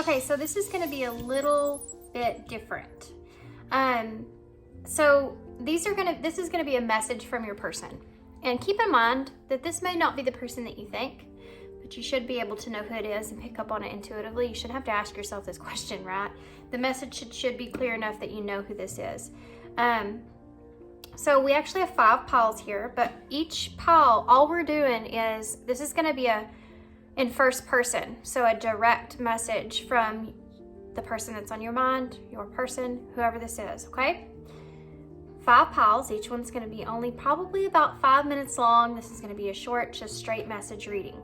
Okay, so this is gonna be a little bit different. So this is gonna be a message from your person. And keep in mind that this may not be the person that you think, but you should be able to know who it is and pick up on it intuitively. You should have to ask yourself this question, right? The message should be clear enough that you know who this is. So we actually have 5 piles here, but each pile, all we're doing is, this is gonna be in first person. So a direct message from the person that's on your mind, your person, whoever this is, okay? 5 piles, each one's gonna be only probably about 5 minutes long. This is gonna be a short, just straight message reading.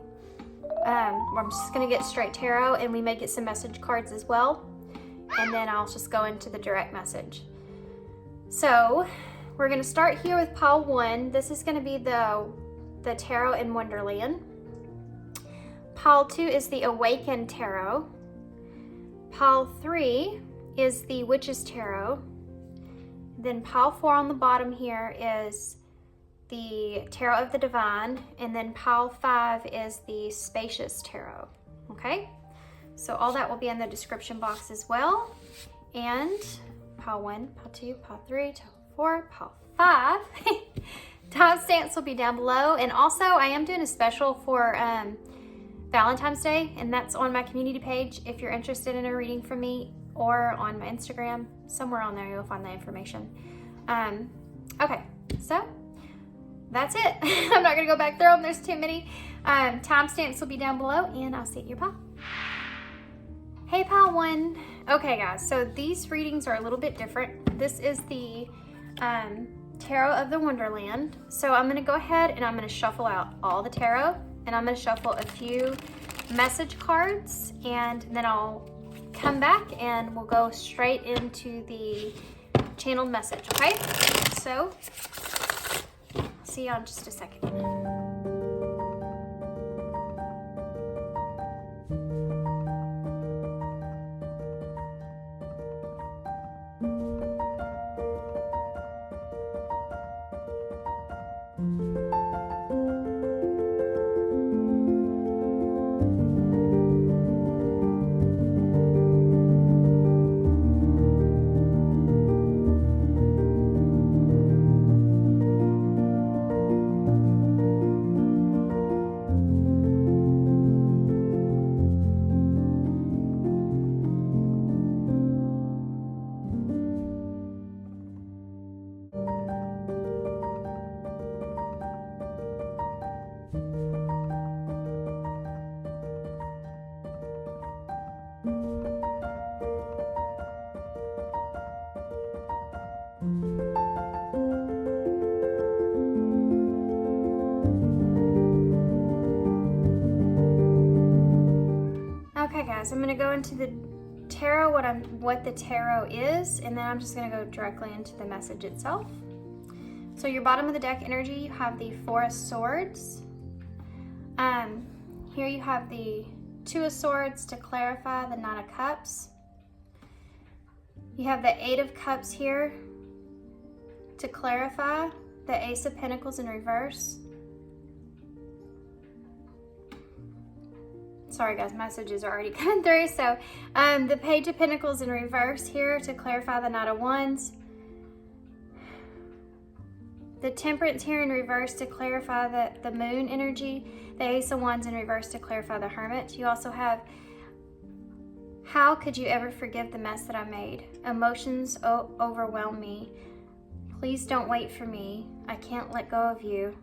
I'm just gonna get straight tarot, and we may get some message cards as well. And then I'll just go into the direct message. So we're gonna start here with pile 1. This is gonna be the Tarot in Wonderland. Pile 2 is the Awaken Tarot. Pile 3 is the Witch's Tarot. Then pile 4 on the bottom here is the Tarot of the Divine, and then pile 5 is the Spacious Tarot, okay? So all that will be in the description box as well. And pile 1, pile 2, pile 3, pile 4, pile 5. Timestamps will be down below. And also I am doing a special for Valentine's Day, and that's on my community page if you're interested in a reading from me, or on my Instagram. Somewhere on there you'll find that information. Okay, so that's it. I'm not gonna go back through them, there's too many. Timestamps will be down below, and I'll see you at your pile. Hey pile 1. Okay guys, so these readings are a little bit different. This is the Tarot of the Wonderland. So I'm gonna go ahead and I'm gonna shuffle out all the tarot, and I'm gonna shuffle a few message cards, and then I'll come back and we'll go straight into the channeled message, okay? So, see you in just a second. Okay guys, I'm gonna go into the tarot, what the tarot is, and then I'm just gonna go directly into the message itself. So your bottom of the deck energy, you have the 4 of Swords. Here you have the 2 of Swords to clarify the 9 of Cups. You have the 8 of Cups here to clarify the Ace of Pentacles in reverse. Sorry guys, messages are already coming through. So the Page of Pentacles in reverse here to clarify the Knight of Wands. The Temperance here in reverse to clarify the Moon energy. The Ace of Wands in reverse to clarify the Hermit. You also have, how could you ever forgive the mess that I made? Emotions overwhelm me. Please don't wait for me. I can't let go of you.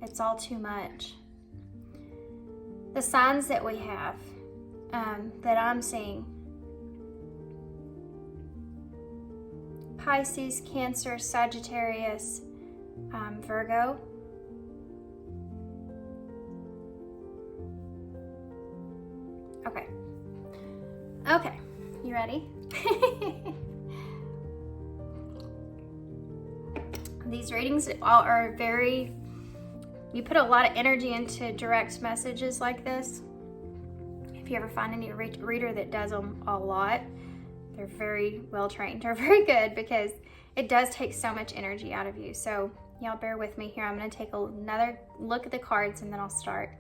It's all too much. The signs that we have, that I'm seeing: Pisces, Cancer, Sagittarius, Virgo. Okay, you ready? These readings are very, you put a lot of energy into direct messages like this. If you ever find any reader that does them a lot, they're very well trained, they're very good, because it does take so much energy out of you. So y'all bear with me here. I'm gonna take another look at the cards and then I'll start.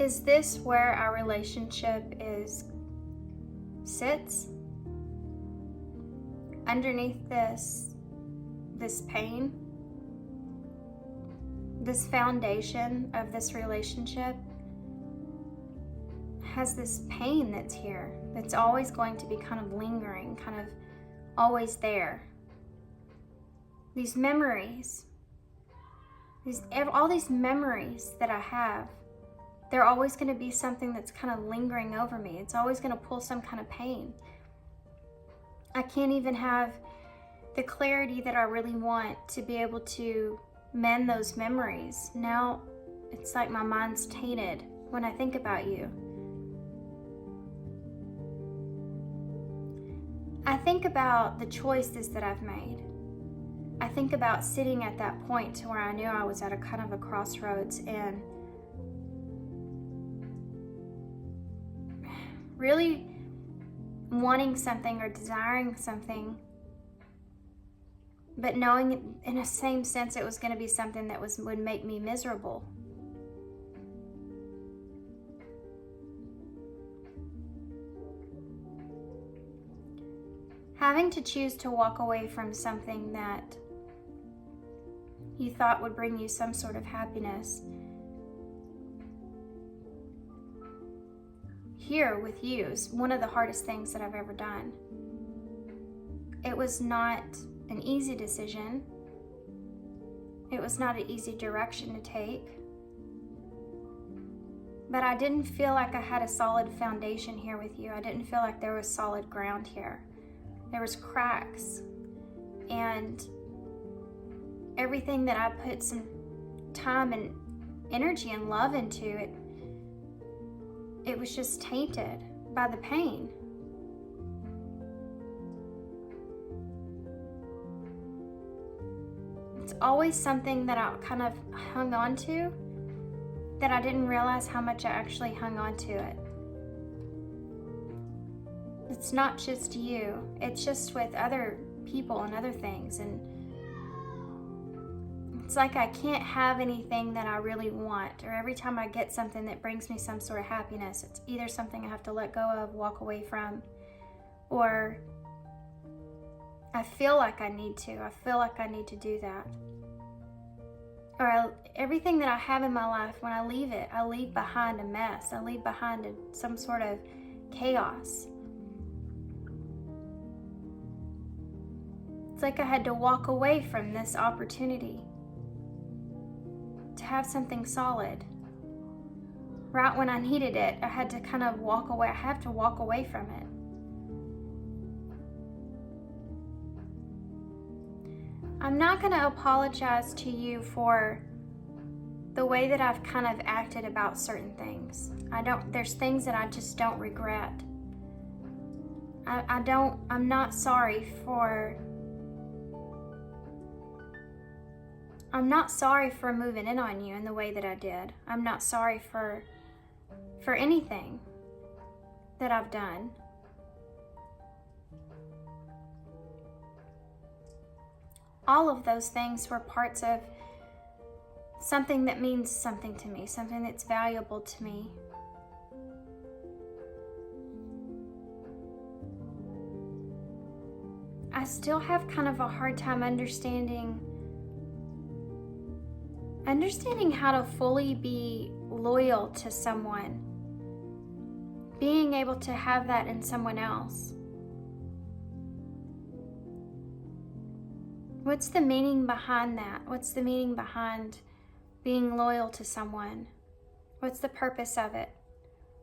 Is this where our relationship sits? Underneath this pain? This foundation of this relationship has this pain that's here, that's always going to be kind of lingering, kind of always there. These memories, all these memories that I have, they're always going to be something that's kind of lingering over me. It's always going to pull some kind of pain. I can't even have the clarity that I really want to be able to mend those memories. Now it's like my mind's tainted when I think about you. I think about the choices that I've made. I think about sitting at that point to where I knew I was at a kind of a crossroads and really wanting something or desiring something, but knowing in the same sense it was going to be something that would make me miserable. Having to choose to walk away from something that you thought would bring you some sort of happiness. Here with you is one of the hardest things that I've ever done. It was not an easy decision. It was not an easy direction to take. But I didn't feel like I had a solid foundation here with you. I didn't feel like there was solid ground here. There was cracks. And everything that I put some time and energy and love into, it was just tainted by the pain. It's always something that I kind of hung on to that I didn't realize how much I actually hung on to it. It's not just you, it's just with other people and other things, and it's like I can't have anything that I really want, or every time I get something that brings me some sort of happiness, it's either something I have to let go of, walk away from, or I feel like I need to. I feel like I need to do that. Or everything that I have in my life, when I leave it, I leave behind a mess. I leave behind some sort of chaos. It's like I had to walk away from this opportunity to have something solid. Right when I needed it, I had to kind of walk away. I have to walk away from it. I'm not going to apologize to you for the way that I've kind of acted about certain things. There's things that I just don't regret. I'm not sorry for moving in on you in the way that I did. I'm not sorry for anything that I've done. All of those things were parts of something that means something to me, something that's valuable to me. I still have kind of a hard time understanding how to fully be loyal to someone, being able to have that in someone else. What's the meaning behind that? What's the meaning behind being loyal to someone? What's the purpose of it?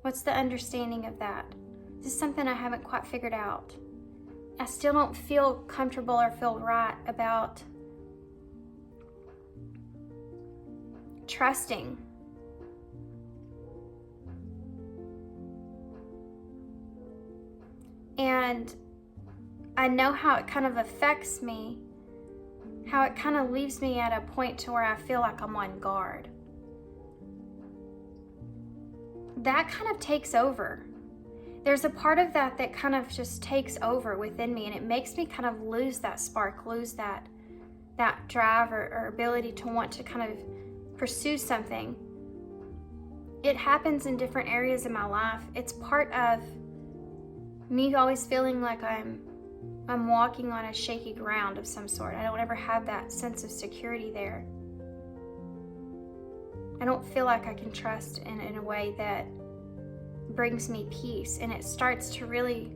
What's the understanding of that? This is something I haven't quite figured out. I still don't feel comfortable or feel right about trusting. And I know how it kind of affects me, how it kind of leaves me at a point to where I feel like I'm on guard. That kind of takes over. There's a part of that kind of just takes over within me, and it makes me kind of lose that spark, lose that drive or ability to want to kind of pursue something. it happens in different areas of my life. It's part of me always feeling like I'm walking on a shaky ground of some sort. I don't ever have that sense of security there. I don't feel like I can trust in a way that brings me peace, and it starts to really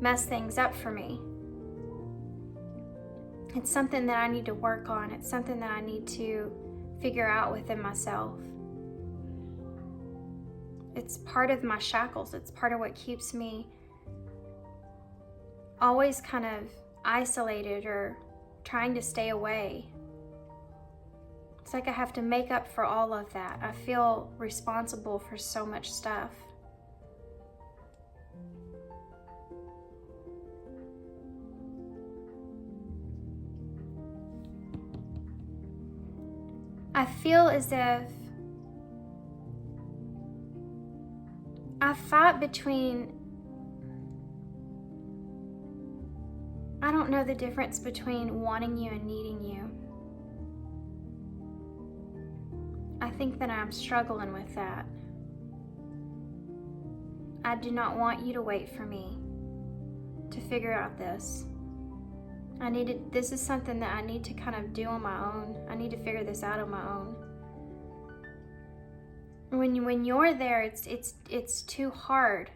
mess things up for me. It's something that I need to work on. It's something that I need to figure out within myself. It's part of my shackles. It's part of what keeps me always kind of isolated or trying to stay away. It's like I have to make up for all of that. I feel responsible for so much stuff. I feel as if I fight between, I don't know the difference between wanting you and needing you. I think that I'm struggling with that. I do not want you to wait for me to figure out this. This is something that I need to kind of do on my own. I need to figure this out on my own. When you're there, it's too hard.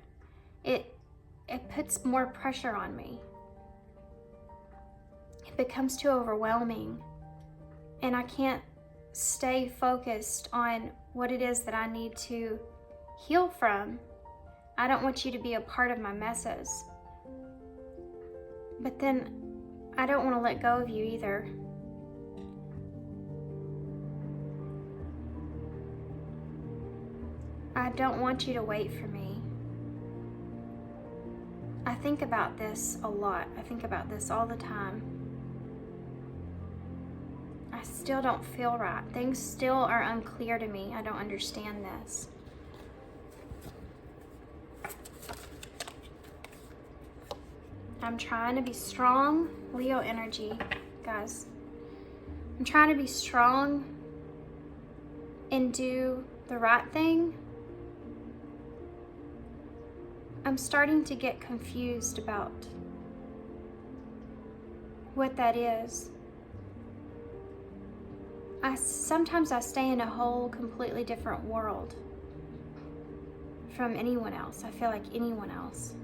It puts more pressure on me. It becomes too overwhelming, and I can't stay focused on what it is that I need to heal from. I don't want you to be a part of my messes, but then I don't want to let go of you either. I don't want you to wait for me. I think about this a lot. I think about this all the time. I still don't feel right. Things still are unclear to me. I don't understand this. I'm trying to be strong. Leo energy, guys. I'm trying to be strong and do the right thing. I'm starting to get confused about what that is. Sometimes I stay in a whole completely different world from anyone else. I feel like anyone else.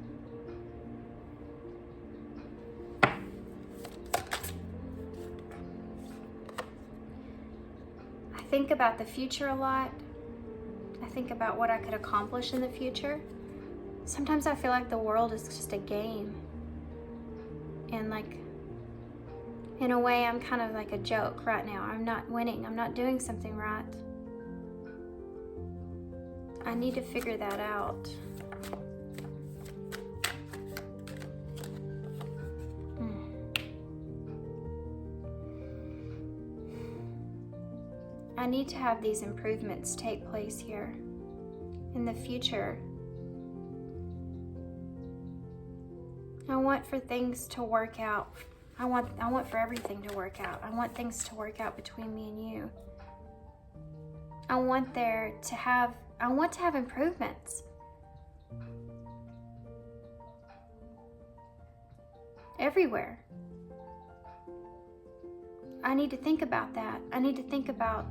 I think about the future a lot. I think about what I could accomplish in the future. Sometimes I feel like the world is just a game. And like, in a way, I'm kind of like a joke right now. I'm not winning. I'm not doing something right. I need to figure that out. I need to have these improvements take place here in the future. I want for things to work out. I want for everything to work out. I want things to work out between me and you. I want to have improvements. Everywhere. I need to think about that. I need to think about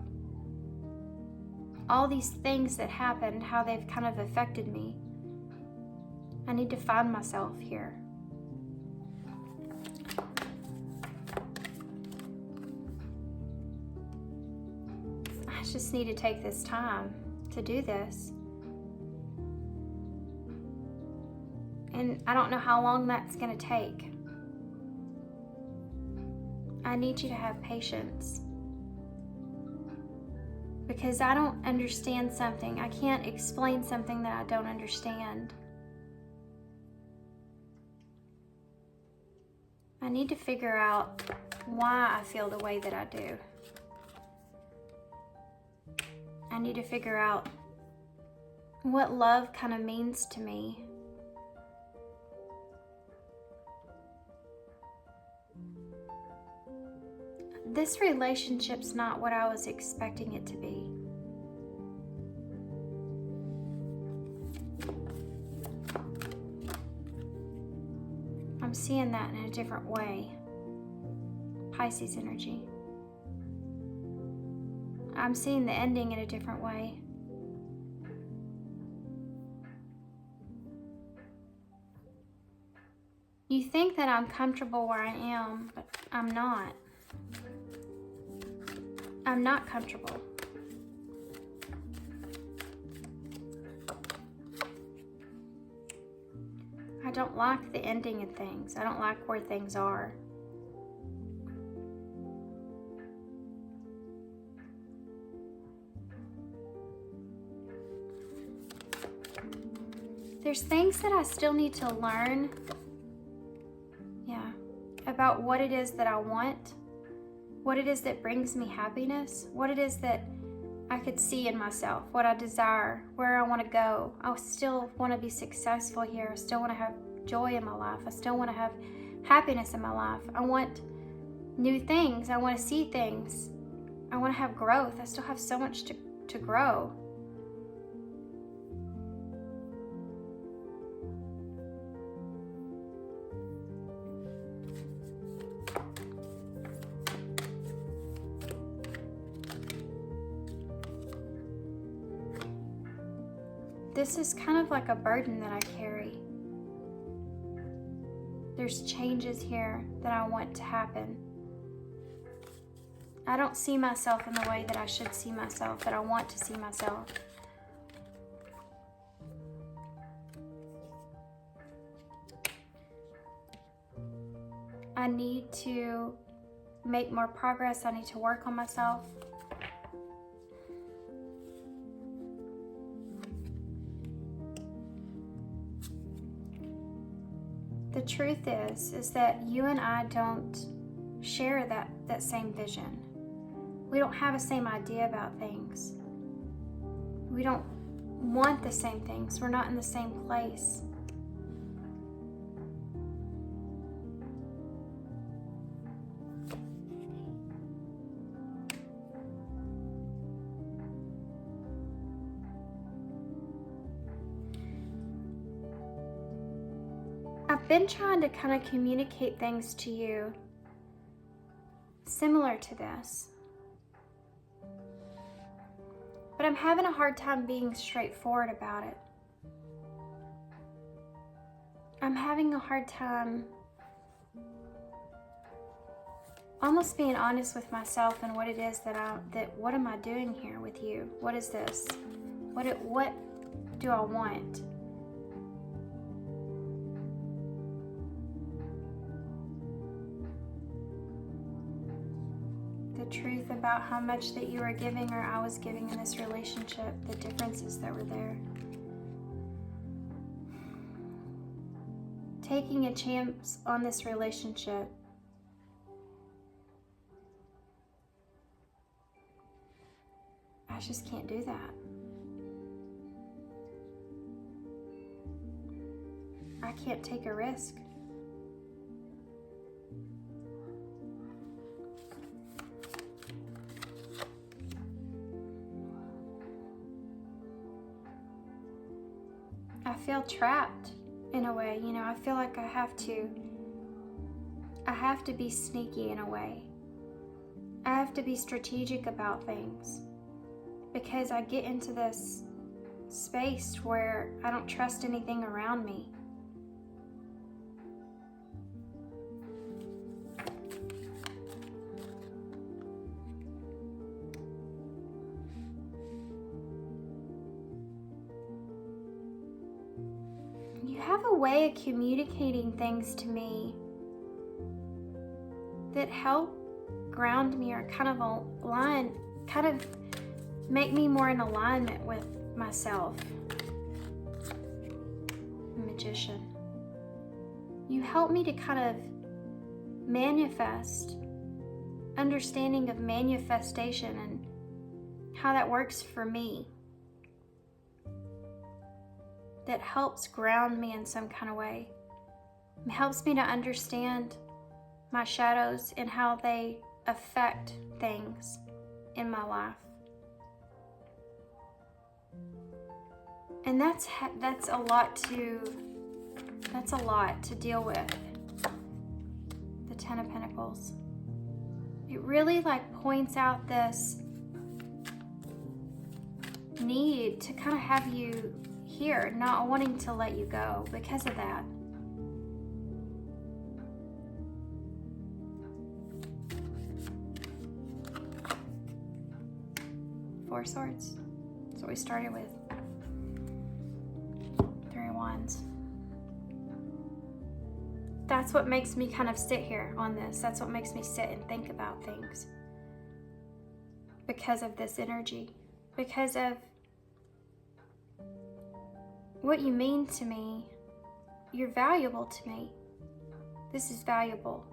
all these things that happened, how they've kind of affected me. I need to find myself here. I just need to take this time to do this. And I don't know how long that's going to take. I need you to have patience. Because I don't understand something. I can't explain something that I don't understand. I need to figure out why I feel the way that I do. I need to figure out what love kind of means to me. This relationship's not what I was expecting it to be. I'm seeing that in a different way. Pisces energy. I'm seeing the ending in a different way. You think that I'm comfortable where I am, but I'm not. I'm not comfortable. I don't like the ending of things. I don't like where things are. There's things that I still need to learn, about what it is that I want, what it is that brings me happiness, what it is that I could see in myself, what I desire, where I want to go. I still want to be successful here. I still want to have joy in my life. I still want to have happiness in my life. I want new things. I want to see things. I want to have growth. I still have so much to grow. This is kind of like a burden that I carry. There's changes here that I want to happen. I don't see myself in the way that I should see myself, that I want to see myself. I need to make more progress. I need to work on myself. The truth is that you and I don't share that same vision. We don't have the same idea about things. We don't want the same things. We're not in the same place. I've been trying to kind of communicate things to you similar to this, but I'm having a hard time being straightforward about it. I'm having a hard time almost being honest with myself and what it is what am I doing here with you? What is this? What do I want? The truth about how much that you were giving or I was giving in this relationship, the differences that were there. Taking a chance on this relationship. I just can't do that. I can't take a risk. I feel trapped in a way, I feel like I have to be sneaky in a way. I have to be strategic about things because I get into this space where I don't trust anything around me. You have a way of communicating things to me that help ground me or kind of make me more in alignment with myself. Magician. You help me to kind of manifest, understanding of manifestation and how that works for me. That helps ground me in some kind of way. It helps me to understand my shadows and how they affect things in my life. And that's a lot to deal with. Ten of Pentacles. It really like points out this need to kind of have you here, not wanting to let you go because of that. Four of Swords. That's what we started with. Three of Wands. That's what makes me kind of sit here on this. That's what makes me sit and think about things. Because of this energy. Because of what you mean to me. You're valuable to me. This is valuable.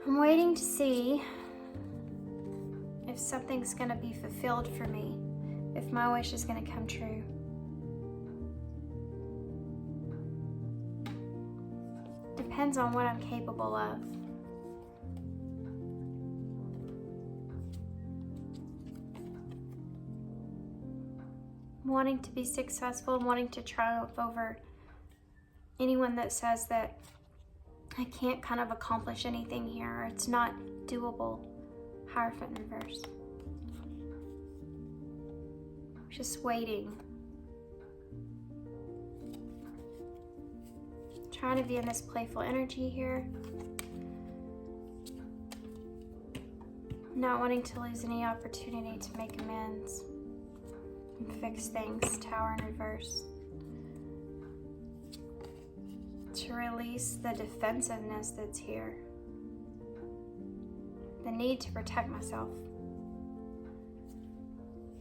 I'm waiting to see if something's going to be fulfilled for me, if my wish is going to come true. Depends on what I'm capable of. Wanting to be successful, wanting to triumph over anyone that says that I can't kind of accomplish anything here, or it's not doable. Hierophant in reverse. Just waiting. Trying to be in this playful energy here. Not wanting to lose any opportunity to make amends and fix things. Tower in reverse. To release the defensiveness that's here. The need to protect myself.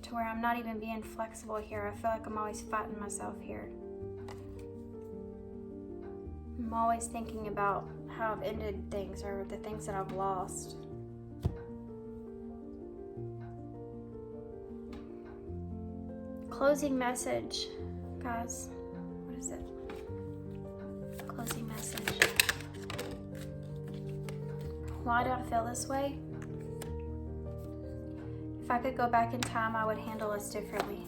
To where I'm not even being flexible here. I feel like I'm always fighting myself here. I'm always thinking about how I've ended things or the things that I've lost. Closing message, guys. What is it? Closing message. Why do I feel this way? If I could go back in time, I would handle this differently.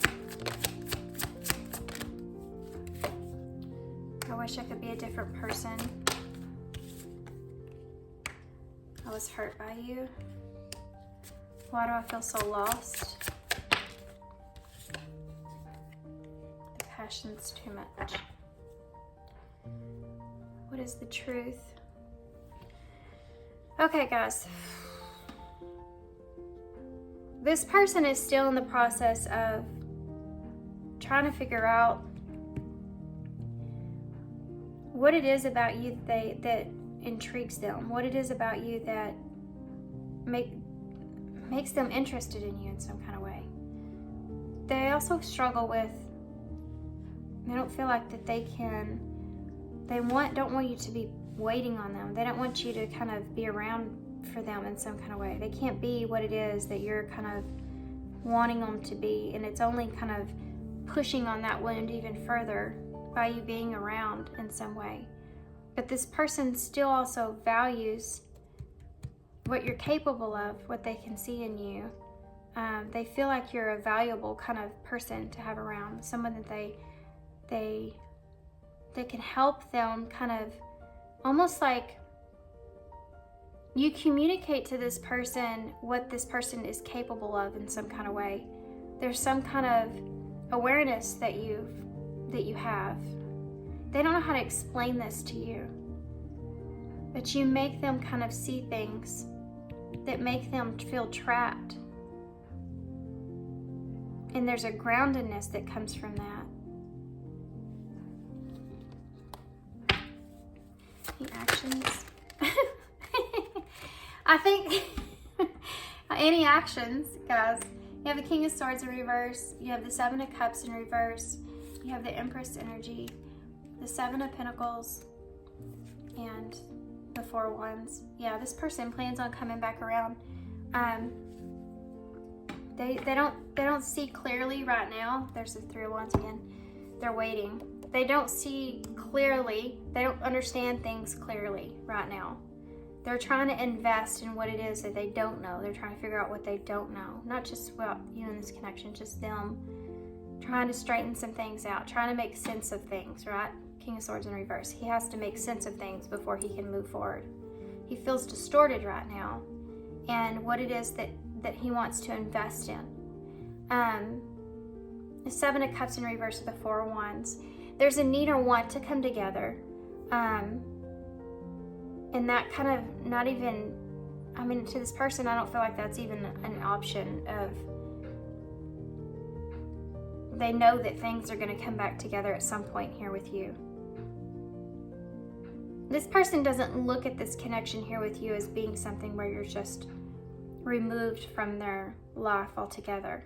I wish I could be a different person. I was hurt by you. Why do I feel so lost? The passion's too much. What is the truth? Okay, guys. This person is still in the process of trying to figure out what it is about you that intrigues them, what it is about you that makes them interested in you in some kind of way. They also struggle with, they don't feel like that they don't want you to be waiting on them. They don't want you to kind of be around for them in some kind of way. They can't be what it is that you're kind of wanting them to be, and it's only kind of pushing on that wound even further by you being around in some way. But this person still also values what you're capable of, what they can see in you. They feel like you're a valuable kind of person to have around, someone that they can help them kind of, almost like you communicate to this person what this person is capable of in some kind of way. There's some kind of awareness that you have. They don't know how to explain this to you, but you make them kind of see things that make them feel trapped. And there's a groundedness that comes from that. Any actions? I think any actions, guys. You have the King of Swords in reverse. You have the Seven of Cups in reverse. You have the Empress energy, the Seven of Pentacles, and the Four of Wands. Yeah, this person plans on coming back around. They don't see clearly right now. There's the Three of Wands again. They're waiting. They don't see clearly. They don't understand things clearly right now. They're trying to invest in what it is that they don't know. They're trying to figure out what they don't know. Not just about you in this connection, just them trying to straighten some things out, trying to make sense of things, right? King of Swords in reverse. He has to make sense of things before he can move forward. He feels distorted right now, and what it is that he wants to invest in. The Seven of Cups in reverse with the Four of Wands. There's a need or want to come together. And that kind of not even, I mean, to this person, I don't feel like that's even an option of, they know that things are going to come back together at some point here with you. This person doesn't look at this connection here with you as being something where you're just removed from their life altogether.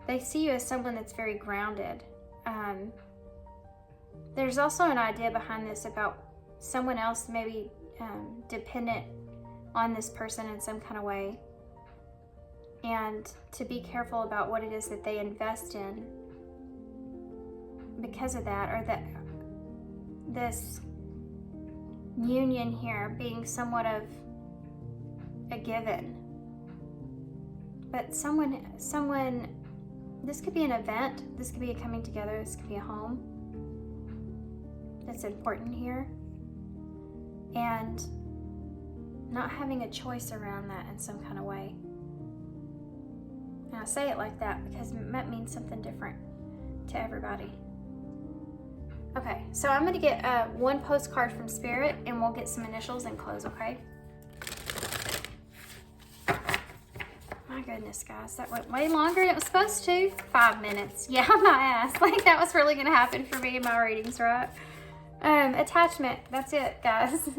They see you as someone that's very grounded. There's also an idea behind this about someone else maybe dependent on this person in some kind of way, and to be careful about what it is that they invest in because of that, or that this union here being somewhat of a given. But someone, this could be an event, this could be a coming together, this could be a home that's important here, and not having a choice around that in some kind of way. And I say it like that because it might mean something different to everybody. Okay, so I'm going to get one postcard from Spirit, and we'll get some initials and close, okay? My goodness, guys, that went way longer than it was supposed to. 5 minutes. Yeah, my ass. Like, that was really going to happen for me in my readings, right? Attachment. That's it, guys.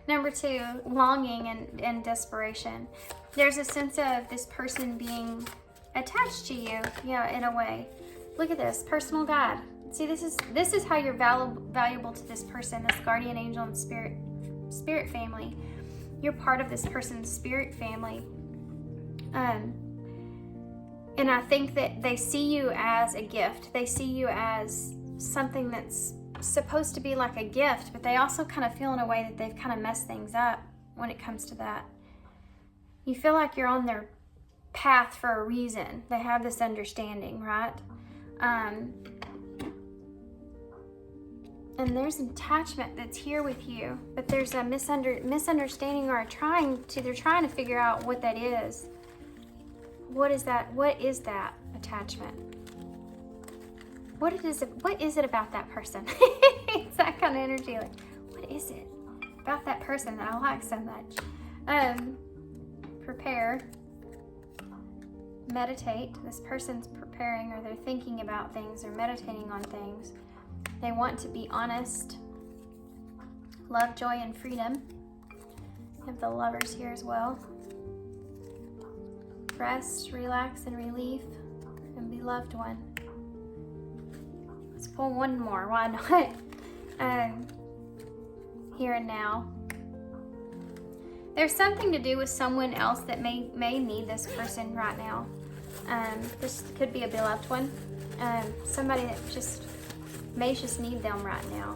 Number 2, longing and desperation. There's a sense of this person being attached to you, yeah, in a way. Look at this, personal guide. See, this is how you're valuable to this person, this guardian angel and spirit family. You're part of this person's spirit family. And I think that they see you as a gift. They see you as something that's supposed to be like a gift, but they also kind of feel in a way that they've kind of messed things up when it comes to that. You feel like you're on their path for a reason. They have this understanding, right? And there's an attachment that's here with you, but there's a misunderstanding, or they're trying to figure out what that is. What is that? What is that attachment? What is it about that person? It's that kind of energy. Like, what is it about that person that I like so much? Prepare. Meditate. This person's preparing, or they're thinking about things, or meditating on things. They want to be honest. Love, joy, and freedom. We have the Lovers here as well. Rest, relax, and relief, and be loved one. Let's pull one more. Why not? Here and now. There's something to do with someone else that may need this person right now. This could be a beloved one. Somebody that may just need them right now.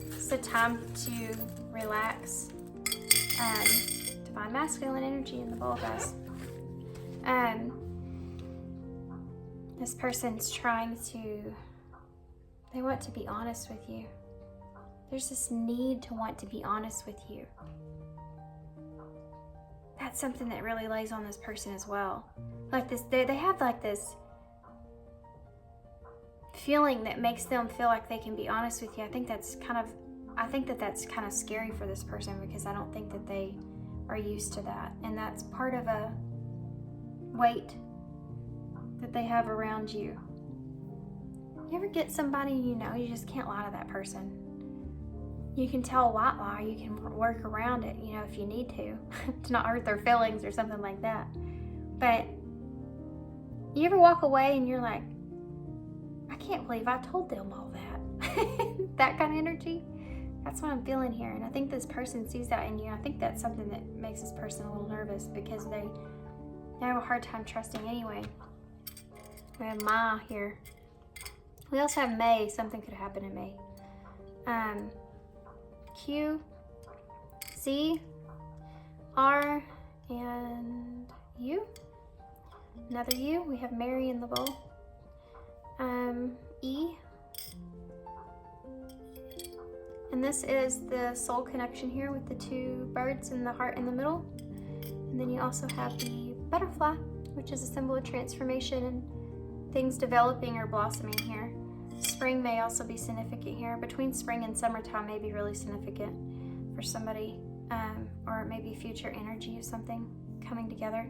It's a time to relax. Divine masculine energy in the bowl, guys. This person's they want to be honest with you. There's this need to want to be honest with you. That's something that really lays on this person as well. Like this, they have like this feeling that makes them feel like they can be honest with you. I think that's kind of scary for this person, because I don't think that they are used to that. And that's part of a weight that they have around you. You ever get somebody you just can't lie to that person? You can tell a white lie, you can work around it, if you need to not hurt their feelings or something like that. But you ever walk away and you're like, I can't believe I told them all that. That kind of energy. That's what I'm feeling here. And I think this person sees that in you. I think that's something that makes this person a little nervous, because they have a hard time trusting anyway. We have Ma here. We also have May. Something could happen in May. Q, C, R and U. Another U. We have Mary in the bowl. E. And this is the soul connection here with the two birds and the heart in the middle. And then you also have the butterfly, which is a symbol of transformation and things developing or blossoming here. Spring may also be significant here. Between spring and summertime may be really significant for somebody, or maybe future energy of something coming together.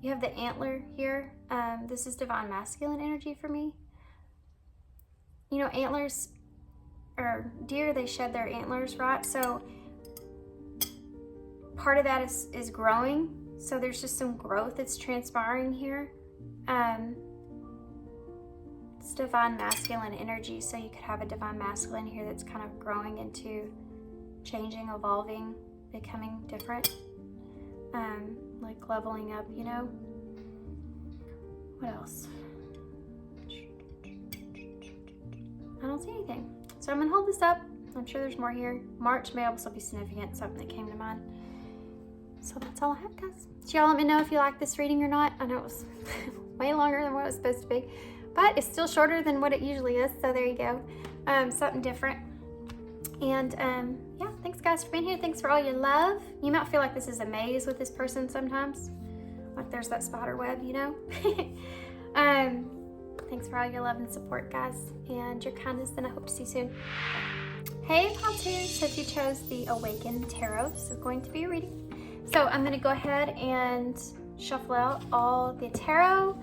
You have the antler here. This is divine masculine energy for me. You know, antlers, or deer, they shed their antlers, right? So part of that is growing. So there's just some growth that's transpiring here. It's divine masculine energy. So you could have a divine masculine here that's kind of growing into changing, evolving, becoming different. Like leveling up, you know? What else? I don't see anything. So I'm gonna hold this up. I'm sure there's more here. March may also be significant, something that came to mind. So that's all I have, guys. So y'all let me know if you like this reading or not. I know it was way longer than what it was supposed to be, but it's still shorter than what it usually is. So there you go. Something different. And yeah, thanks guys for being here. Thanks for all your love. You might feel like this is a maze with this person sometimes. Like there's that spider web, you know? Thanks for all your love and support, guys, and your kindness, and I hope to see you soon. Hey, Potteers, hope you chose the Awaken Tarot. This is going to be a reading. So I'm going to go ahead and shuffle out all the tarot.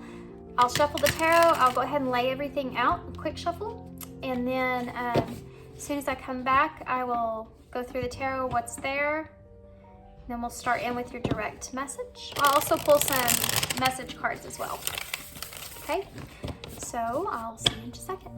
I'll shuffle the tarot. I'll go ahead and lay everything out, a quick shuffle. And then as soon as I come back, I will go through the tarot, what's there. Then we'll start in with your direct message. I'll also pull some message cards as well. Okay? So I'll see you in just a second.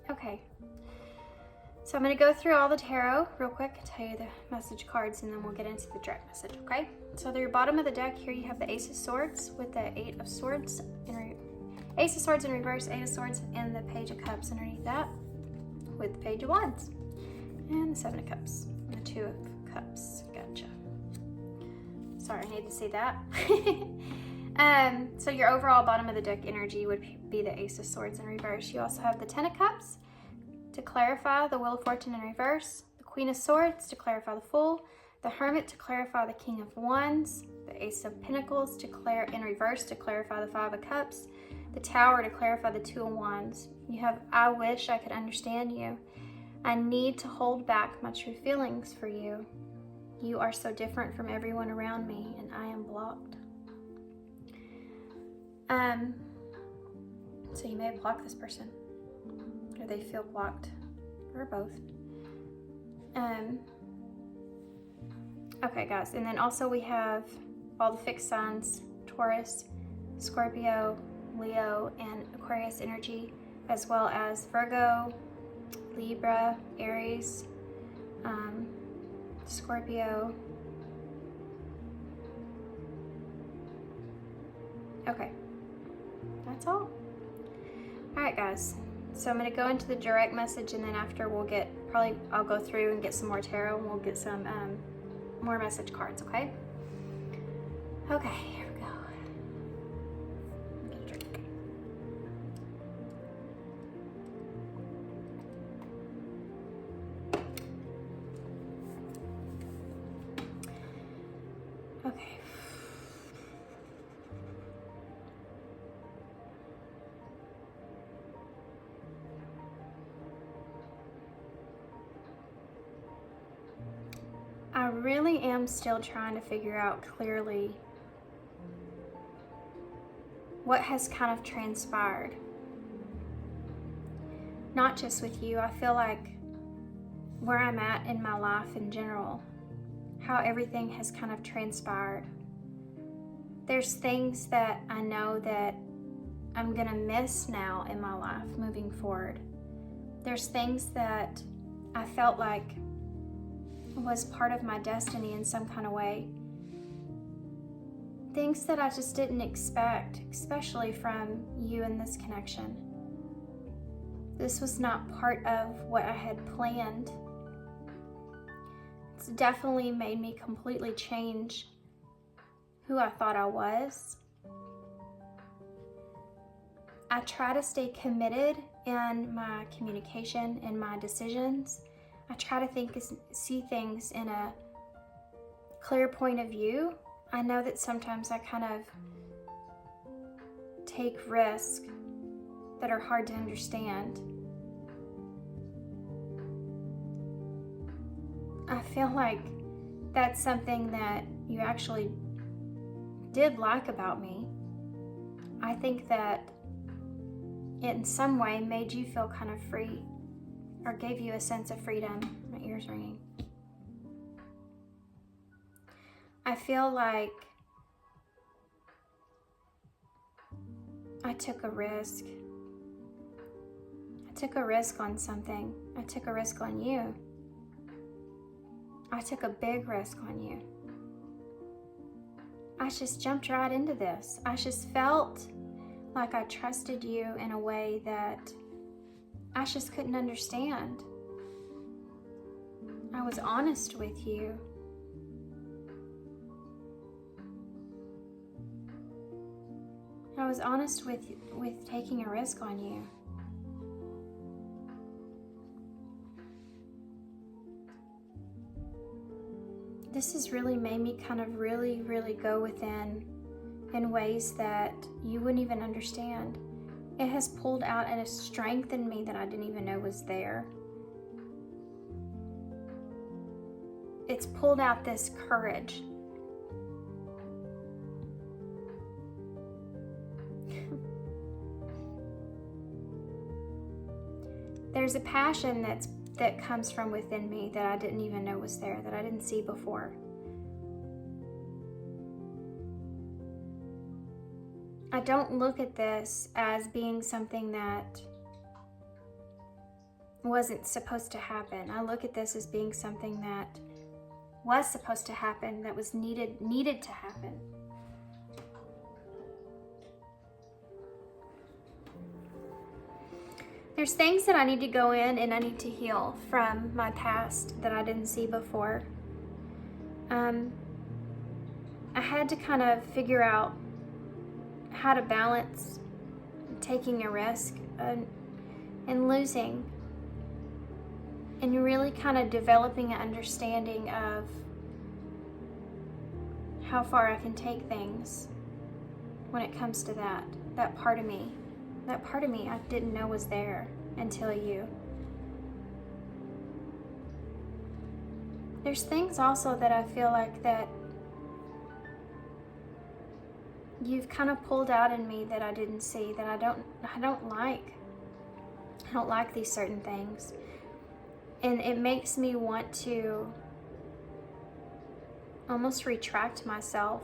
Okay, so I'm going to go through all the tarot real quick, tell you the message cards, and then we'll get into the direct message, okay? So at your bottom of the deck here, you have the Ace of Swords with the Eight of Swords, Ace of Swords in reverse, Eight of Swords, and the Page of Cups underneath that with the Page of Wands, and the Seven of Cups, and the Two of Cups. Gotcha. Sorry, I need to see that. So your overall bottom of the deck energy would be the Ace of Swords in reverse. You also have the Ten of Cups to clarify the Wheel of Fortune in reverse, the Queen of Swords to clarify the Fool, the Hermit to clarify the King of Wands, the Ace of Pentacles in reverse to clarify the Five of Cups, the Tower to clarify the Two of Wands. You have I wish I could understand you. I need to hold back my true feelings for you. You are so different from everyone around me, and I am blocked. So you may have blocked this person, or they feel blocked, or both. Okay, guys, and then also we have all the fixed signs: Taurus, Scorpio, Leo, and Aquarius energy, as well as Virgo, Libra, Aries, Scorpio. Okay, that's all. All right, guys. So I'm going to go into the direct message, and then after I'll go through and get some more tarot, and we'll get some more message cards, okay? Okay, here we go. Get a drink. Okay. really am still trying to figure out clearly what has kind of transpired. Not just with you, I feel like where I'm at in my life in general, how everything has kind of transpired. There's things that I know that I'm gonna miss now in my life moving forward. There's things that I felt like was part of my destiny in some kind of way. Things that I just didn't expect, especially from you in this connection. This was not part of what I had planned. It's definitely made me completely change who I thought I was. I try to stay committed in my communication and my decisions. I try to see things in a clear point of view. I know that sometimes I kind of take risks that are hard to understand. I feel like that's something that you actually did like about me. I think that it in some way made you feel kind of free, or gave you a sense of freedom. My ear's ringing. I feel like I took a risk. I took a risk on something. I took a risk on you. I took a big risk on you. I just jumped right into this. I just felt like I trusted you in a way that I just couldn't understand. I was honest with you. I was honest with taking a risk on you. This has really made me kind of really go within in ways that you wouldn't even understand. It has pulled out a strength in me that I didn't even know was there. It's pulled out this courage. There's a passion that comes from within me that I didn't even know was there, that I didn't see before. I don't look at this as being something that wasn't supposed to happen. I look at this as being something that was supposed to happen, that was needed to happen. There's things that I need to go in and I need to heal from my past that I didn't see before. I had to kind of figure out how to balance taking a risk and losing, and really kind of developing an understanding of how far I can take things when it comes to that part of me. That part of me I didn't know was there until you. There's things also that I feel like that you've kind of pulled out in me that I didn't see, that I don't like. I don't like these certain things. And it makes me want to almost retract myself.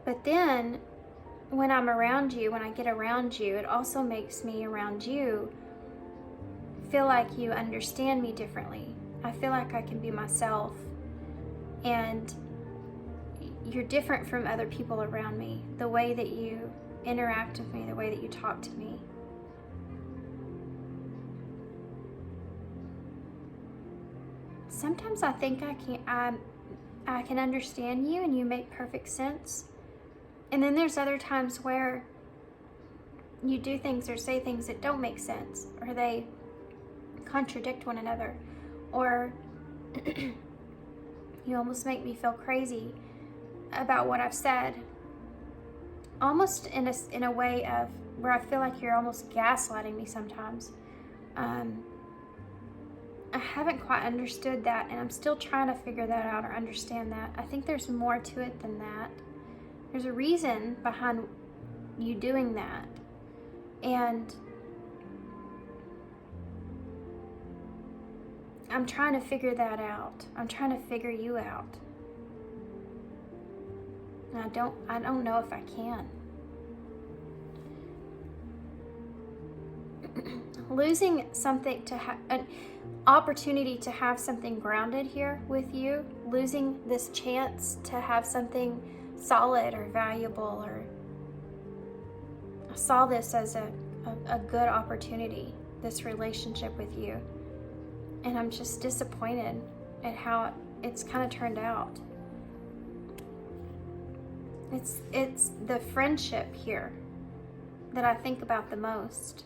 But then when I'm around you, when I get around you, it also makes me around you feel like you understand me differently. I feel like I can be myself, and you're different from other people around me. The way that you interact with me, the way that you talk to me. Sometimes I think I can understand you and you make perfect sense. And then there's other times where you do things or say things that don't make sense, or they contradict one another, or you almost make me feel crazy about what I've said. Almost in a way of where I feel like you're almost gaslighting me sometimes. I haven't quite understood that, and I'm still trying to figure that out or understand that. I think there's more to it than that. There's a reason behind you doing that. And I'm trying to figure that out. I'm trying to figure you out. And I don't know if I can. Losing something to have an opportunity to have something grounded here with you, losing this chance to have something solid or valuable, or I saw this as a good opportunity, this relationship with you. And I'm just disappointed at how it's kind of turned out. It's the friendship here that I think about the most.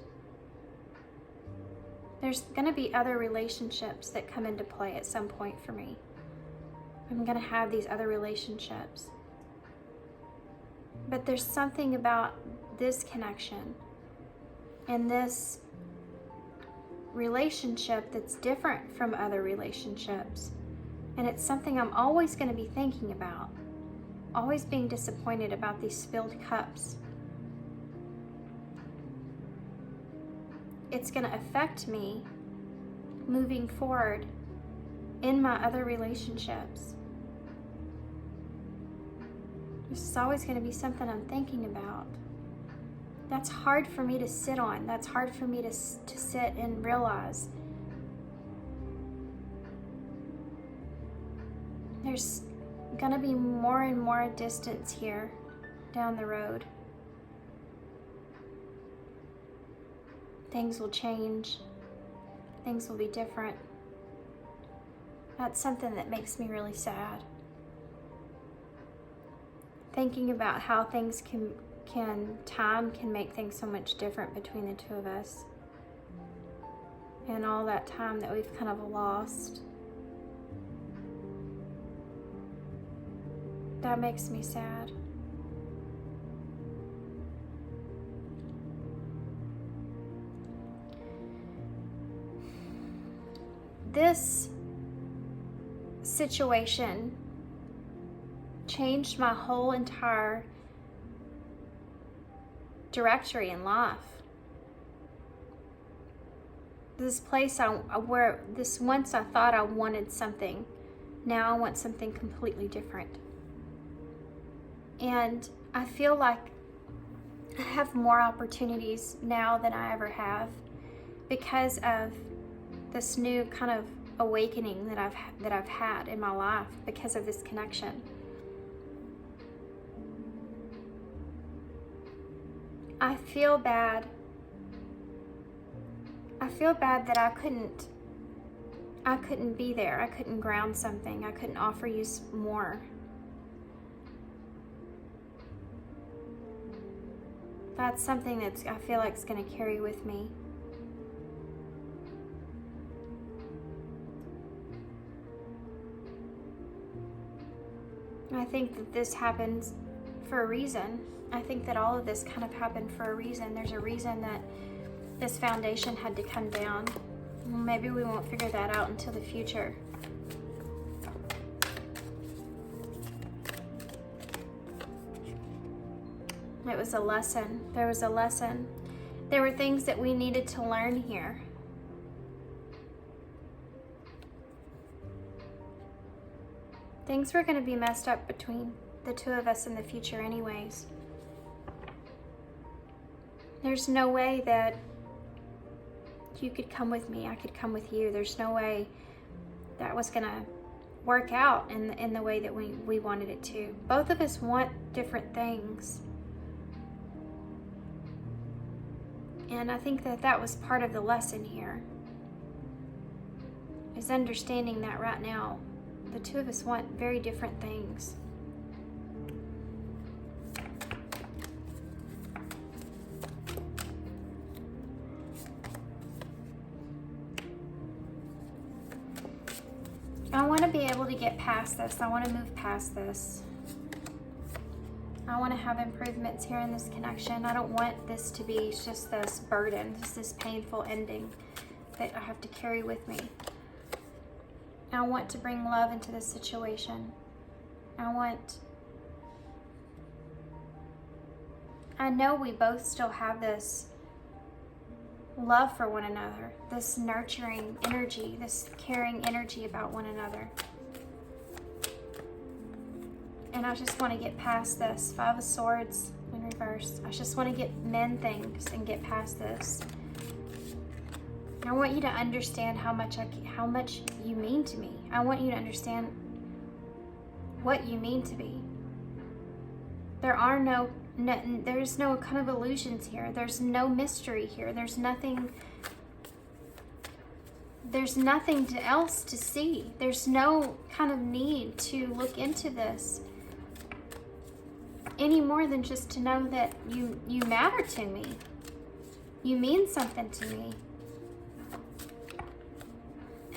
There's gonna be other relationships that come into play at some point for me. I'm gonna have these other relationships. But there's something about this connection and this relationship that's different from other relationships. And it's something I'm always gonna be thinking about. Always being disappointed about these spilled cups. It's going to affect me moving forward in my other relationships. This is always going to be something I'm thinking about. That's hard for me to sit on. That's hard for me to sit and realize. There's going to be more and more distance here down the road. Things will change. Things will be different. That's something that makes me really sad. Thinking about how things time can make things so much different between the two of us. And all that time that we've kind of lost. That makes me sad. This situation changed my whole entire directory in life. This place once I thought I wanted something, now I want something completely different. And I feel like I have more opportunities now than I ever have because of this new kind of awakening that I've had in my life because of this connection. I feel bad. I feel bad that I couldn't be there. I couldn't ground something. I couldn't offer you more. That's something that I feel like is going to carry with me. I think that this happens for a reason. I think that all of this kind of happened for a reason. There's a reason that this foundation had to come down. Well, maybe we won't figure that out until the future. It was a lesson. There was a lesson. There were things that we needed to learn here. Things were going to be messed up between the two of us in the future anyways. There's no way that you could come with me, I could come with you. There's no way that was going to work out in the way that we wanted it to. Both of us want different things. And I think that was part of the lesson here, is understanding that right now the two of us want very different things. I want to be able to get past this. I want to move past this. I want to have improvements here in this connection. I don't want this to be just this burden, this painful ending that I have to carry with me. I want to bring love into this situation. I know we both still have this love for one another, this nurturing energy, this caring energy about one another. And I just want to get past this. 5 of Swords in reverse. I just want to mend things and get past this. I want you to understand how much you mean to me. I want you to understand what you mean to me. There's no kind of illusions here. There's no mystery here. There's nothing else to see. There's no kind of need to look into this any more than just to know that you matter to me. You mean something to me.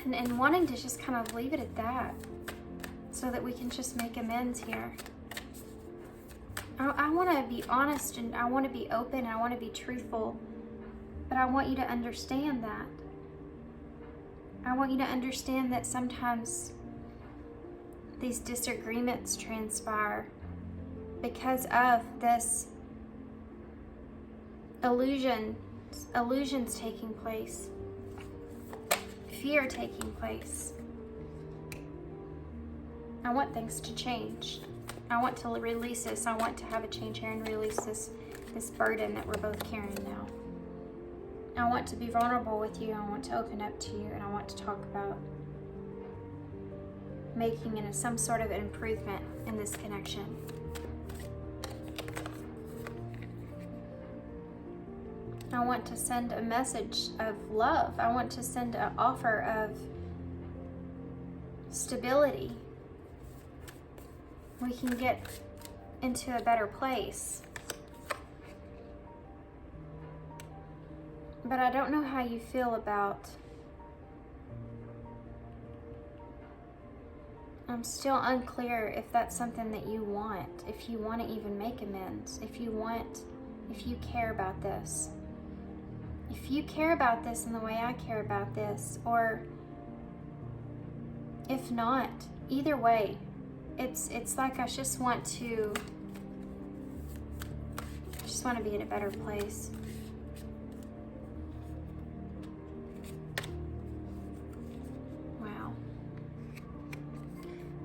And wanting to just kind of leave it at that so that we can just make amends here. I want to be honest, and I want to be open, and I want to be truthful, but I want you to understand that. I want you to understand that sometimes these disagreements transpire because of this illusions taking place, fear taking place. I want things to change. I want to release this. I want to have a change here and release this burden that we're both carrying now. I want to be vulnerable with you. I want to open up to you, and I want to talk about making some sort of improvement in this connection. I want to send a message of love. I want to send an offer of stability. We can get into a better place. But I don't know how you feel about... I'm still unclear if that's something that you want, if you want to even make amends, if you care about this. If you care about this in the way I care about this, or if not, either way, it's like I just want to be in a better place. Wow.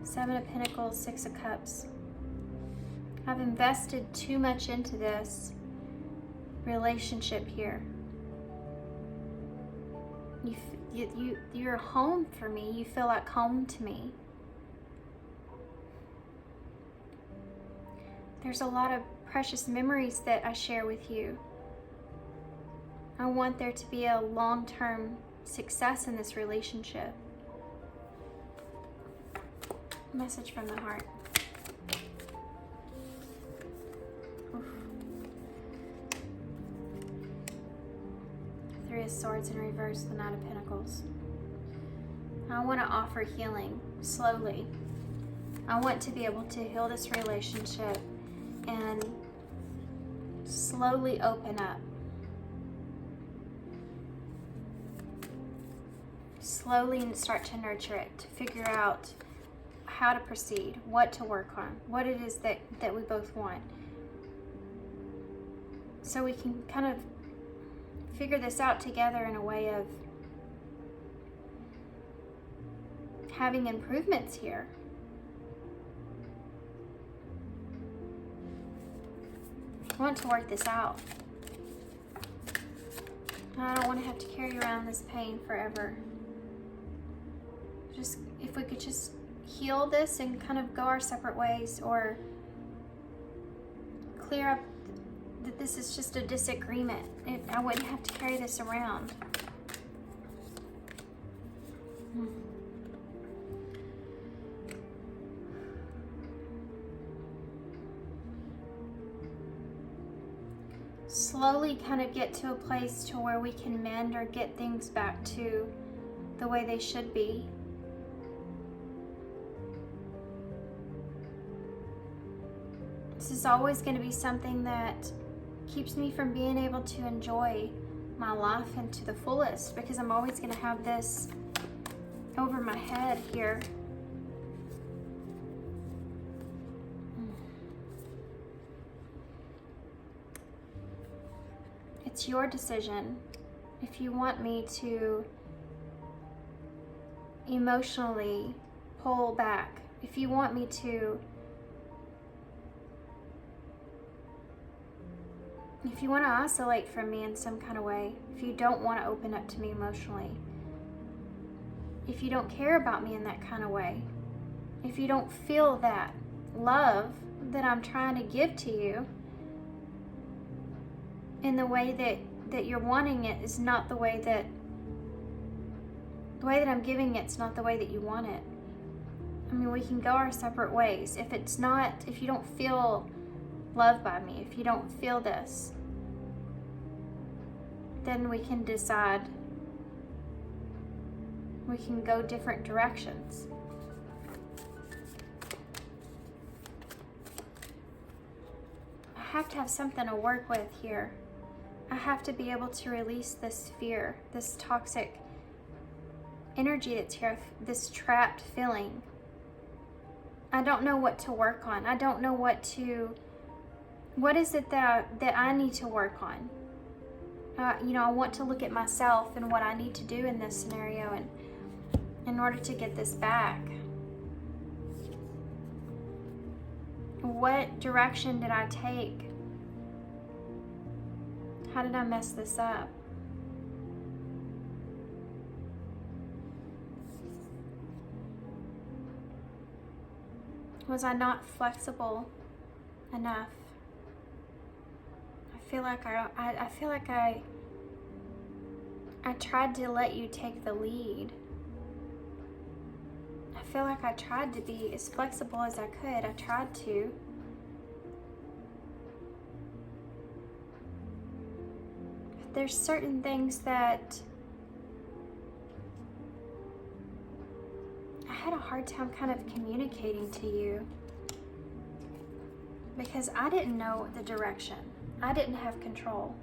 7 of Pentacles, 6 of Cups. I've invested too much into this relationship here. You're home for me. You feel like home to me. There's a lot of precious memories that I share with you. I want there to be a long-term success in this relationship. Message from the heart. Oof. 3 of Swords in reverse, the Knight of Pentacles. I want to offer healing slowly. I want to be able to heal this relationship and slowly open up. Slowly start to nurture it, to figure out how to proceed, what to work on, what it is that we both want. So we can kind of figure this out together in a way of having improvements here. I want to work this out. I don't want to have to carry around this pain forever. Just, if we could just heal this and kind of go our separate ways, or clear up that this is just a disagreement. I wouldn't have to carry this around. Slowly kind of get to a place to where we can mend or get things back to the way they should be. This is always going to be something that keeps me from being able to enjoy my life and to the fullest, because I'm always going to have this over my head here. It's your decision if you want me to emotionally pull back, if you want me to, if you want to isolate from me in some kind of way, if you don't want to open up to me emotionally, if you don't care about me in that kind of way, if you don't feel that love that I'm trying to give to you in the way that you're wanting it is not the way that I'm giving it's not the way that you want it. I mean, we can go our separate ways. If you don't feel loved by me, if you don't feel this, then we can decide. We can go different directions. I have to have something to work with here. I have to be able to release this fear, this toxic energy that's here, this trapped feeling. I don't know what to work on. I don't know what is it that I need to work on? I want to look at myself and what I need to do in this scenario and in order to get this back. What direction did I take? How did I mess this up? Was I not flexible enough? I feel like I tried to let you take the lead. I feel like I tried to be as flexible as I could. I tried to. But there's certain things that I had a hard time kind of communicating to you because I didn't know the direction. I didn't have control.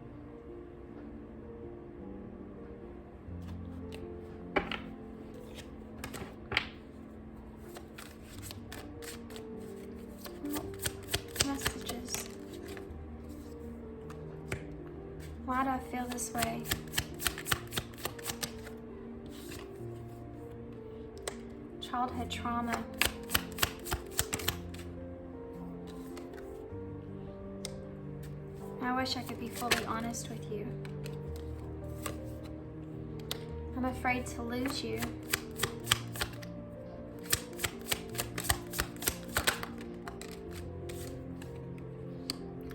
Messages. Why do I feel this way? Childhood trauma. I wish I could be fully honest with you. I'm afraid to lose you.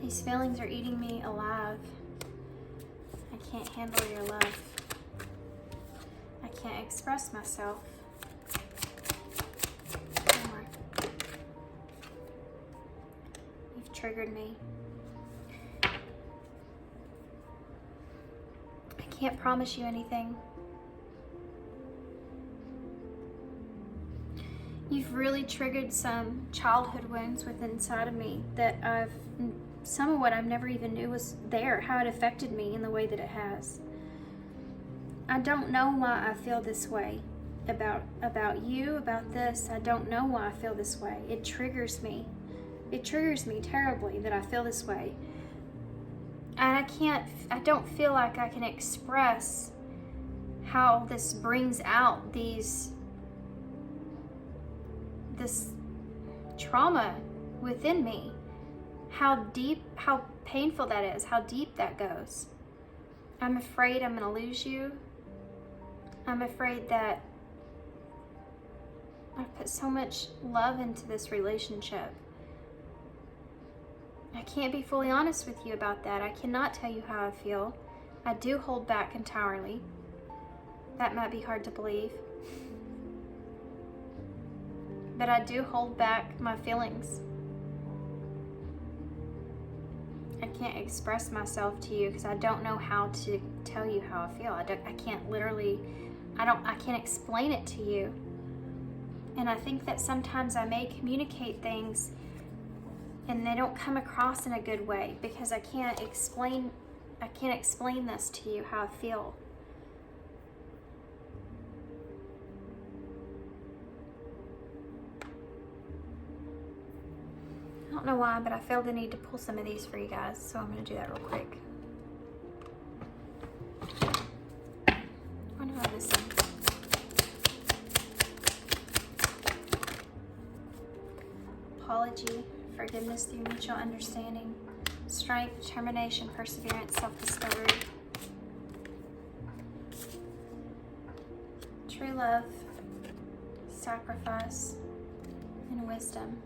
These feelings are eating me alive. I can't handle your love. I can't express myself. You've triggered me. I can't promise you anything. You've really triggered some childhood wounds within inside of me that some of what I've never even knew was there, how it affected me in the way that it has. I don't know why I feel this way about you, about this. I don't know why I feel this way. It triggers me. It triggers me terribly that I feel this way. And I don't feel like I can express how this brings out this trauma within me. How painful that is, how deep that goes. I'm afraid I'm gonna lose you. I'm afraid that I've put so much love into this relationship. I can't be fully honest with you about that. I cannot tell you how I feel. I do hold back entirely. That might be hard to believe. But I do hold back my feelings. I can't express myself to you because I don't know how to tell you how I feel. I can't explain it to you. And I think that sometimes I may communicate things and they don't come across in a good way because I can't explain this to you how I feel. don't know why, but I feel the need to pull some of these for you guys, so I'm going to do that real quick. What am I missing? Apology, forgiveness through mutual understanding, strength, determination, perseverance, self-discovery, true love, sacrifice, and wisdom.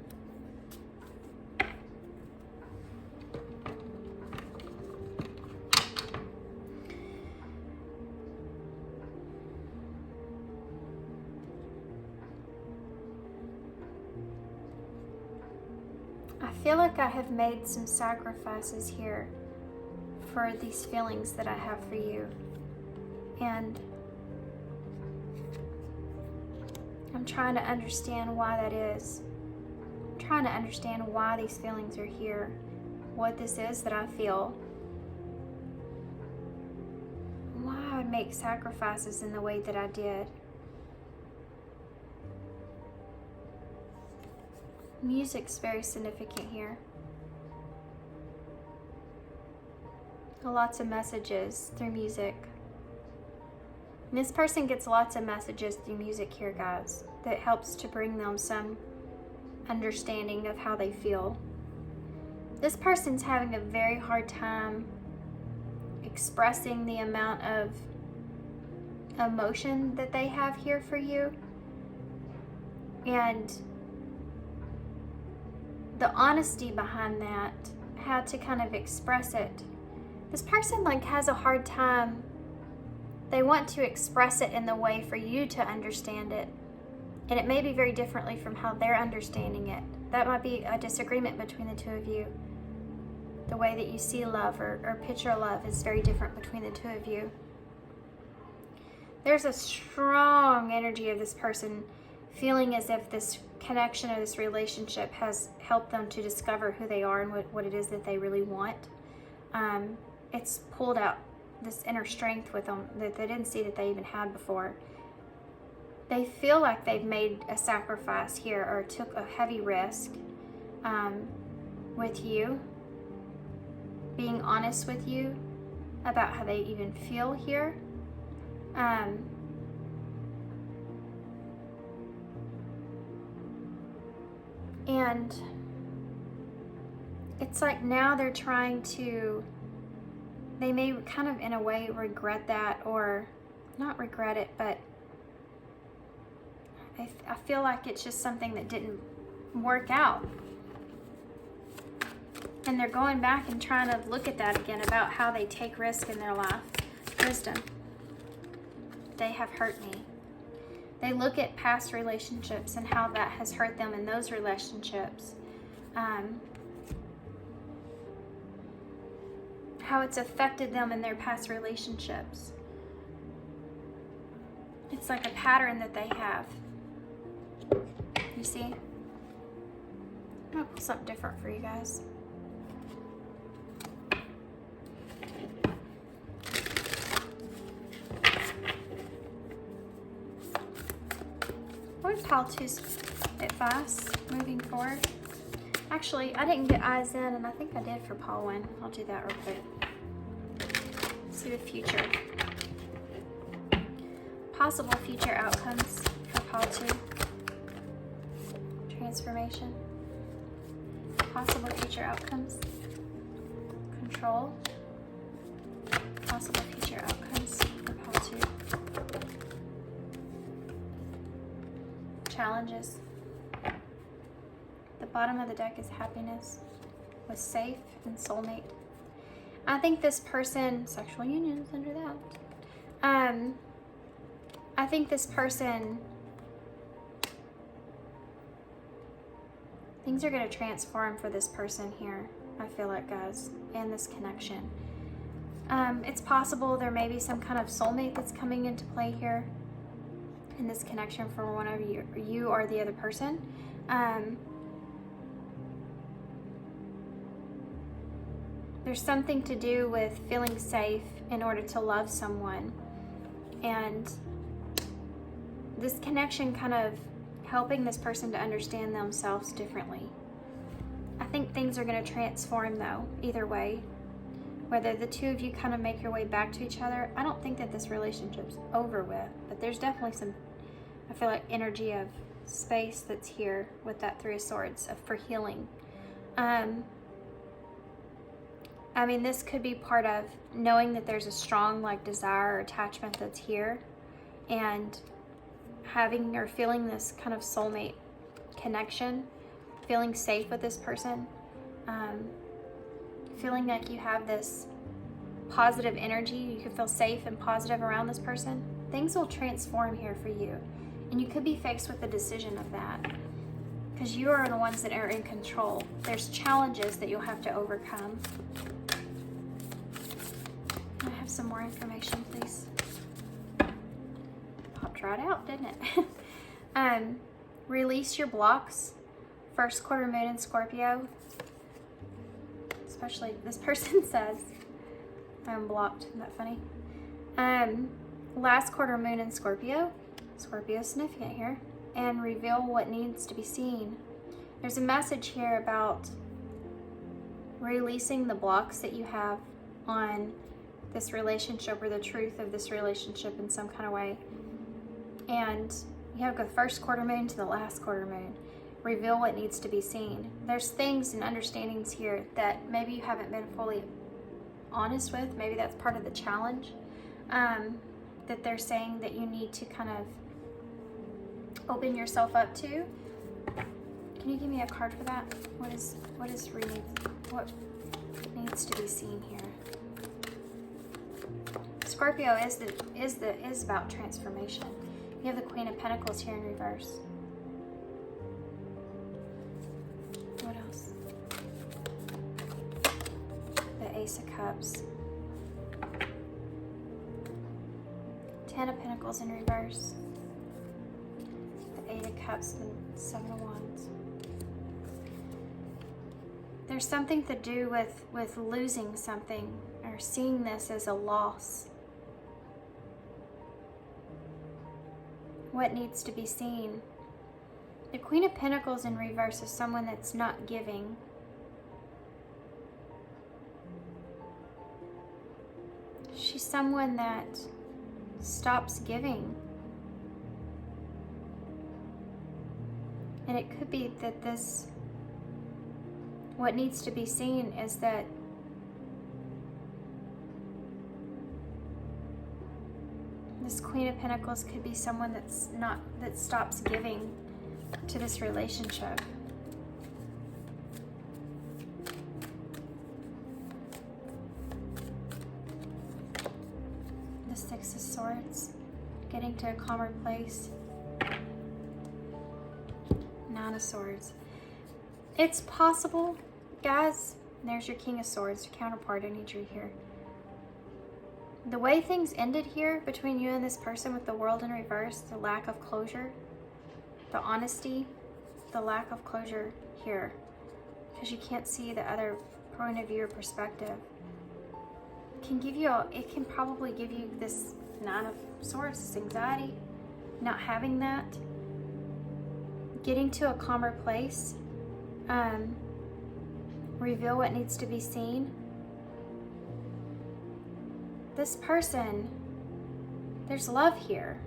I feel like I have made some sacrifices here for these feelings that I have for you, and I'm trying to understand why that is. I'm trying to understand why these feelings are here, what this is that I feel, why I would make sacrifices in the way that I did. Music's very significant here. Lots of messages through music. And this person gets lots of messages through music here, guys, that helps to bring them some understanding of how they feel. This person's having a very hard time expressing the amount of emotion that they have here for you. And the honesty behind that, how to kind of express it. This person like has a hard time. They want to express it in the way for you to understand it. And it may be very differently from how they're understanding it. That might be a disagreement between the two of you. The way that you see love or picture love is very different between the two of you. There's a strong energy of this person feeling as if this connection or this relationship has helped them to discover who they are and what it is that they really want. It's pulled out this inner strength with them that they didn't see that they even had before. They feel like they've made a sacrifice here or took a heavy risk with you, being honest with you about how they even feel here. And it's like now they're trying to, they may kind of in a way regret that, or not regret it, but I feel like it's just something that didn't work out. And they're going back and trying to look at that again about how they take risk in their life. Wisdom. They have hurt me. They look at past relationships and how that has hurt them in those relationships. How it's affected them in their past relationships. It's like a pattern that they have. You see? I'm gonna pull something different for you guys. What would pile two's advice moving forward? Actually, I didn't get eyes in, and I think I did for pile one. I'll do that real quick. See the future. Possible future outcomes for pile two. Transformation. Possible future outcomes. Control. Possible future outcomes for pile two. Challenges. The bottom of the deck is happiness with safe and soulmate. I think this person, sexual union is under that. I think this person, things are going to transform for this person here, I feel like, guys, and this connection. It's possible there may be some kind of soulmate that's coming into play here in this connection for one of you or the other person. There's something to do with feeling safe in order to love someone, and this connection kind of helping this person to understand themselves differently. I think things are going to transform though, either way. Whether the two of you kind of make your way back to each other, I don't think that this relationship's over with, but there's definitely some, I feel like, energy of space that's here with that Three of Swords for healing. I mean, this could be part of knowing that there's a strong like desire or attachment that's here, and having or feeling this kind of soulmate connection, feeling safe with this person, feeling like you have this positive energy, you can feel safe and positive around this person. Things will transform here for you, and you could be faced with the decision of that, because you are the ones that are in control. There's challenges that you'll have to overcome. Can I have some more information, please? Popped right out, didn't it? Release your blocks. First quarter moon in Scorpio. Especially this person says I'm blocked. Isn't that funny? Last quarter moon in Scorpio. Scorpio significant here. And reveal what needs to be seen. There's a message here about releasing the blocks that you have on this relationship, or the truth of this relationship in some kind of way. And you have the first quarter moon to the last quarter moon. Reveal what needs to be seen. There's things and understandings here that maybe you haven't been fully honest with. Maybe that's part of the challenge, that they're saying that you need to kind of open yourself up to. Can you give me a card for that? What needs to be seen here? Scorpio is about transformation. You have the Queen of Pentacles here in reverse. What else? The Ace of Cups. Ten of Pentacles in reverse. The Eight of Cups and Seven of Wands. There's something to do with losing something, or seeing this as a loss. What needs to be seen? The Queen of Pentacles in reverse is someone that's not giving. She's someone that stops giving. And it could be that what needs to be seen is that this Queen of Pentacles could be someone that stops giving to this relationship. The Six of Swords, getting to a calmer place. Nine of Swords. It's possible, guys. There's your King of Swords, your counterpart. I need you here. The way things ended here between you and this person with the World in reverse, the lack of closure, the honesty, the lack of closure here, because you can't see the other point of view or perspective, it can probably give you this Nine of Swords, this anxiety, not having that, getting to a calmer place, reveal what needs to be seen. This person, there's love here.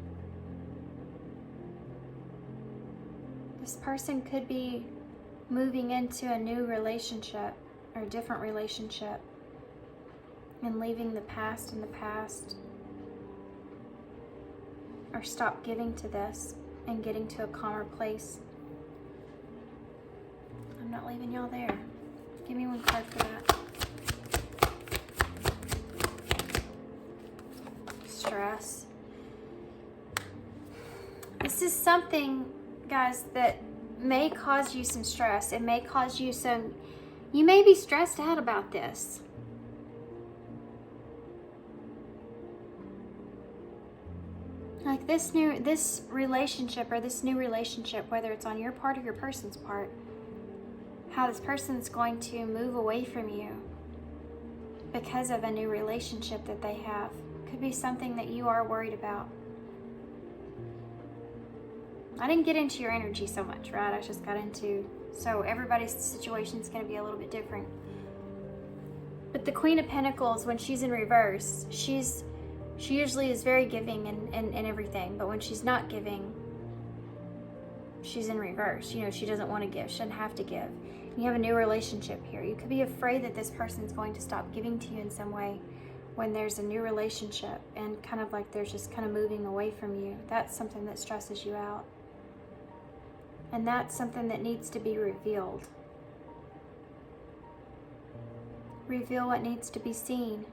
This person could be moving into a new relationship or a different relationship and leaving the past in the past, or stop giving to this and getting to a calmer place. I'm not leaving y'all there. Give me one card for that. Stress. This is something, guys, that may cause you some stress. It may cause you you may be stressed out about this. Like this relationship, or this new relationship, whether it's on your part or your person's part, how this person's going to move away from you because of a new relationship that they have. Could be something that you are worried about. I didn't get into your energy so much, right? I just got into, so everybody's situation is going to be a little bit different. But the Queen of Pentacles, when she's in reverse, she usually is very giving and everything, but when she's not giving, she's in reverse. You know, she doesn't want to give, she doesn't have to give. You have a new relationship here. You could be afraid that this person's going to stop giving to you in some way when there's a new relationship, and kind of like they're just kind of moving away from you. That's something that stresses you out. And that's something that needs to be revealed. Reveal what needs to be seen.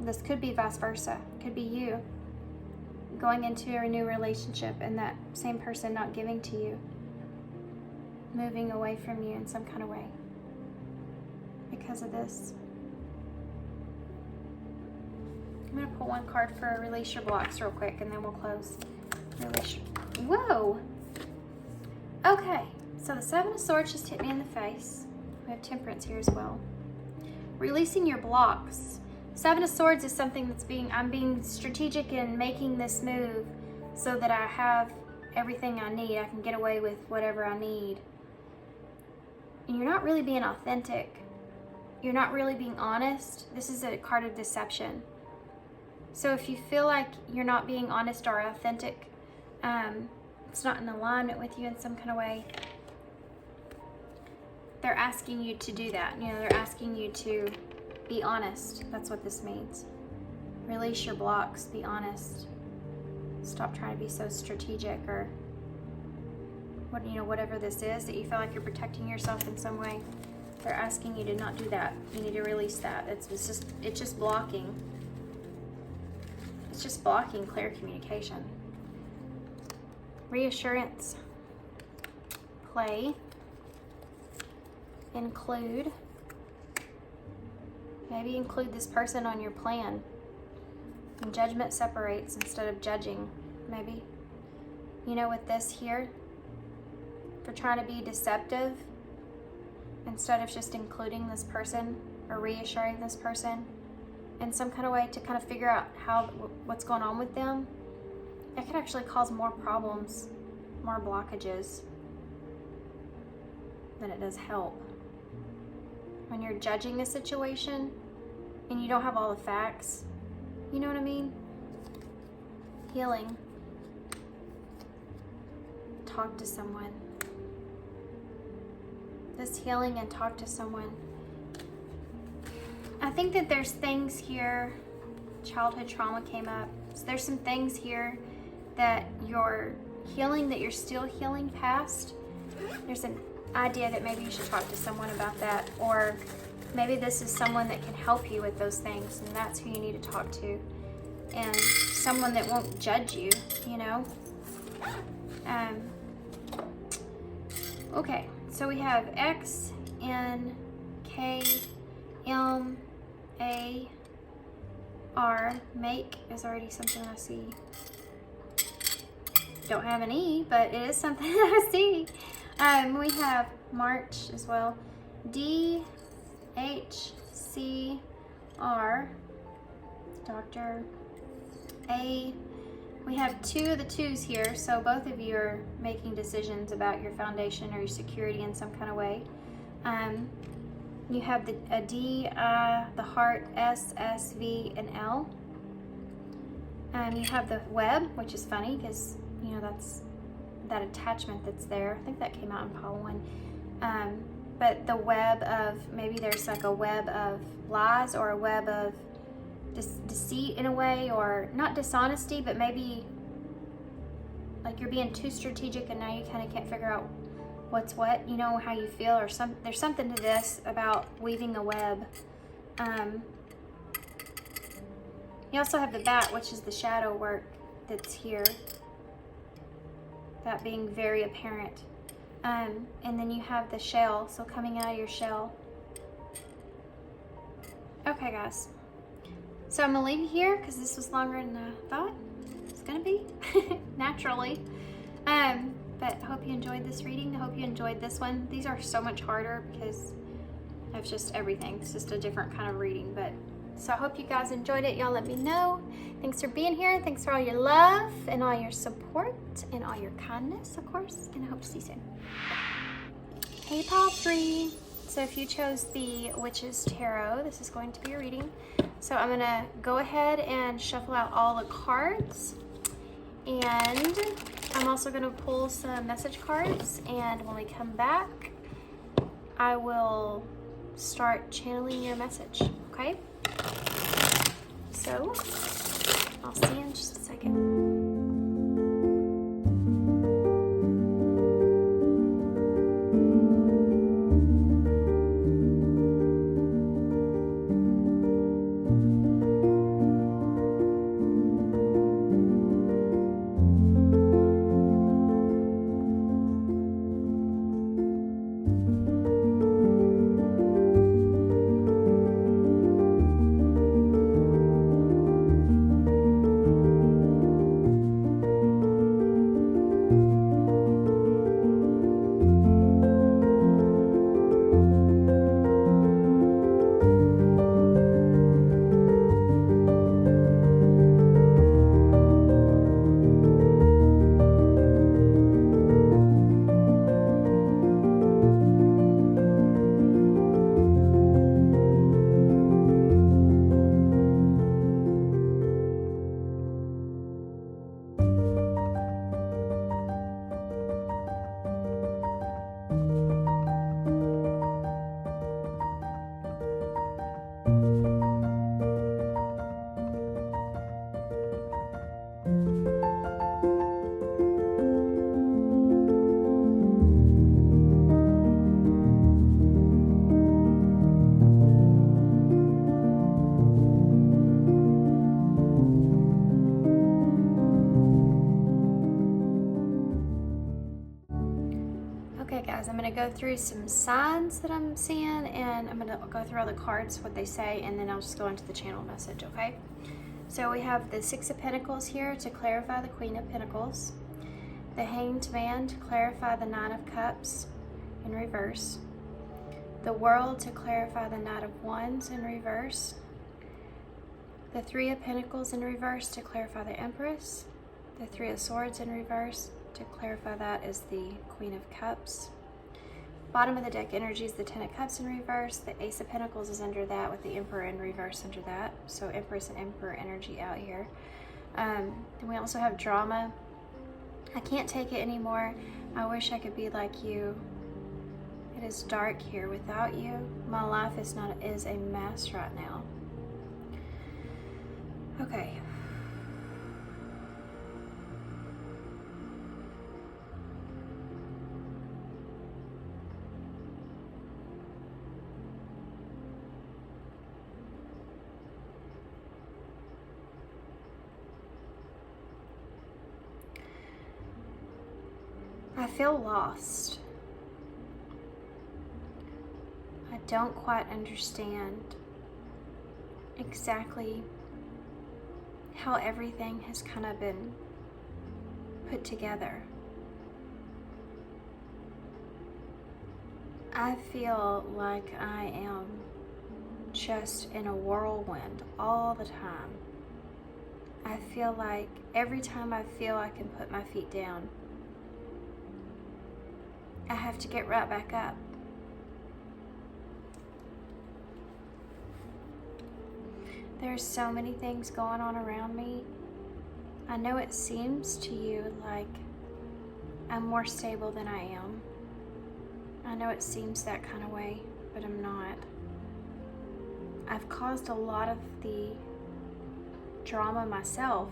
This could be vice versa. It could be you going into a new relationship and that same person not giving to you, moving away from you in some kind of way because of this. I'm going to pull one card for release your blocks real quick and then we'll close. Release. Whoa! Okay, so the Seven of Swords just hit me in the face. We have Temperance here as well. Releasing your blocks. Seven of Swords is something that's I'm being strategic in making this move so that I have everything I need. I can get away with whatever I need. And you're not really being authentic. You're not really being honest. This is a card of deception. So if you feel like you're not being honest or authentic, it's not in alignment with you in some kind of way, they're asking you to do that. You know, they're asking you to be honest. That's what this means. Release your blocks. Be honest. Stop trying to be so strategic or whatever this is that you feel like you're protecting yourself in some way. They're asking you to not do that. You need to release that. It's just blocking. It's just blocking clear communication. Reassurance. Play. Include. Maybe include this person on your plan. And judgment separates instead of judging, maybe. You know, with this here, for trying to be deceptive, instead of just including this person or reassuring this person in some kind of way to kind of figure out what's going on with them, it could actually cause more problems, more blockages than it does help. When you're judging a situation and you don't have all the facts, you know what I mean? Healing. Talk to someone. This healing and talk to someone. I think that there's things here, childhood trauma came up. So there's some things here that you're healing, that you're still healing past. There's an idea that maybe you should talk to someone about that, or maybe this is someone that can help you with those things, and that's who you need to talk to. And someone that won't judge you, you know? Okay, so we have X, N, K, M, A, R. Make is already something I see. Don't have an E, but it is something that I see. We have March as well. D, H, C, R, Doctor. A, we have two of the twos here, so both of you are making decisions about your foundation or your security in some kind of way. You have a D, the heart, S, S, V, and L. You have the web, which is funny because, you know, that's that attachment that's there. I think that came out in pile 1. But the web of, maybe there's like a web of lies or a web of deceit in a way, or not dishonesty, but maybe like you're being too strategic and now you kind of can't figure out what's what, you know, how you feel, or there's something to this about weaving a web. You also have the bat, which is the shadow work that's here, that being very apparent. And then you have the shell, so coming out of your shell. Okay, guys. So I'm gonna leave you here because this was longer than I thought it's gonna be, naturally. But I hope you enjoyed this reading. I hope you enjoyed this one. These are so much harder because of just everything. It's just a different kind of reading, but So I hope you guys enjoyed it. Y'all let me know. Thanks for being here. Thanks for all your love and all your support and all your kindness, of course. And I hope to see you soon. Hey, pile 3. So if you chose the Witch's Tarot, this is going to be your reading. So I'm gonna go ahead and shuffle out all the cards. And I'm also gonna pull some message cards. And when we come back, I will start channeling your message, okay? So I'll see you in just a second. I'm going to go through some signs that I'm seeing, and I'm going to go through all the cards, what they say, and then I'll just go into the channel message, okay? So we have the Six of Pentacles here to clarify the Queen of Pentacles, the Hanged Man to clarify the Nine of Cups in reverse, the World to clarify the Knight of Wands in reverse, the Three of Pentacles in reverse to clarify the Empress, the Three of Swords in reverse to clarify that is the Queen of Cups. Bottom of the deck energy is the Ten of Cups in reverse. The Ace of Pentacles is under that with the Emperor in reverse under that. So Empress and Emperor energy out here. Then we also have drama. I can't take it anymore. I wish I could be like you. It is dark here without you. My life is a mess right now. Okay. I feel lost. I don't quite understand exactly how everything has kind of been put together. I feel like I am just in a whirlwind all the time. I feel like every time I feel I can put my feet down, I have to get right back up. There's so many things going on around me. I know it seems to you like I'm more stable than I am. I know it seems that kind of way, but I'm not. I've caused a lot of the drama myself.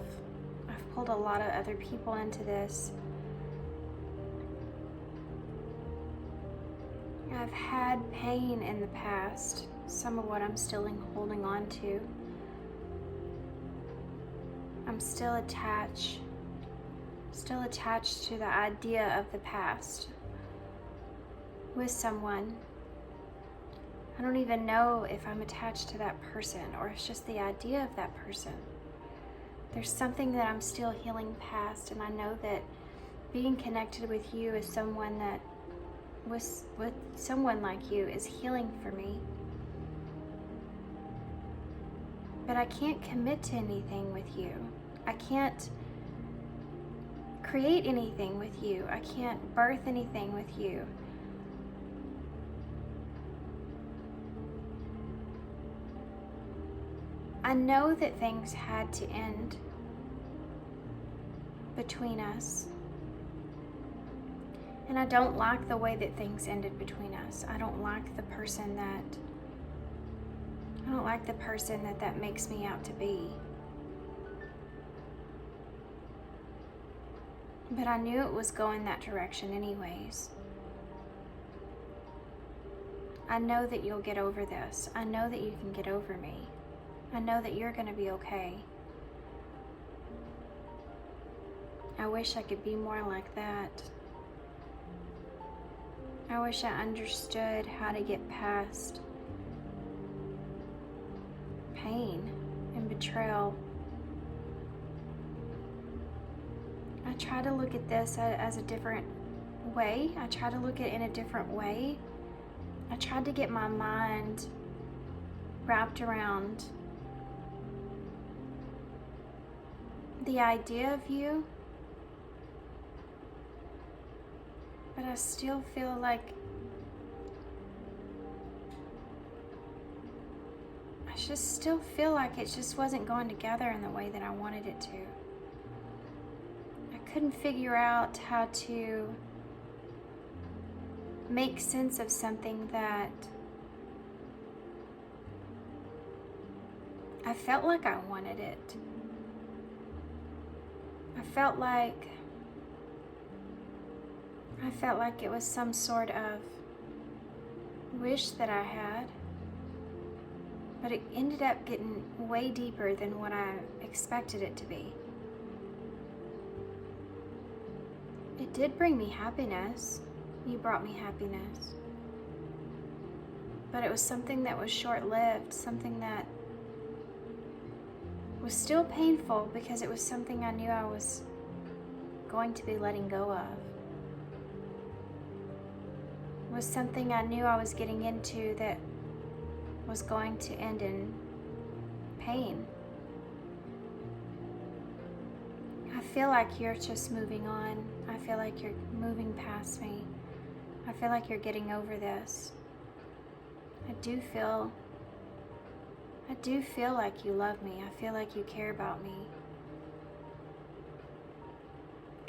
I've pulled a lot of other people into this. I've had pain in the past, some of what I'm still holding on to. I'm still attached to the idea of the past with someone. I don't even know if I'm attached to that person or it's just the idea of that person. There's something that I'm still healing past, and I know that being connected with you as someone that with someone like you is healing for me. but I can't commit to anything with you. I can't create anything with you. I can't birth anything with you. I know that things had to end between us. And I don't like the way that things ended between us. I don't like the person that makes me out to be. But I knew it was going that direction anyways. I know that you'll get over this. I know that you can get over me. I know that you're going to be okay. I wish I could be more like that. I wish I understood how to get past pain and betrayal. I try to look at this as a different way. I try to look at it in a different way. I tried to get my mind wrapped around the idea of you, but I still feel like it just wasn't going together in the way that I wanted it to. I couldn't figure out how to make sense of something that I felt like I wanted it. I felt like it was some sort of wish that I had, but it ended up getting way deeper than what I expected it to be. It did bring me happiness. You brought me happiness. But it was something that was short-lived, something that was still painful because it was something I knew I was going to be letting go of. It was something I knew I was getting into that was going to end in pain. I feel like you're just moving on. I feel like you're moving past me. I feel like you're getting over this. I do feel like you love me. I feel like you care about me.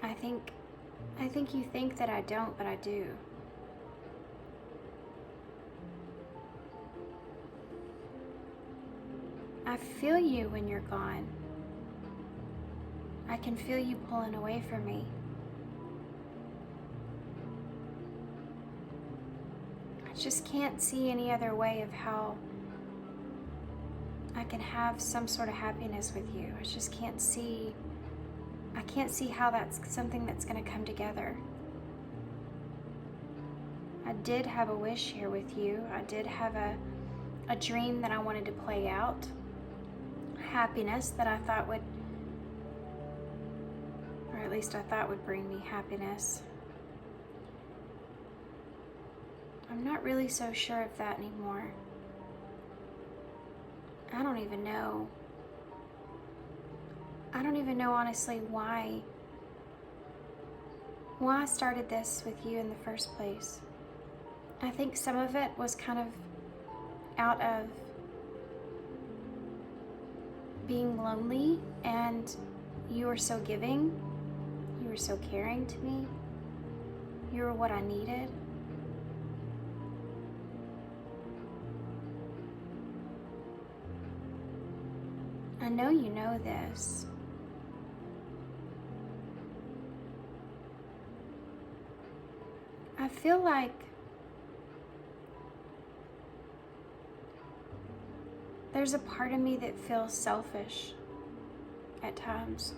I think you think that I don't, but I do. I feel you when you're gone. I can feel you pulling away from me. I just can't see any other way of how I can have some sort of happiness with you. I just can't see how that's something that's going to come together. I did have a wish here with you. I did have a dream that I wanted to play out. Happiness that I thought would, or at least I thought would bring me happiness. I'm not really so sure of that anymore. I don't even know honestly why I started this with you in the first place. I think some of it was kind of out of being lonely, and you were so giving, you were so caring to me, you were what I needed. I know you know this. I feel like there's a part of me that feels selfish at times.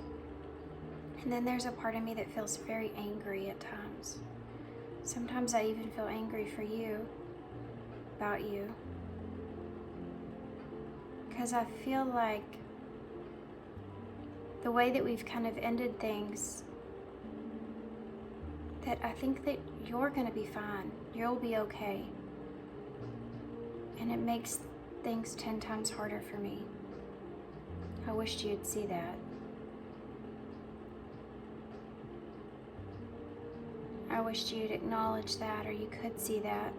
And then there's a part of me that feels very angry at times. Sometimes I even feel angry for you, about you. Because I feel like the way that we've kind of ended things, that I think that you're going to be fine. You'll be okay. And it makes things 10 times harder for me. I wished you'd see that. I wished you'd acknowledge that, or you could see that.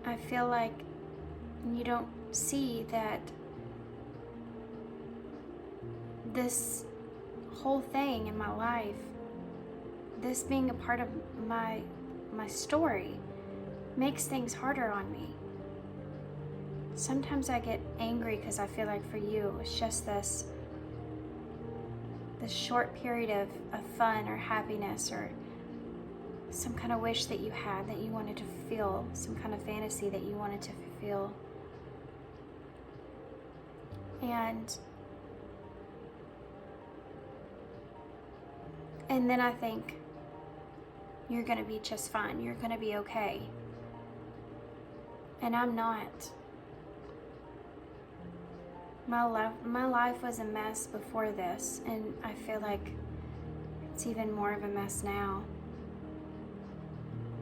I feel like you don't see that this whole thing in my life, this being a part of my story, makes things harder on me. Sometimes I get angry because I feel like for you, it's just this short period of fun or happiness or some kind of wish that you had that you wanted to fulfill, some kind of fantasy that you wanted to fulfill. And then I think you're going to be just fine. You're going to be okay. And I'm not. My life was a mess before this, and I feel like it's even more of a mess now.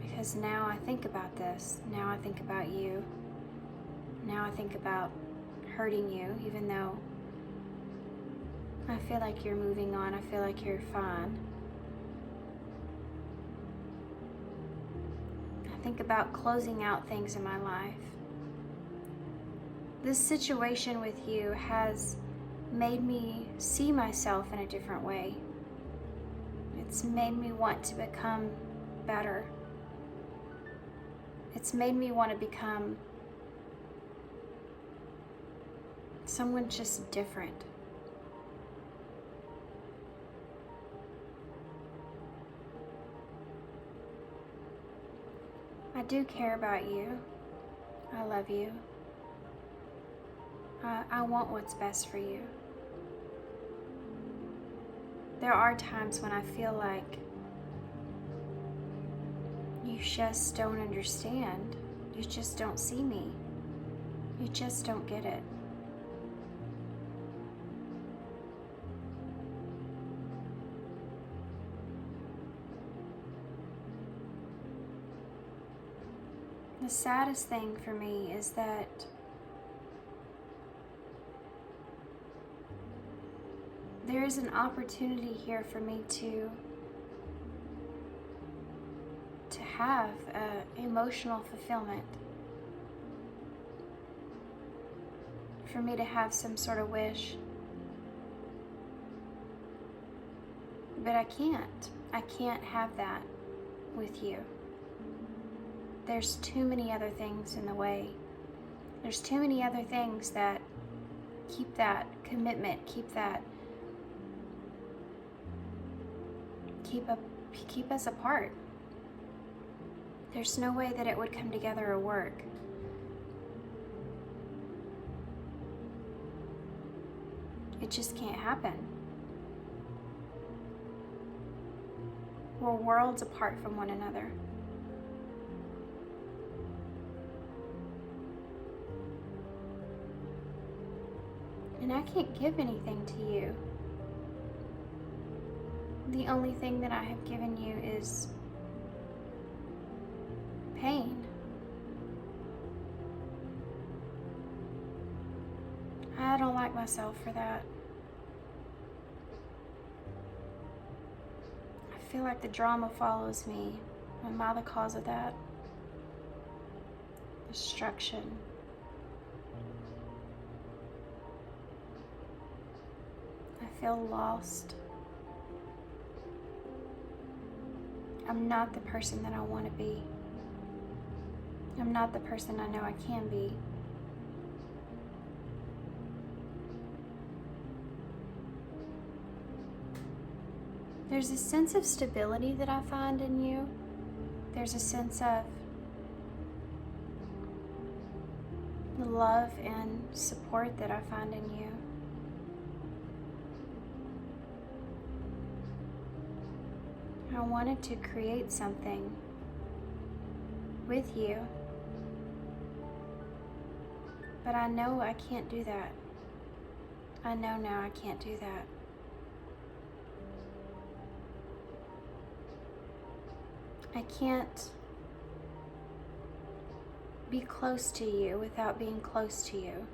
Because now I think about this. Now I think about you. Now I think about hurting you, even though I feel like you're moving on. I feel like you're fine. I think about closing out things in my life. This situation with you has made me see myself in a different way. It's made me want to become better. It's made me want to become someone just different. I do care about you. I love you. I want what's best for you. There are times when I feel like you just don't understand. You just don't see me. You just don't get it. The saddest thing for me is that there is an opportunity here for me to have emotional fulfillment, for me to have some sort of wish, but I can't have that with you. There's too many other things in the way. There's too many other things that keep that commitment, keep us apart. There's no way that it would come together or work. It just can't happen. We're worlds apart from one another. And I can't give anything to you. The only thing that I have given you is pain. I don't like myself for that. I feel like the drama follows me. Am I the cause of that? Destruction. I feel lost. I'm not the person that I want to be. I'm not the person I know I can be. There's a sense of stability that I find in you. There's a sense of love and support that I find in you. I wanted to create something with you, but I know I can't do that. I know now I can't do that. I can't be close to you without being close to you.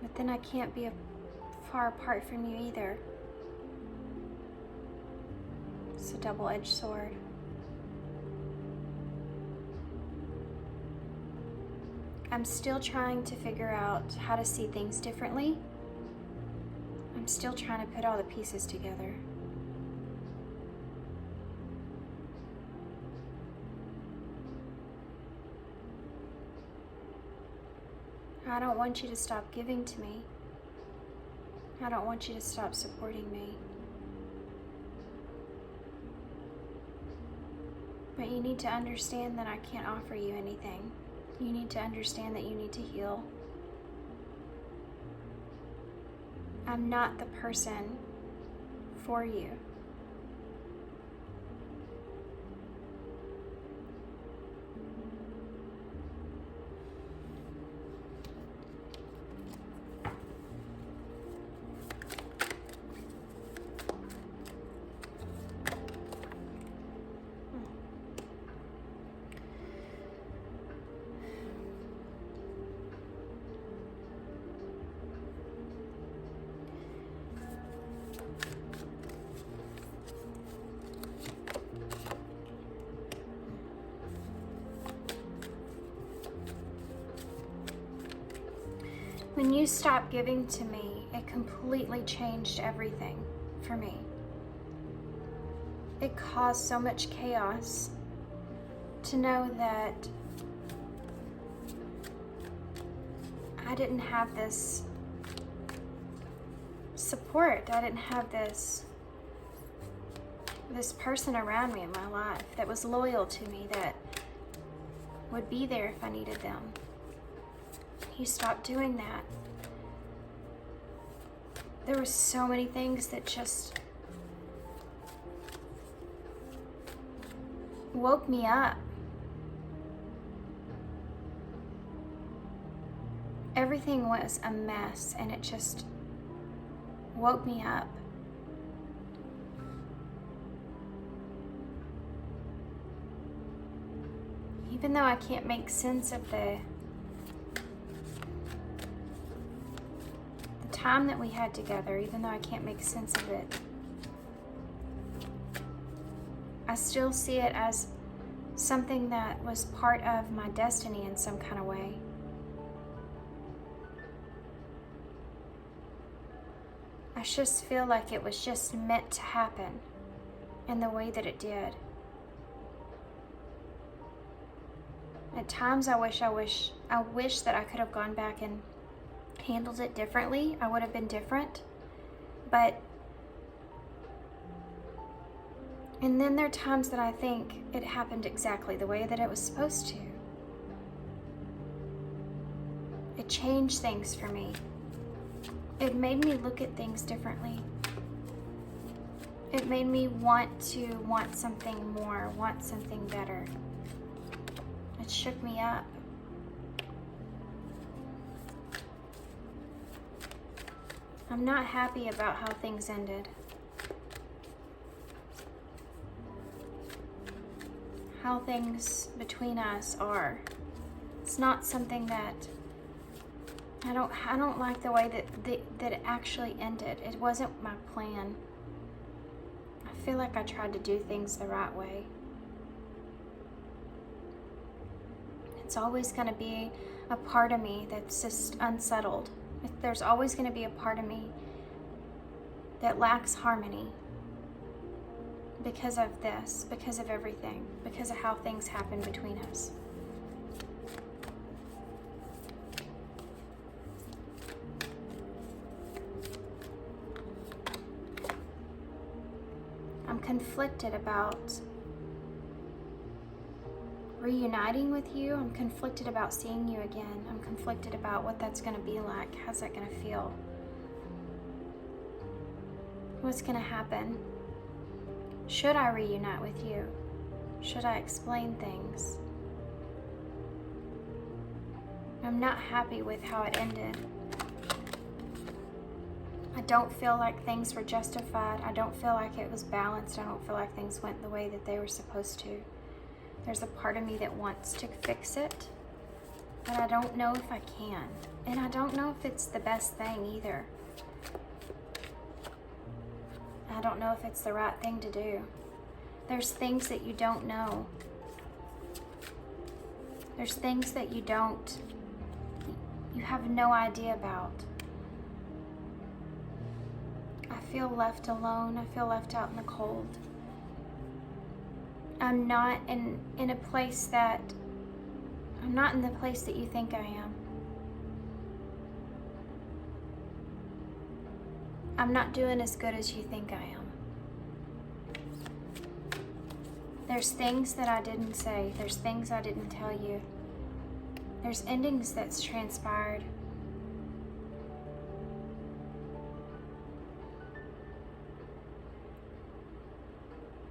But then I can't be far apart from you either. It's a double-edged sword. I'm still trying to figure out how to see things differently. I'm still trying to put all the pieces together. I don't want you to stop giving to me. I don't want you to stop supporting me. But you need to understand that I can't offer you anything. You need to understand that you need to heal. I'm not the person for you. When you stopped giving to me, it completely changed everything for me. It caused so much chaos to know that I didn't have this support. I didn't have this person around me in my life that was loyal to me, that would be there if I needed them. You stopped doing that. There were so many things that just woke me up. Everything was a mess, and it just woke me up. Even though I can't make sense of the time that we had together, even though I can't make sense of it, I still see it as something that was part of my destiny in some kind of way. I just feel like it was just meant to happen in the way that it did. At times I wish that I could have gone back and handled it differently. I would have been different. And then there are times that I think it happened exactly the way that it was supposed to. It changed things for me. It made me look at things differently. It made me want something more, want something better. It shook me up. I'm not happy about how things ended. How things between us are. It's not something that I don't like the way that it actually ended. It wasn't my plan. I feel like I tried to do things the right way. It's always going to be a part of me that's just unsettled. There's always going to be a part of me that lacks harmony because of this, because of everything, because of how things happen between us. I'm conflicted about reuniting with you. I'm conflicted about seeing you again. I'm conflicted about what that's going to be like. How's that going to feel? What's going to happen? Should I reunite with you? Should I explain things? I'm not happy with how it ended. I don't feel like things were justified. I don't feel like it was balanced. I don't feel like things went the way that they were supposed to. There's a part of me that wants to fix it. but I don't know if I can. And I don't know if it's the best thing either. I don't know if it's the right thing to do. There's things that you don't know. There's things that you have no idea about. I feel left alone. I feel left out in the cold. I'm not in the place that you think I am. I'm not doing as good as you think I am. There's things that I didn't say. There's things I didn't tell you. There's endings that's transpired.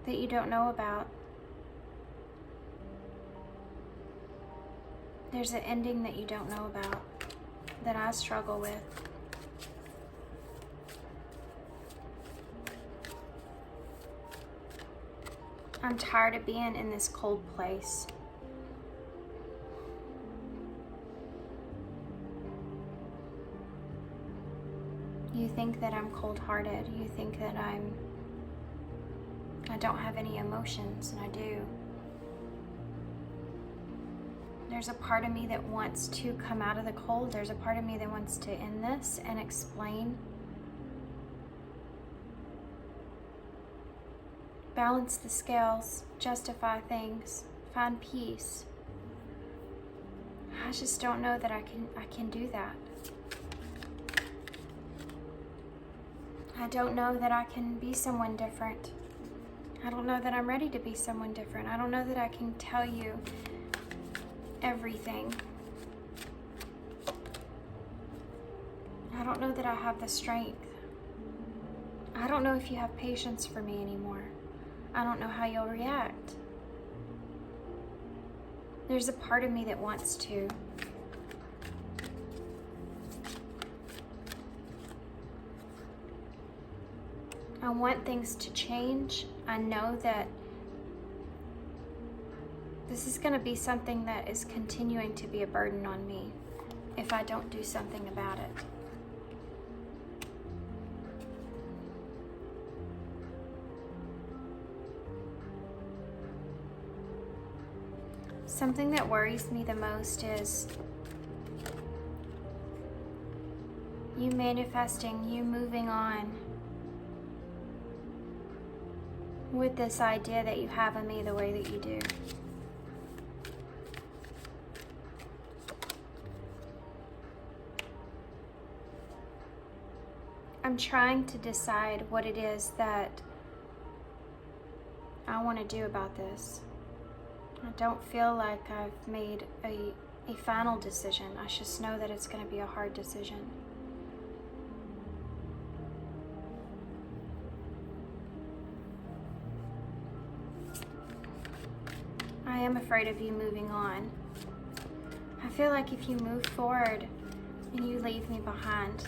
That you don't know about. There's an ending that you don't know about that I struggle with. I'm tired of being in this cold place. You think that I'm cold-hearted. You think that I don't have any emotions, and I do. There's a part of me that wants to come out of the cold. There's a part of me that wants to end this and explain. Balance the scales, justify things, find peace. I just don't know that I can do that. I don't know that I can be someone different. I don't know that I'm ready to be someone different. I don't know that I can tell you everything. I don't know that I have the strength. I don't know if you have patience for me anymore. I don't know how you'll react. There's a part of me that wants to. I want things to change. I know that this is going to be something that is continuing to be a burden on me if I don't do something about it. Something that worries me the most is you manifesting, you moving on with this idea that you have of me the way that you do. I'm trying to decide what it is that I want to do about this. I don't feel like I've made a final decision. I just know that it's going to be a hard decision. I am afraid of you moving on. I feel like if you move forward and you leave me behind,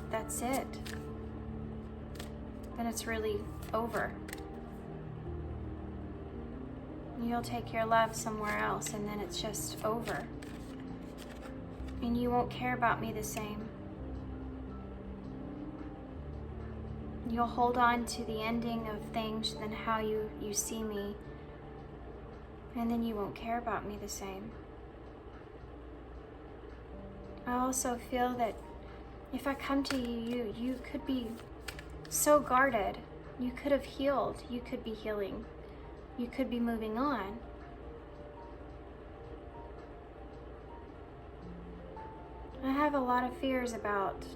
that's it. Then it's really over. You'll take your love somewhere else, and then it's just over. And you won't care about me the same. You'll hold on to the ending of things than how you see me, and then you won't care about me the same. I also feel that if I come to you, you could be so guarded. You could have healed. You could be healing. You could be moving on. I have a lot of fears about that.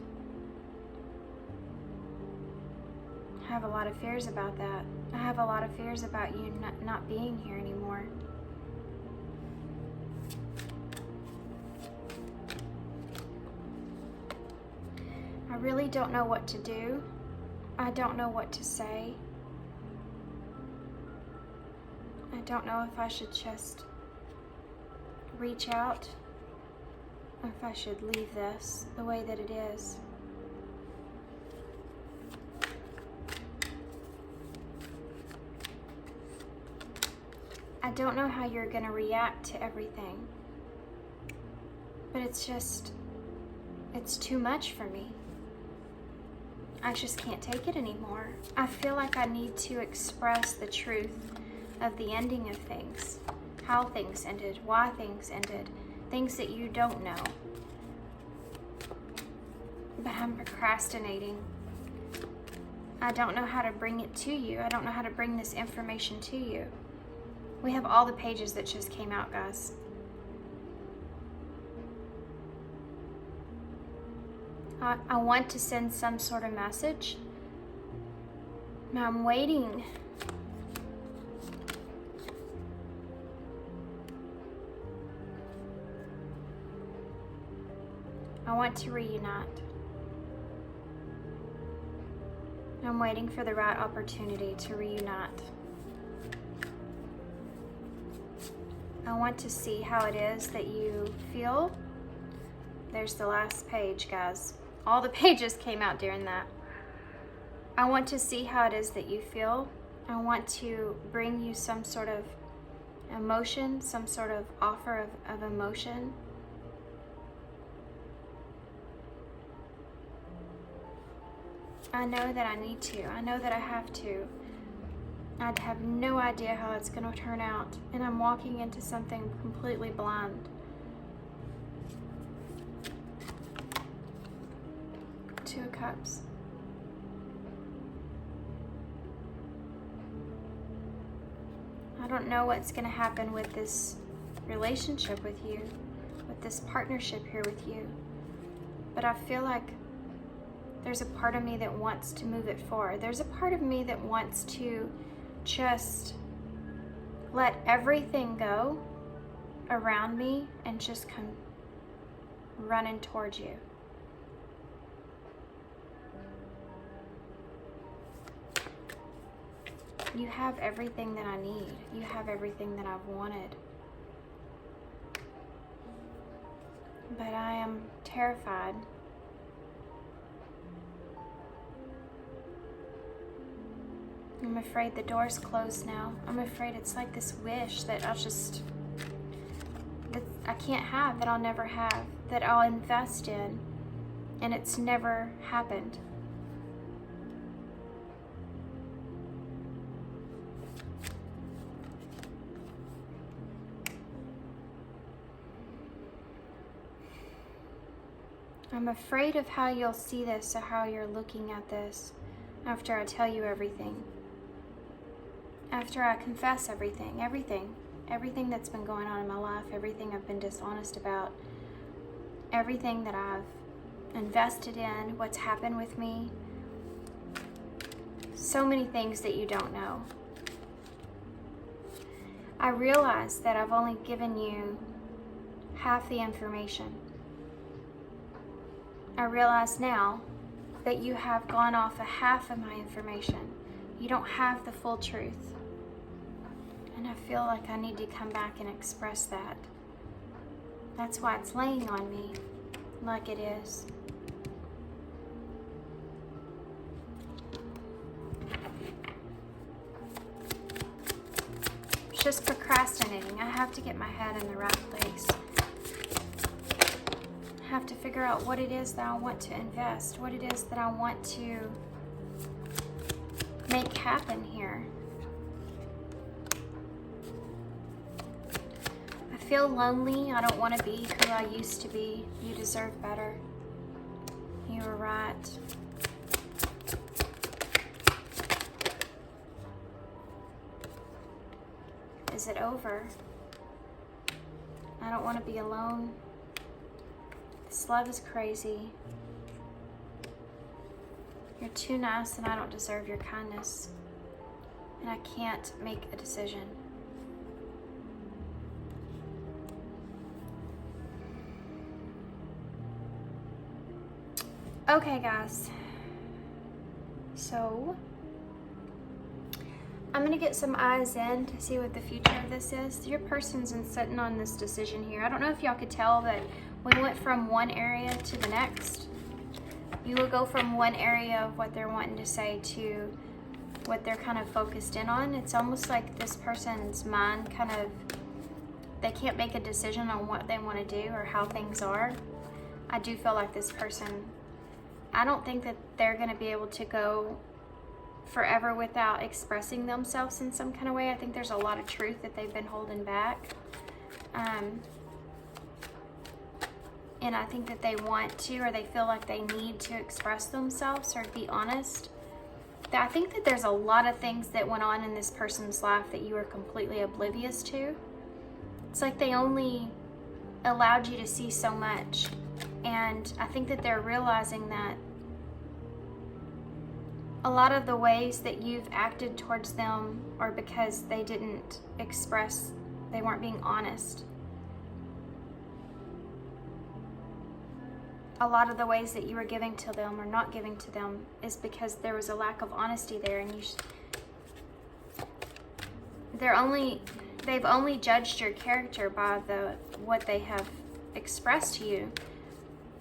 I have a lot of fears about you not being here anymore. I really don't know what to do. I don't know what to say. I don't know if I should just reach out or if I should leave this the way that it is. I don't know how you're going to react to everything. But it's too much for me. I just can't take it anymore. I feel like I need to express the truth of the ending of things, how things ended, why things ended, things that you don't know. But I'm procrastinating. I don't know how to bring it to you. I don't know how to bring this information to you. We have all the pages that just came out, guys. I want to send some sort of message. Now I'm waiting. I want to reunite. I'm waiting for the right opportunity to reunite. I want to see how it is that you feel. There's the last page, guys. All the pages came out during that. I want to see how it is that you feel. I want to bring you some sort of emotion, some sort of offer of emotion. I know that I need to. I know that I have to. I have no idea how it's going to turn out, and I'm walking into something completely blind. Two of Cups. I don't know what's going to happen with this relationship with you, with this partnership here with you, but I feel like there's a part of me that wants to move it forward. There's a part of me that wants to just let everything go around me and just come running towards you. You have everything that I need. You have everything that I've wanted. But I am terrified. I'm afraid the door's closed now. I'm afraid it's like this wish that that I can't have, that I'll never have, that I'll invest in, and it's never happened. I'm afraid of how you'll see this, or how you're looking at this after I tell you everything. After I confess everything that's been going on in my life, everything I've been dishonest about, everything that I've invested in, what's happened with me, so many things that you don't know. I realize that I've only given you half the information. I realize now that you have gone off a half of my information. You don't have the full truth. And I feel like I need to come back and express that. That's why it's laying on me like it is. It's just procrastinating. I have to get my head in the right place. I have to figure out what it is that I want to invest, what it is that I want to make happen here. I feel lonely. I don't want to be who I used to be. You deserve better. You were right. Is it over? I don't want to be alone. This love is crazy. You're too nice, and I don't deserve your kindness. And I can't make a decision. Okay, guys. So, I'm going to get some eyes in to see what the future of this is. Your person's been sitting on this decision here. I don't know if y'all could tell that we went from one area to the next. You will go from one area of what they're wanting to say to what they're kind of focused in on. It's almost like this person's mind kind of they can't make a decision on what they want to do or how things are. I do feel like this person, I don't think that they're going to be able to go forever without expressing themselves in some kind of way. I think there's a lot of truth that they've been holding back. And I think that they want to, or they feel like they need to express themselves or be honest. I think that there's a lot of things that went on in this person's life that you are completely oblivious to. It's like they only allowed you to see so much. And I think that they're realizing that a lot of the ways that you've acted towards them are because they didn't express, they weren't being honest. A lot of the ways that you were giving to them or not giving to them is because there was a lack of honesty there, and they've only judged your character by what they have expressed to you,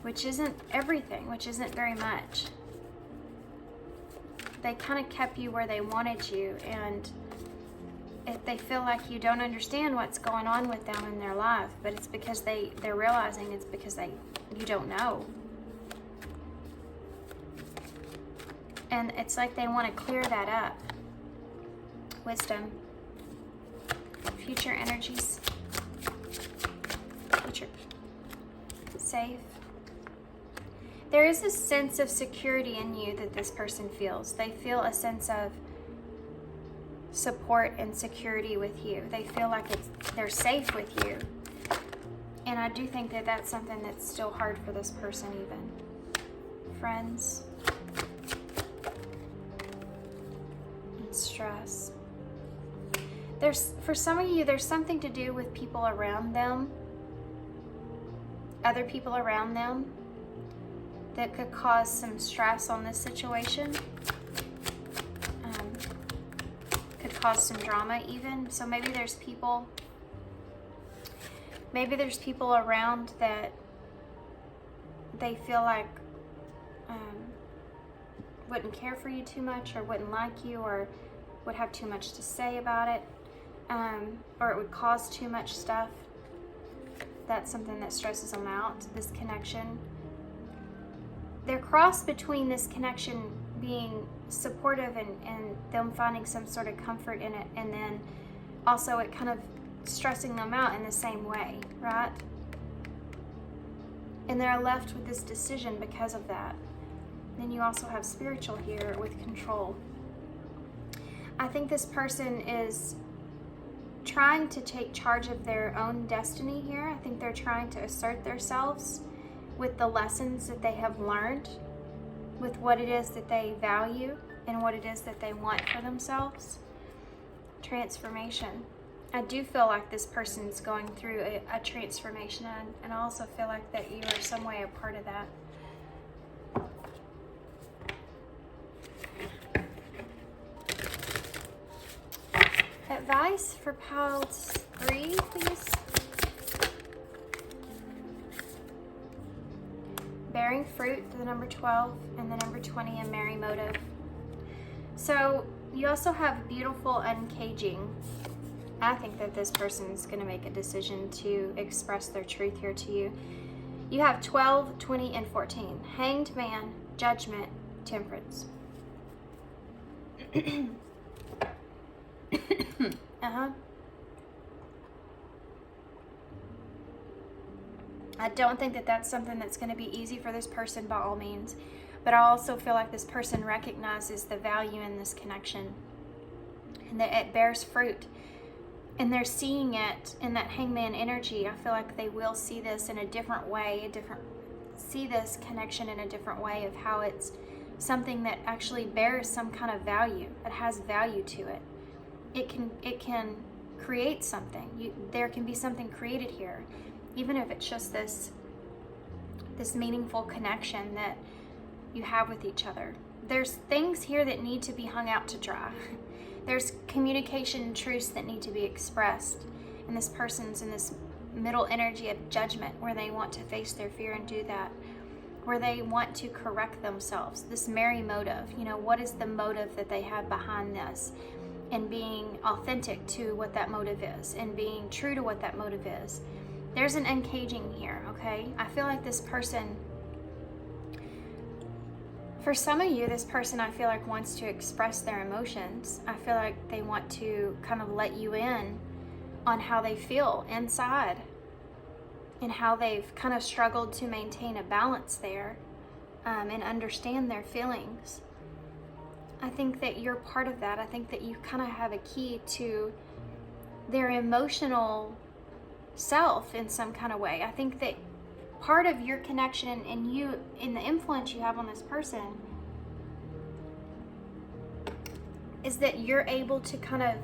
which isn't everything, which isn't very much. They kind of kept you where they wanted you, and if they feel like you don't understand what's going on with them in their life, but it's because they're realizing it's because you don't know. And it's like they want to clear that up. Wisdom. Future energies. Future. Safe. There is a sense of security in you that this person feels. They feel a sense of support and security with you. They feel like they're safe with you. And I do think that that's something that's still hard for this person even. Friends. And stress. For some of you, there's something to do with people around them. Other people around them that could cause some stress on this situation. Could cause some drama even. So maybe there's people around that they feel like wouldn't care for you too much, or wouldn't like you, or would have too much to say about it, or it would cause too much stuff. That's something that stresses them out, this connection. They're crossed between this connection being supportive and them finding some sort of comfort in it, and then also it kind of stressing them out in the same way, right? And they're left with this decision because of that. Then you also have spiritual here with control. I think this person is trying to take charge of their own destiny here. I think they're trying to assert themselves with the lessons that they have learned, with what it is that they value and what it is that they want for themselves. Transformation. I do feel like this person's going through a transformation, and I also feel like that you are some way a part of that. Advice for piles 3, please. Bearing fruit, the number 12, and the number 20, and merry motive. So you also have beautiful uncaging. I think that this person's going to make a decision to express their truth here to you. You have 12, 20, and 14. Hanged man, judgment, temperance. I don't think that that's something that's going to be easy for this person by all means, but I also feel like this person recognizes the value in this connection and that it bears fruit, and they're seeing it in that hangman energy. I feel like they will see this in a different way, see this connection in a different way of how it's something that actually bears some kind of value. It has value to it. It can create something. There can be something created here, even if it's just this meaningful connection that you have with each other. There's things here that need to be hung out to dry. There's communication and truths that need to be expressed, and this person's in this middle energy of judgment where they want to face their fear and do that, where they want to correct themselves. This merry motive, what is the motive that they have behind this? and being authentic to what that motive is and being true to what that motive is. There's an uncaging here, okay? I feel like this person, for some of you, this person I feel like wants to express their emotions. I feel like they want to kind of let you in on how they feel inside and how they've kind of struggled to maintain a balance there and understand their feelings. I think that you're part of that. I think that you kind of have a key to their emotional self in some kind of way. I think that part of your connection and you, in the influence you have on this person, is that you're able to kind of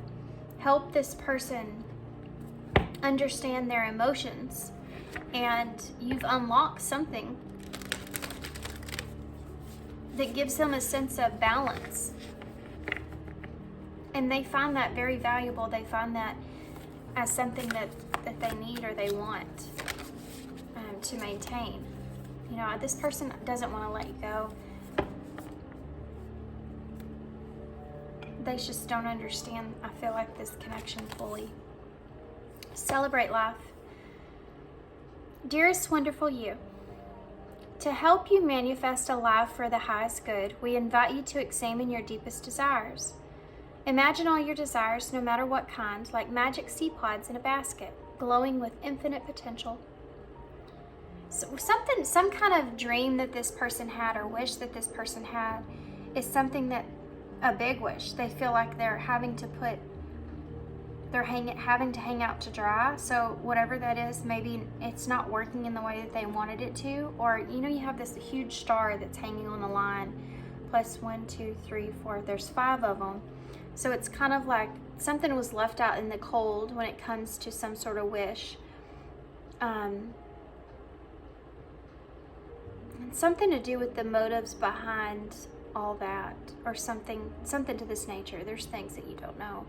help this person understand their emotions, and you've unlocked something that gives them a sense of balance. And they find that very valuable. They find that as something that they need or they want to maintain. You know, this person doesn't want to let you go. They just don't understand, I feel like, this connection fully. Celebrate life. Dearest wonderful you, to help you manifest a life for the highest good, we invite you to examine your deepest desires. Imagine all your desires, no matter what kind, like magic seed pods in a basket, glowing with infinite potential. So some kind of dream that this person had or wish that this person had is something that, a big wish. They feel like they're having to hang out to dry. So whatever that is, maybe it's not working in the way that they wanted it to, or you know, you have this huge star that's hanging on the line, plus 1, 2, 3, 4, there's 5 of them. So it's kind of like something was left out in the cold when it comes to some sort of wish. And something to do with the motives behind all that, or something to this nature. There's things that you don't know.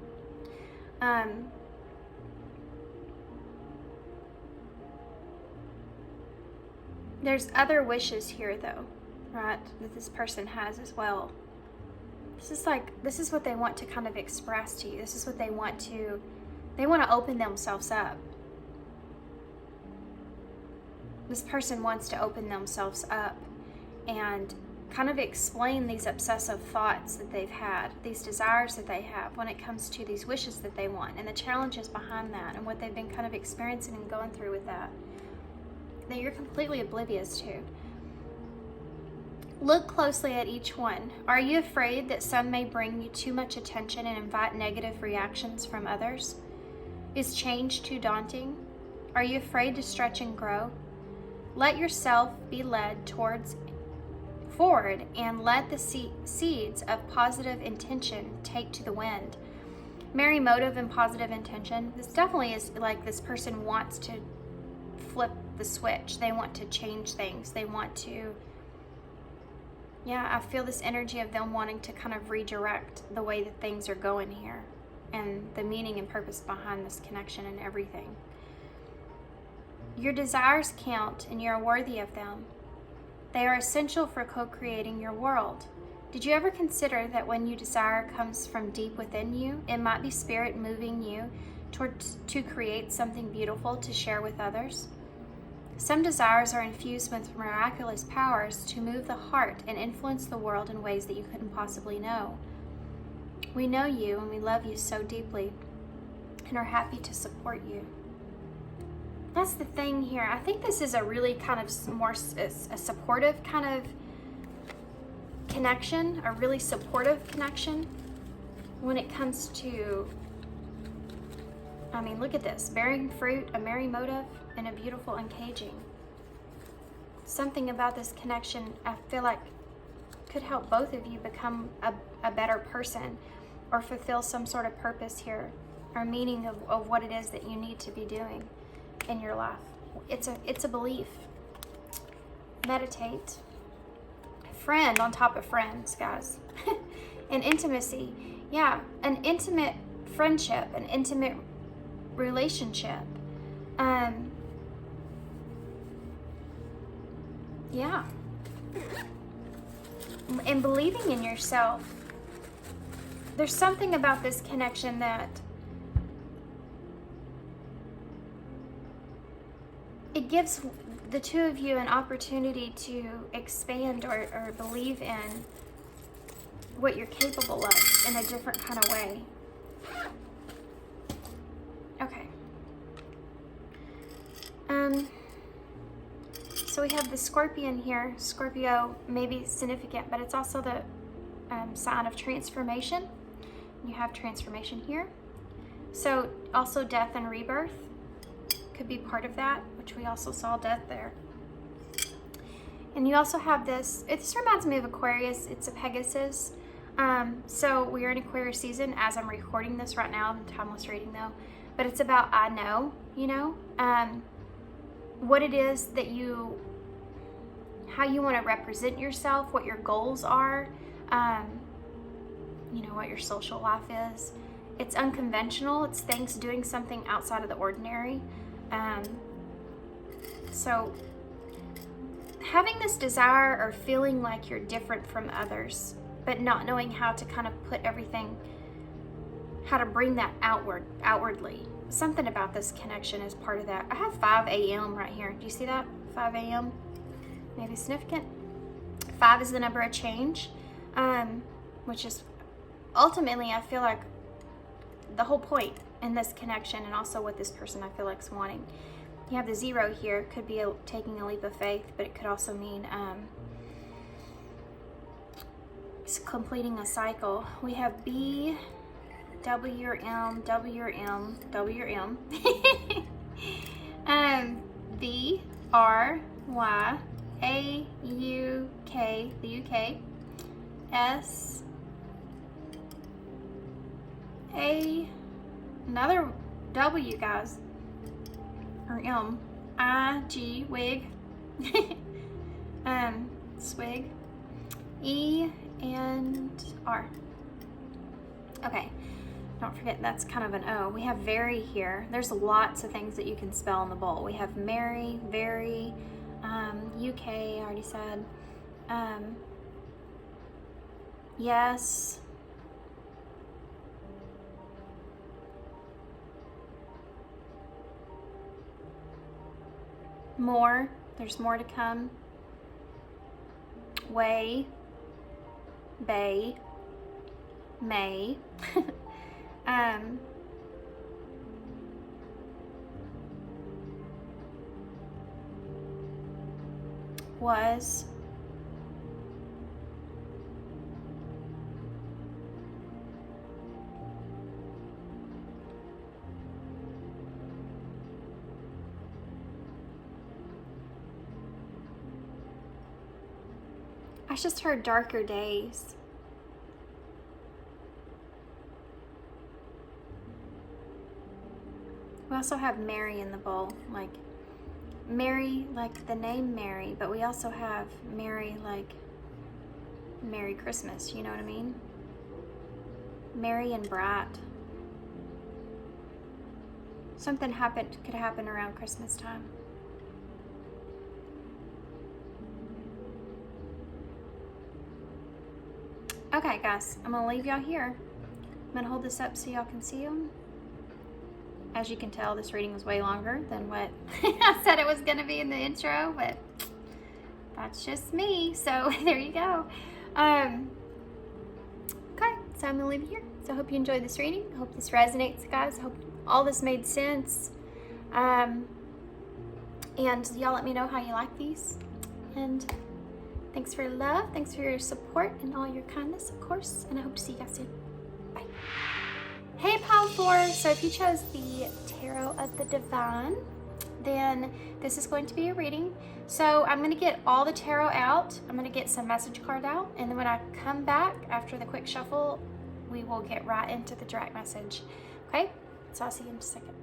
There's other wishes here though, right, that this person has as well. This is what they want to kind of express to you. This is what they want to open themselves up. This person wants to open themselves up and kind of explain these obsessive thoughts that they've had, these desires that they have when it comes to these wishes that they want, and the challenges behind that, and what they've been kind of experiencing and going through with that you're completely oblivious to. Look closely at each one. Are you afraid that some may bring you too much attention and invite negative reactions from others? Is change too daunting? Are you afraid to stretch and grow? Let yourself be led forward and let the seeds of positive intention take to the wind. Merry motive and positive intention. This definitely is like this person wants to flip the switch. They want to change things. They want to, I feel this energy of them wanting to kind of redirect the way that things are going here and the meaning and purpose behind this connection and everything. Your desires count and you're worthy of them. They are essential for co-creating your world. Did you ever consider that when you desire comes from deep within you, it might be spirit moving you to create something beautiful to share with others? Some desires are infused with miraculous powers to move the heart and influence the world in ways that you couldn't possibly know. We know you and we love you so deeply and are happy to support you. That's the thing here. I think this is a really kind of more a supportive kind of connection, a really supportive connection when it comes to, I mean, look at this, bearing fruit, a merry motive, and a beautiful uncaging. Something about this connection I feel like could help both of you become a better person or fulfill some sort of purpose here or meaning of what it is that you need to be doing in your life. It's a belief. Meditate. Friend on top of friends, guys. An intimacy. Yeah, an intimate friendship, an intimate relationship. Yeah. And believing in yourself. there's something about this connection that it gives the two of you an opportunity to expand or believe in what you're capable of in a different kind of way. Okay. So we have the Scorpion here. Scorpio may be significant, but it's also the sign of transformation. You have transformation here. So also death and rebirth could be part of that, which we also saw death there. And you also have this, this reminds me of Aquarius. It's a Pegasus. So we are in Aquarius season as I'm recording this right now. I'm timeless reading though. But it's about I know, you know, what it is that you, how you want to represent yourself, what your goals are, you know, what your social life is. It's unconventional. It's things doing something outside of the ordinary. So having this desire or feeling like you're different from others, but not knowing how to kind of put everything, how to bring that outwardly. Something about this connection is part of that. I have 5 a.m. right here. Do you see that? 5 a.m. Maybe significant. 5 is the number of change, which is ultimately, I feel like, the whole point in this connection, and also what this person I feel like is wanting. You have the 0 here. Could be taking a leap of faith, but it could also mean it's completing a cycle. We have B, W, M, W, M, W, M. B, R, Y, A, U, K, the UK, S, A, another W, guys, or M, I, G, wig, swig, E, and R. Okay, don't forget that's kind of an O. We have very here. There's lots of things that you can spell in the bowl. We have Mary, very, UK, I already said, yes, more, there's more to come, way, bay, may, was, I just heard darker days. We also have Mary in the bowl, like Mary, like the name Mary, but we also have Mary, like Merry Christmas, you know what I mean? Merry and bright. Something could happen around Christmas time. Okay, guys, I'm gonna leave y'all here. I'm gonna hold this up so y'all can see them. As you can tell, this reading was way longer than what I said it was gonna be in the intro, but that's just me. So there you go. Okay, so I'm gonna leave it here. So I hope you enjoyed this reading. I hope this resonates, guys. I hope all this made sense. And y'all let me know how you like these. And thanks for your love. Thanks for your support and all your kindness, of course. And I hope to see you guys soon. Bye. Hey, Pile 4. So if you chose the Tarot of the Divine, then this is going to be a reading. So I'm going to get all the tarot out. I'm going to get some message card out. And then when I come back after the quick shuffle, we will get right into the direct message. Okay? So I'll see you in just a second.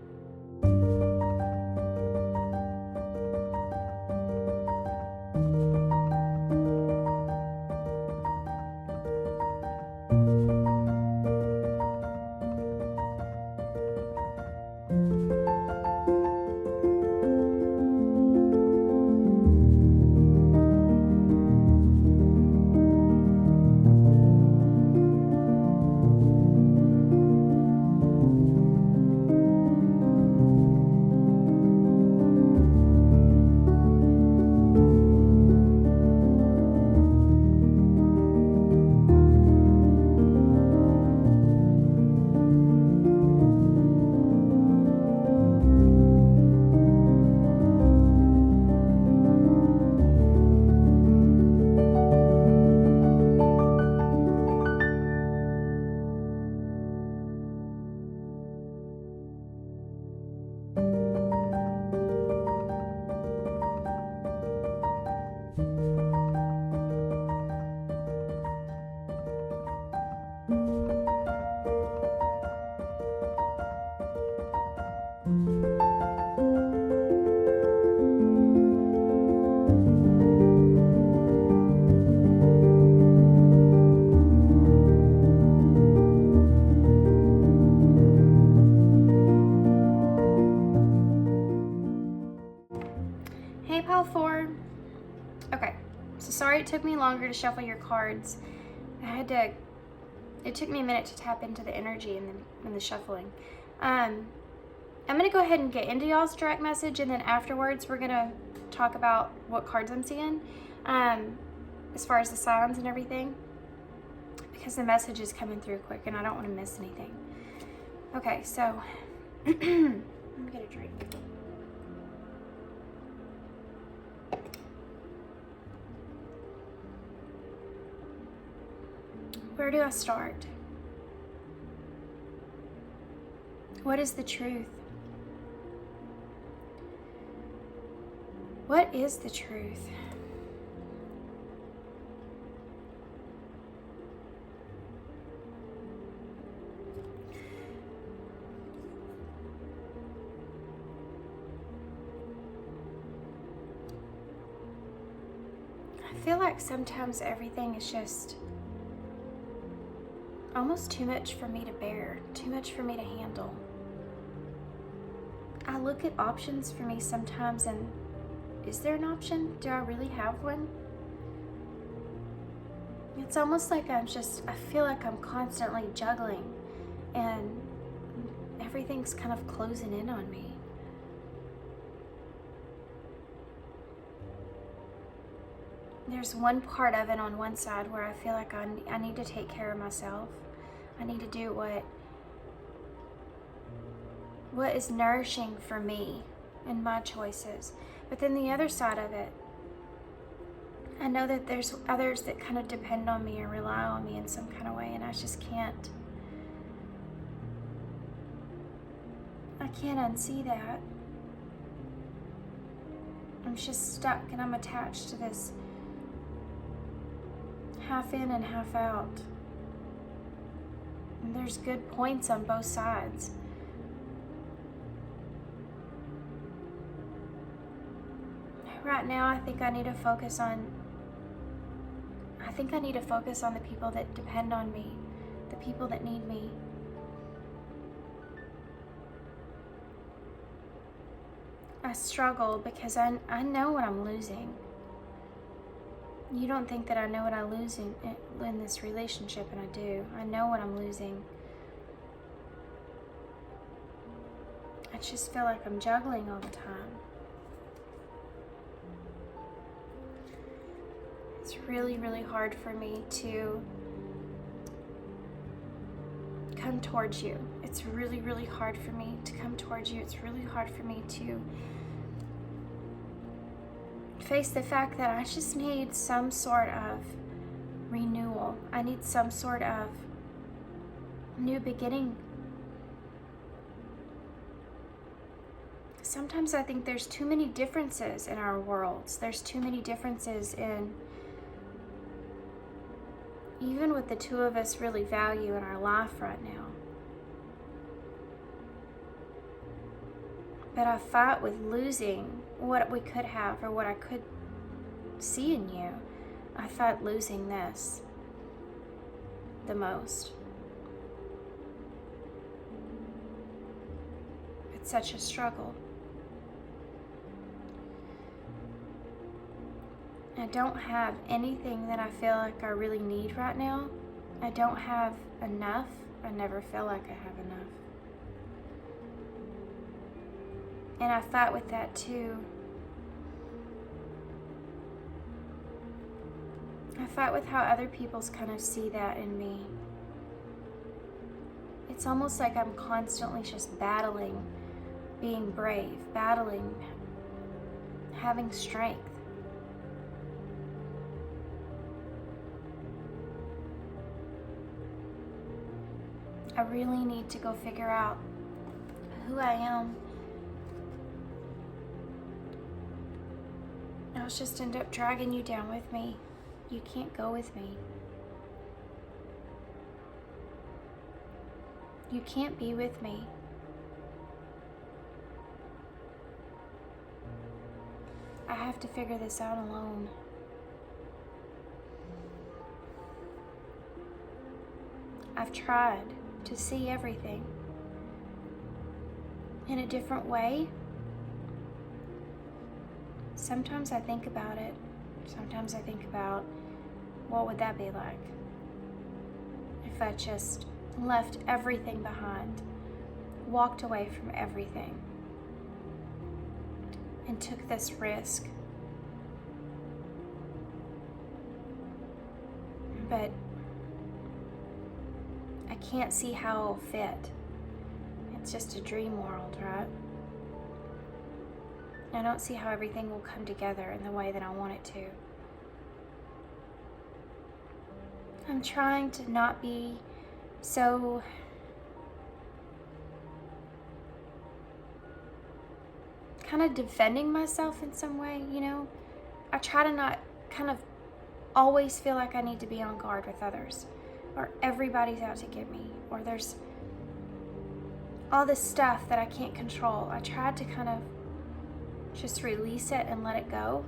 it took me longer to shuffle your cards. It took me a minute to tap into the energy and the shuffling. I'm gonna go ahead and get into y'all's direct message, and then afterwards we're gonna talk about what cards I'm seeing, as far as the signs and everything, because the message is coming through quick and I don't want to miss anything. Okay, so let me get a drink. Where do I start? What is the truth? What is the truth? I feel like sometimes everything is just almost too much for me to bear, too much for me to handle. I look at options for me sometimes, and is there an option? Do I really have one? It's almost like I feel like I'm constantly juggling and everything's kind of closing in on me. There's one part of it on one side where I feel like I need to take care of myself. I need to do what is nourishing for me and my choices. But then the other side of it, I know that there's others that kind of depend on me or rely on me in some kind of way, and I just can't. I can't unsee that. I'm just stuck and I'm attached to this half in and half out. And there's good points on both sides. Right now, I think I need to focus on the people that depend on me, the people that need me. I struggle because I know what I'm losing. You don't think that I know what I lose in this relationship, and I do. I know what I'm losing. I just feel like I'm juggling all the time. It's really, really hard for me to come towards you. It's really, really hard for me to come towards you. It's really hard for me to face the fact that I just need some sort of renewal. I need some sort of new beginning. Sometimes I think there's too many differences in our worlds. There's too many differences in even what the two of us really value in our life right now. But I fight with losing what we could have or what I could see in you. I fight losing this the most. It's such a struggle. I don't have anything that I feel like I really need right now. I don't have enough. I never feel like I have enough. And I fight with that too. I fight with how other people's kind of see that in me. It's almost like I'm constantly just battling, being brave, battling, having strength. I really need to go figure out who I am. I'll just end up dragging you down with me. You can't go with me. You can't be with me. I have to figure this out alone. I've tried to see everything in a different way. Sometimes I think about it Sometimes I think about what would that be like if I just left everything behind, walked away from everything, and took this risk. But I can't see how it'll fit. It's just a dream world, right? I don't see how everything will come together in the way that I want it to. I'm trying to not be so kind of defending myself in some way, you know? I try to not kind of always feel like I need to be on guard with others, or everybody's out to get me, or there's all this stuff that I can't control. I tried to kind of just release it and let it go.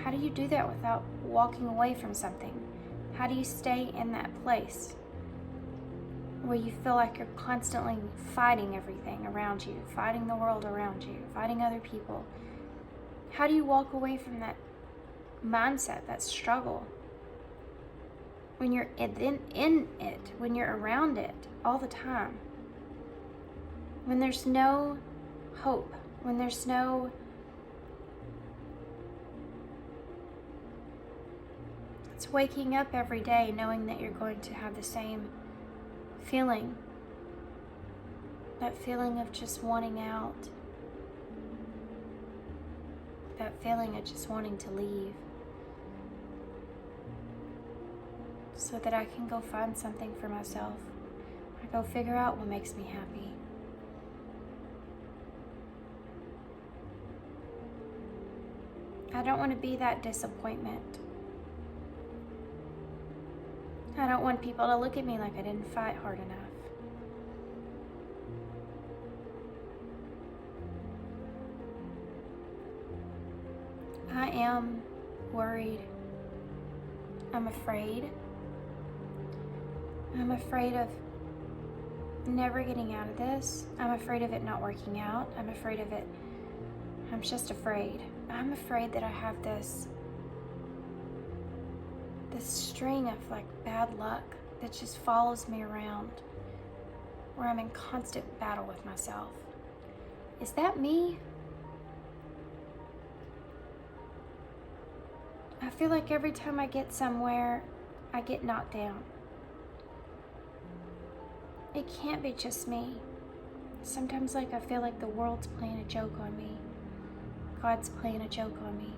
How do you do that without walking away from something? How do you stay in that place where you feel like you're constantly fighting everything around you, fighting the world around you, fighting other people? How do you walk away from that mindset, that struggle, when you're in it, when you're around it all the time, when there's no hope, when there's no it's waking up every day knowing that you're going to have the same feeling, that feeling of just wanting out, that feeling of just wanting to leave, so that I can go find something for myself. I go figure out what makes me happy. I don't want to be that disappointment. I don't want people to look at me like I didn't fight hard enough. I am worried. I'm afraid. I'm afraid of never getting out of this. I'm afraid of it not working out. I'm afraid of it. I'm just afraid. I'm afraid that I have this string of like bad luck that just follows me around, where I'm in constant battle with myself. Is that me? I feel like every time I get somewhere, I get knocked down. It can't be just me. Sometimes I feel like the world's playing a joke on me. God's playing a joke on me.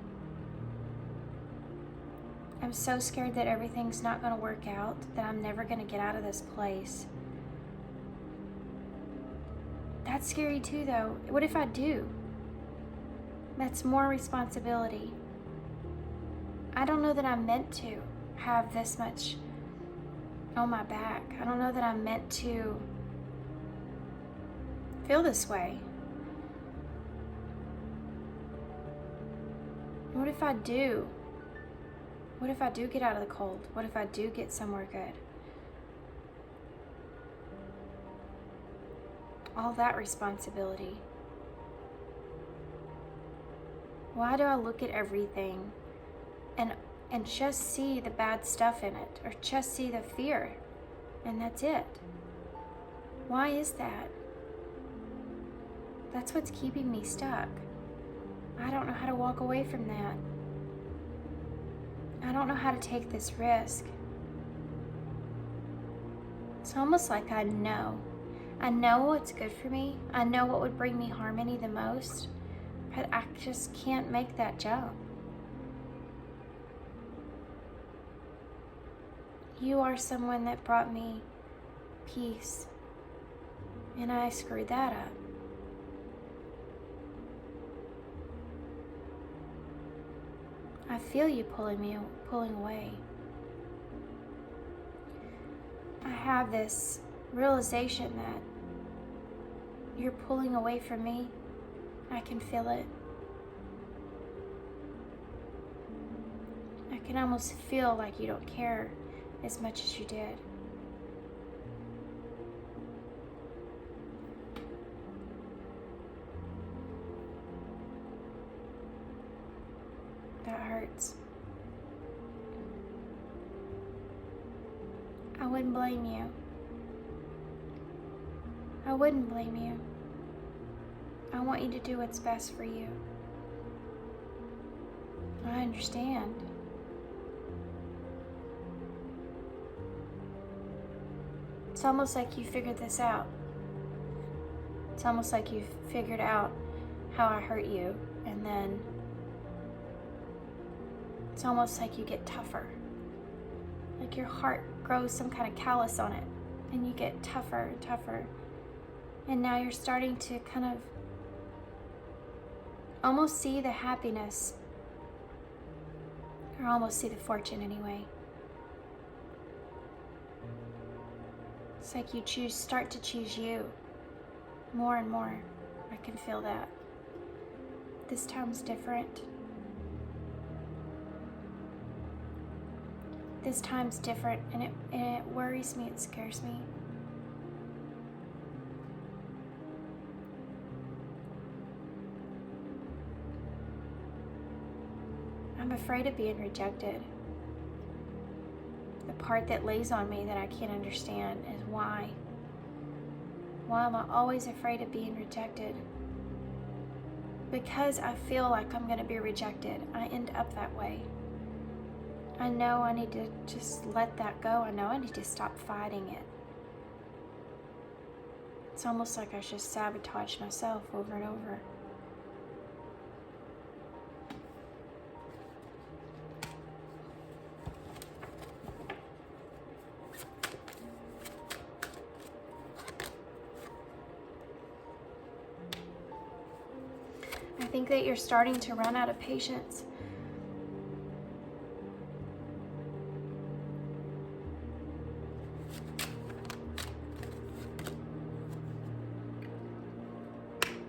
I'm so scared that everything's not going to work out, that I'm never going to get out of this place. That's scary too, though. What if I do? That's more responsibility. I don't know that I'm meant to have this much on my back. I don't know that I'm meant to feel this way. What if I do? What if I do get out of the cold? What if I do get somewhere good? All that responsibility. Why do I look at everything and just see the bad stuff in it, or just see the fear, and that's it? Why is that? That's what's keeping me stuck. I don't know how to walk away from that. I don't know how to take this risk. It's almost like I know. I know what's good for me. I know what would bring me harmony the most, but I just can't make that jump. You are someone that brought me peace, and I screwed that up. I feel you pulling away. I have this realization that you're pulling away from me. I can feel it. I can almost feel like you don't care as much as you did. That hurts. hurts. I wouldn't blame you. I wouldn't blame you. I want you to do what's best for you. I understand. It's almost like you figured this out. It's almost like you've figured out how I hurt you, and then it's almost like you get tougher. Like your heart grows some kind of callus on it, and you get tougher and tougher. And now you're starting to kind of almost see the happiness, or almost see the fortune anyway. It's like you start to choose you more and more. I can feel that. This time's different. This time's different, and it worries me, it scares me. I'm afraid of being rejected. The part that lays on me that I can't understand is why. Why am I always afraid of being rejected? Because I feel like I'm going to be rejected. I end up that way. I know I need to just let that go. I know I need to stop fighting it. It's almost like I just sabotage myself over and over. I think that you're starting to run out of patience.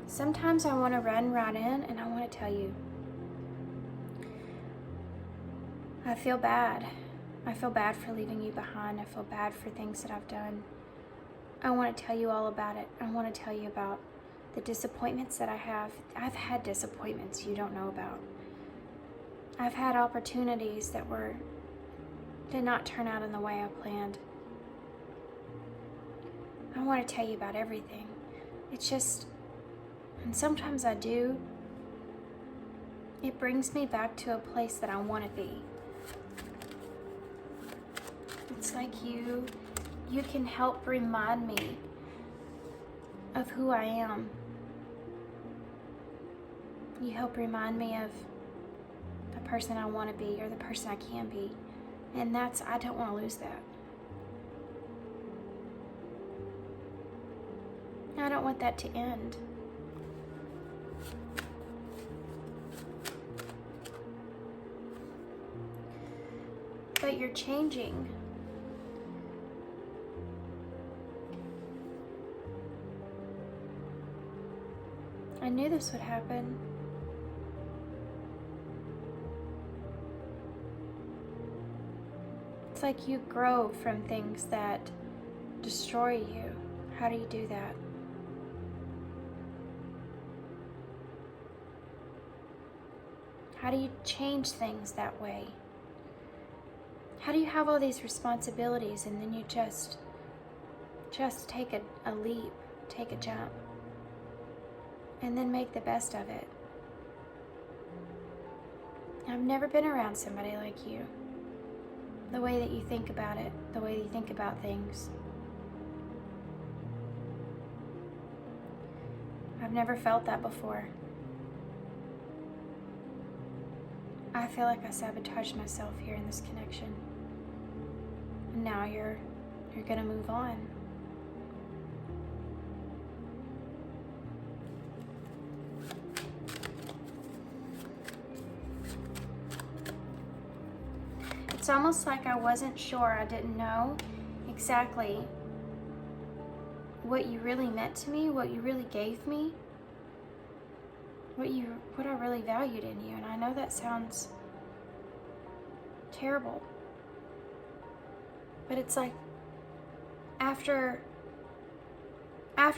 Sometimes I want to run right in, and I want to tell you, I feel bad. I feel bad for leaving you behind. I feel bad for things that I've done. I want to tell you all about it. I want to tell you about the disappointments that I have. I've had disappointments you don't know about. I've had opportunities that did not turn out in the way I planned. I want to tell you about everything. It's just, and sometimes I do, it brings me back to a place that I want to be. It's like you can help remind me of who I am. You help remind me of the person I want to be, or the person I can be. And I don't want to lose that. I don't want that to end. But you're changing. I knew this would happen. It's like you grow from things that destroy you. How do you do that? How do you change things that way? How do you have all these responsibilities and then you just take a leap, take a jump, and then make the best of it? I've never been around somebody like you. The way that you think about it, the way that you think about things. I've never felt that before. I feel like I sabotaged myself here in this connection. And now you're gonna move on. It's almost like I wasn't sure. I didn't know exactly what you really meant to me, what you really gave me, what I really valued in you. And I know that sounds terrible, but it's like after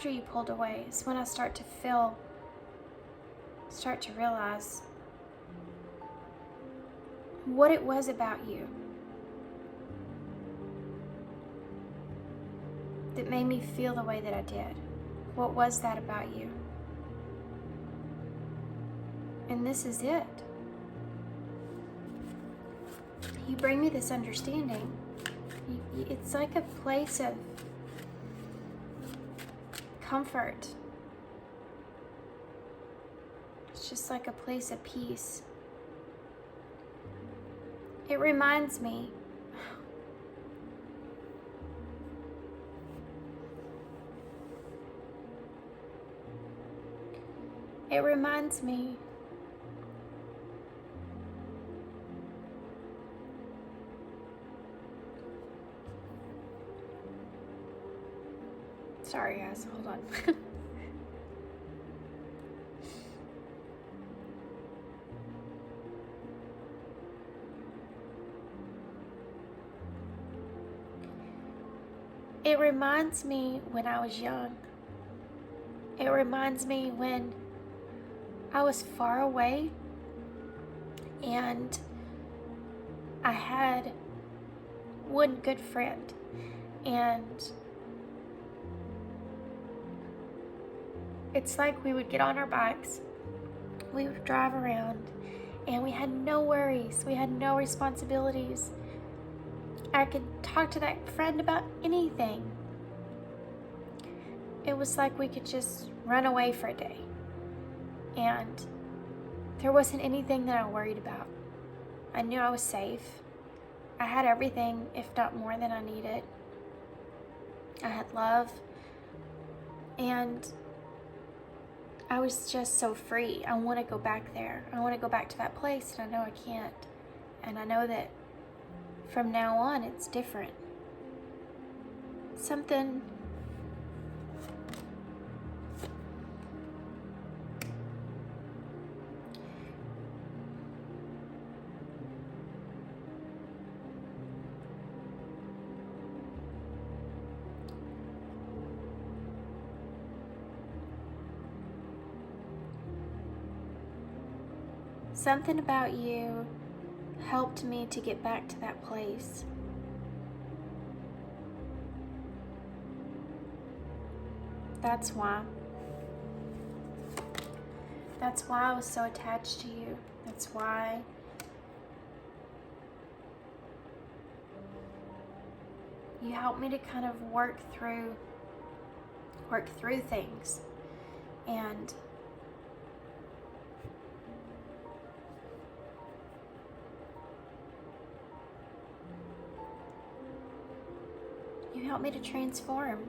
you pulled away is when I start to realize what it was about you that made me feel the way that I did. What was that about you? And this is it. You bring me this understanding. It's like a place of comfort. It's just like a place of peace. It reminds me sorry guys, hold on. It reminds me when I was young. It reminds me when I was far away and I had one good friend, and it's like we would get on our bikes, we would drive around, and we had no worries, we had no responsibilities. I could talk to that friend about anything. It was like we could just run away for a day, and there wasn't anything that I worried about. I knew I was safe. I had everything, if not more than I needed. I had love, and I was just so free. I want to go back there. I want to go back to that place, and I know I can't. And I know that from now on, it's different. Something about you helped me to get back to that place. That's why I was so attached to you. That's why you helped me to kind of work through things. And you helped me to transform.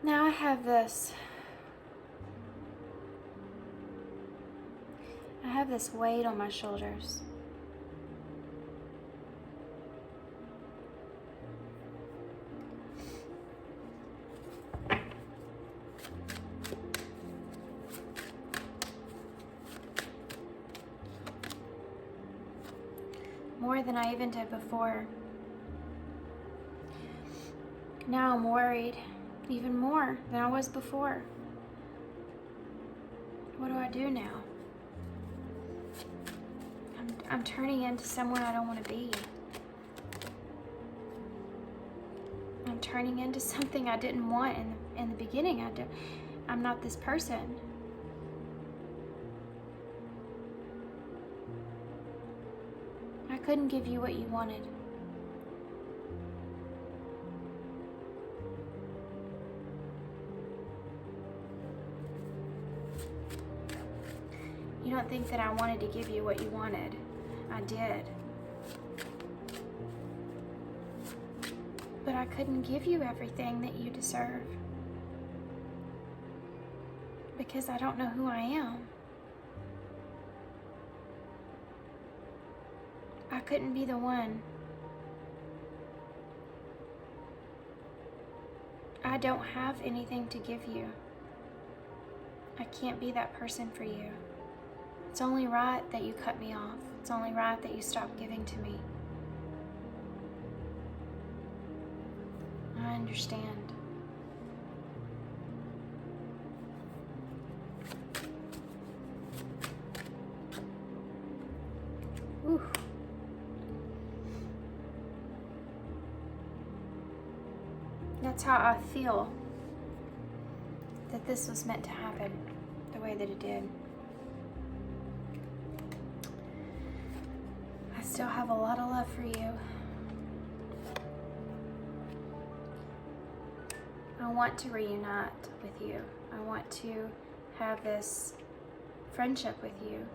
Now I have this. I have this weight on my shoulders. More than I even did before. Now I'm worried even more than I was before. What do I do now? I'm turning into someone I don't want to be. I'm turning into something I didn't want in the beginning. I'm not this person. I couldn't give you what you wanted. You don't think that I wanted to give you what you wanted. I did. But I couldn't give you everything that you deserve. Because I don't know who I am. I couldn't be the one. I don't have anything to give you. I can't be that person for you. It's only right that you cut me off. It's only right that you stop giving to me. I understand. Ooh. That's how I feel that this was meant to happen the way that it did. I still have a lot of love for you. I want to reunite with you. I want to have this friendship with you.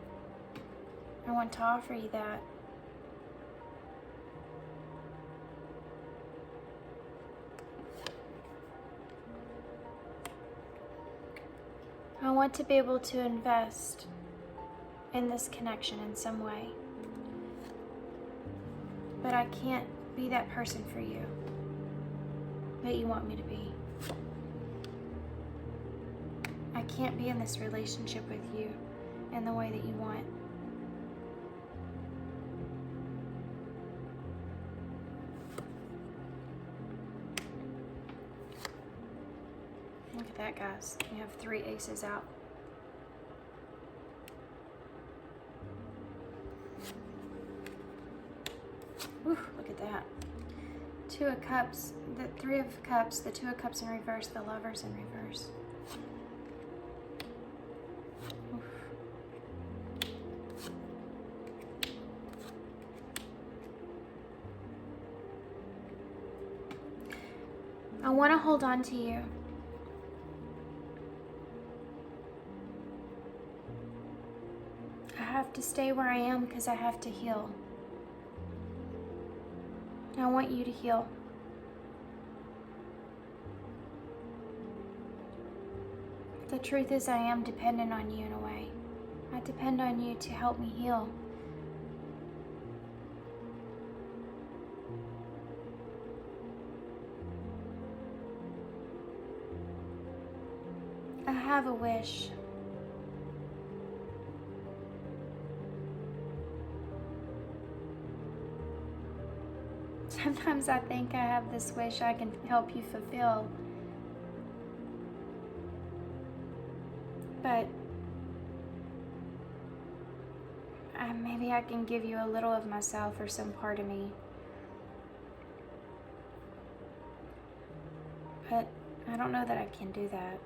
I want to offer you that. I want to be able to invest in this connection in some way. But I can't be that person for you that you want me to be. I can't be in this relationship with you in the way that you want. Look at that, guys. You have 3 aces out. Ooh, look at that. 2 of Cups, the 3 of Cups, the 2 of Cups in reverse, the Lovers in reverse. Oof. I want to hold on to you. I have to stay where I am because I have to heal. I want you to heal. The truth is, I am dependent on you in a way. I depend on you to help me heal. I have a wish. Sometimes I think I have this wish I can help you fulfill. But maybe I can give you a little of myself or some part of me. But I don't know that I can do that.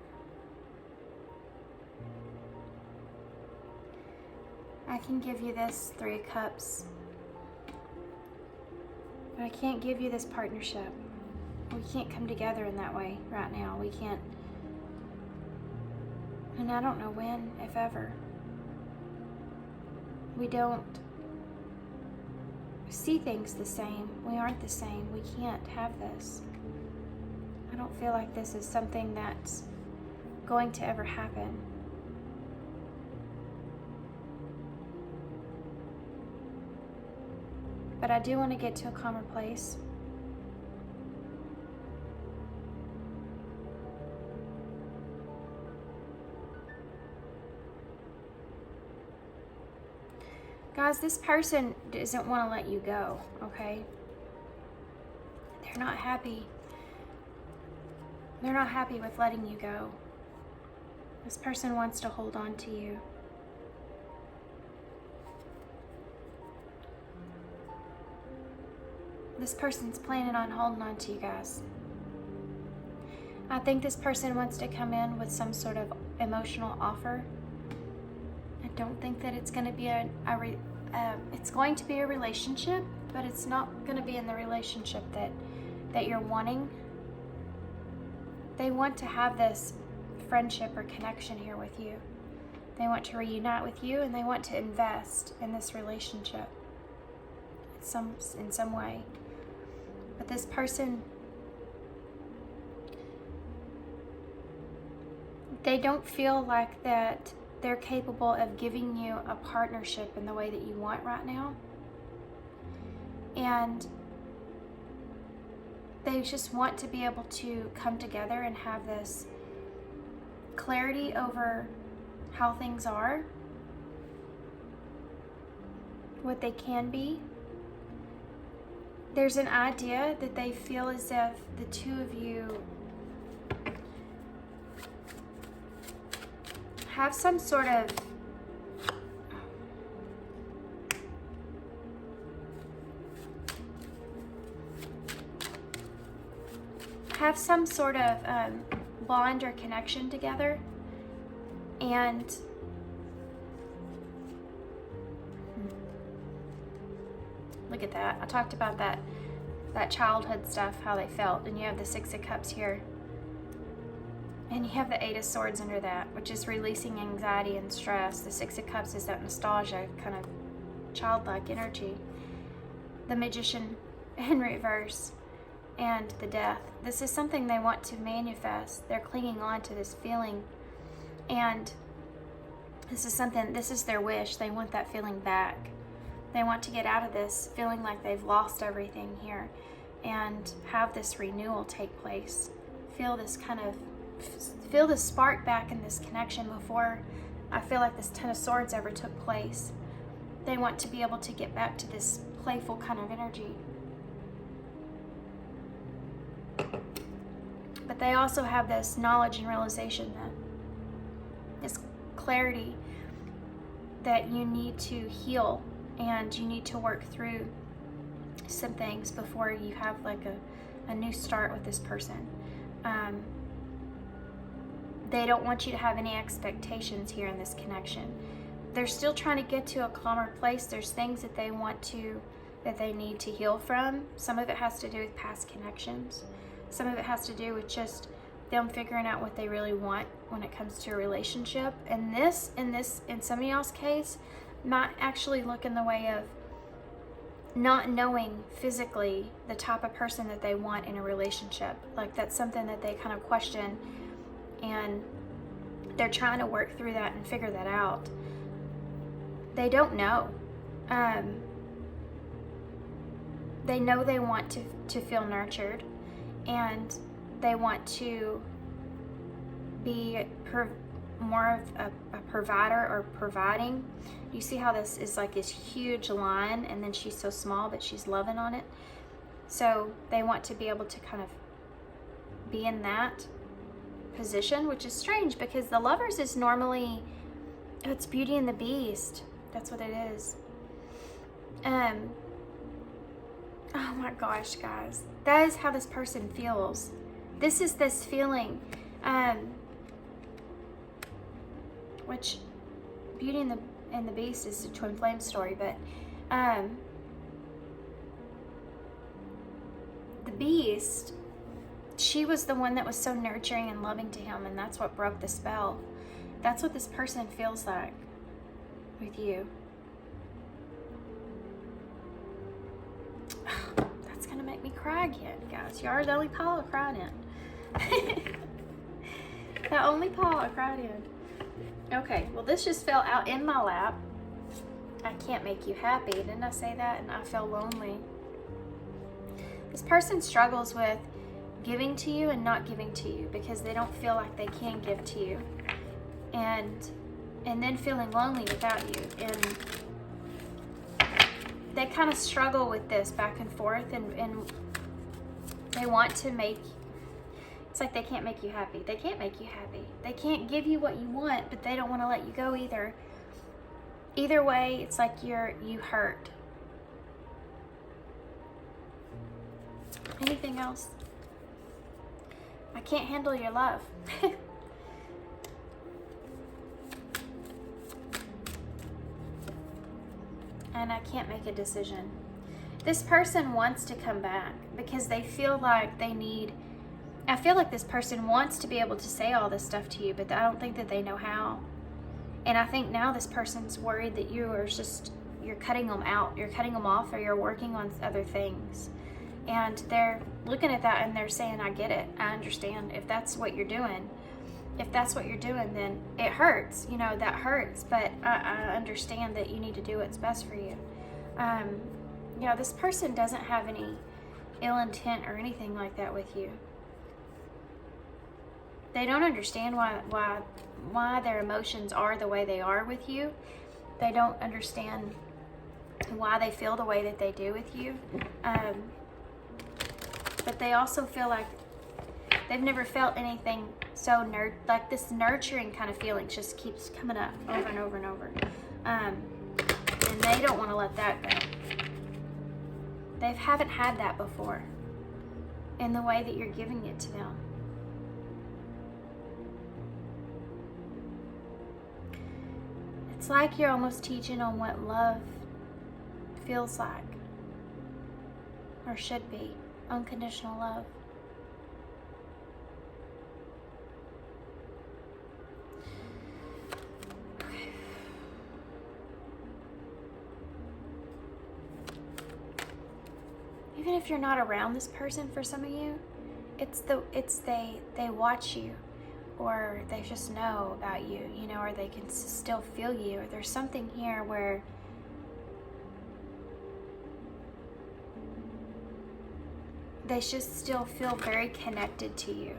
I can give you this 3 of Cups. But I can't give you this partnership. We can't come together in that way right now. We can't. And I don't know when, if ever. We don't see things the same. We aren't the same. We can't have this. I don't feel like this is something that's going to ever happen. But I do want to get to a calmer place. Guys, this person doesn't want to let you go, okay? They're not happy. They're not happy with letting you go. This person wants to hold on to you. This person's planning on holding on to you guys. I think this person wants to come in with some sort of emotional offer. I don't think that it's going to be it's going to be a relationship, but it's not going to be in the relationship that you're wanting. They want to have this friendship or connection here with you. They want to reunite with you, and they want to invest in this relationship in some way. But this person, they don't feel like that they're capable of giving you a partnership in the way that you want right now. And They just want to be able to come together and have this clarity over how things are, what they can be. There's an idea that they feel as if the two of you have some sort of bond or connection together. And look at that. I talked about that childhood stuff, how they felt. And you have the Six of Cups here. And you have the Eight of Swords under that, which is releasing anxiety and stress. The Six of Cups is that nostalgia, kind of childlike energy. The Magician in reverse. And the Death. This is something they want to manifest. They're clinging on to this feeling. And this is their wish. They want that feeling back. They want to get out of this feeling like they've lost everything here and have this renewal take place. Feel this spark back in this connection before I feel like this Ten of Swords ever took place. They want to be able to get back to this playful kind of energy. But they also have this knowledge and realization that this clarity that you need to heal and you need to work through some things before you have like a new start with this person. They don't want you to have any expectations here in this connection. They're still trying to get to a calmer place. There's things that they need to heal from. Some of it has to do with past connections. Some of it has to do with just them figuring out what they really want when it comes to a relationship. And in some of y'all's case, might actually look in the way of not knowing physically the type of person that they want in a relationship. Like that's something that they kind of question, and they're trying to work through that and figure that out. They don't know. They know they want to feel nurtured, and they want to be more of a provider or providing. You see how this is like this huge line, and then she's so small, but she's loving on it. So they want to be able to kind of be in that position, which is strange because the Lovers is normally, it's Beauty and the Beast. That's what it is. Oh my gosh, guys. That is how this person feels. This is this feeling. Which Beauty and the Beast is a twin flame story, but the Beast, she was the one that was so nurturing and loving to him, and that's what broke the spell. That's what this person feels like with you. That's gonna make me cry again, guys. You are the only pile I cried in. The only pile I cried in. Okay, well this just fell out in my lap. I can't make you happy. Didn't I say that? And I feel lonely. This person struggles with giving to you and not giving to you because they don't feel like they can give to you. And then feeling lonely without you. And they kind of struggle with this back and forth, and they want to make, it's like they can't make you happy. They can't make you happy. They can't give you what you want, but they don't want to let you go either. Either way, it's like you hurt. Anything else? I can't handle your love. And I can't make a decision. This person wants to come back because they feel like they need, I feel like this person wants to be able to say all this stuff to you, but I don't think that they know how. And I think now this person's worried that you're cutting them out, you're cutting them off, or you're working on other things. And they're looking at that and they're saying, I get it, I understand. If that's what you're doing, then it hurts, that hurts, but I understand that you need to do what's best for you. This person doesn't have any ill intent or anything like that with you. They don't understand why their emotions are the way they are with you. They don't understand why they feel the way that they do with you. But they also feel like they've never felt anything so like this nurturing kind of feeling just keeps coming up over and over and over. And they don't want to let that go. They haven't had that before in the way that you're giving it to them. It's like you're almost teaching on what love feels like, or should be, unconditional love. Okay. Even if you're not around this person, for some of you, they watch you, or they just know about you, you know, or they can still feel you, or there's something here where they just still feel very connected to you.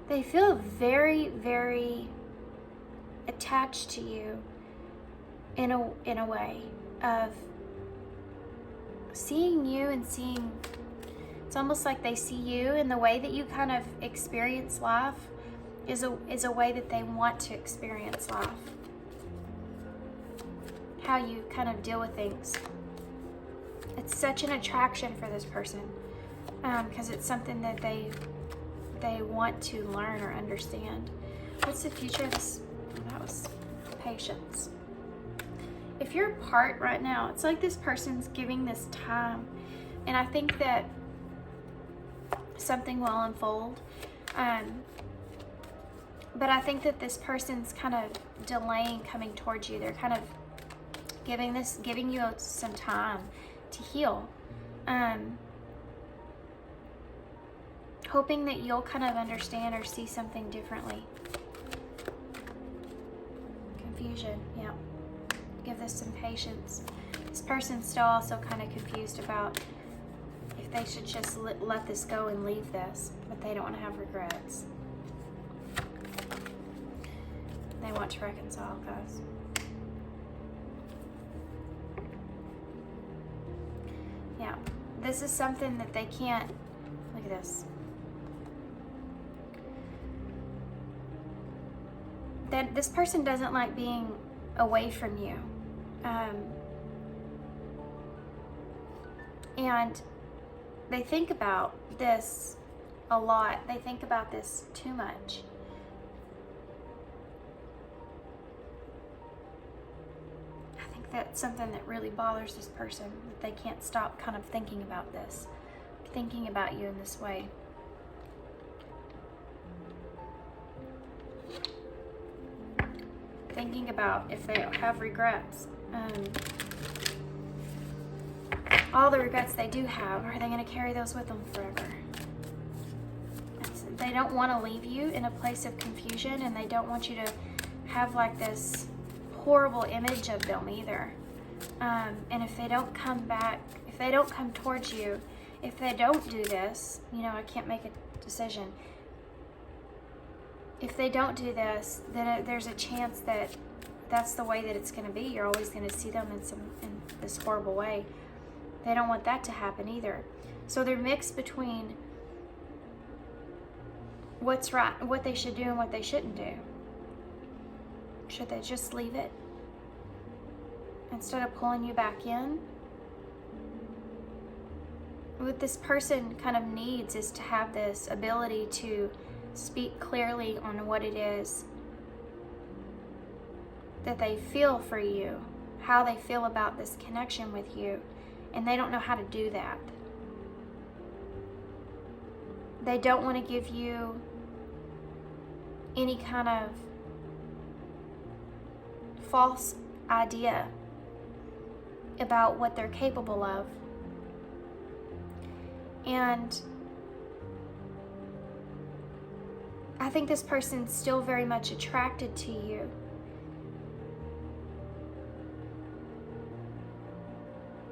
They feel very, very attached to you in a way of seeing you and seeing. It's almost like they see you, and the way that you kind of experience life is a way that they want to experience life. How you kind of deal with things. It's such an attraction for this person, because it's something that they want to learn or understand. What's the future of this? That was patience. If you're apart right now, it's like this person's giving this time, and I think that something will unfold, but I think that this person's kind of delaying coming towards you. They're kind of giving you some time to heal, hoping that you'll kind of understand or see something differently. Confusion, yeah. Give this some patience. This person's still also kind of confused about if they should just let this go and leave this, but they don't want to have regrets. They want to reconcile, guys. Yeah, this is something that they can't. Look at this. That this person doesn't like being away from you, and they think about this a lot. They think about this too much. I think that's something that really bothers this person, that they can't stop kind of thinking about this, thinking about you in this way. Thinking about if they have regrets. All the regrets they do have, are they going to carry those with them forever? They don't want to leave you in a place of confusion, and they don't want you to have like this horrible image of them either. And if they don't come back, if they don't come towards you, if they don't do this, you know, I can't make a decision. If they don't do this, then there's a chance that that's the way that it's going to be. You're always going to see them in this horrible way. They don't want that to happen either. So they're mixed between what's right, what they should do and what they shouldn't do. Should they just leave it instead of pulling you back in? What this person kind of needs is to have this ability to speak clearly on what it is that they feel for you, how they feel about this connection with you, and they don't know how to do that. They don't want to give you any kind of false idea about what they're capable of. And I think this person's still very much attracted to you.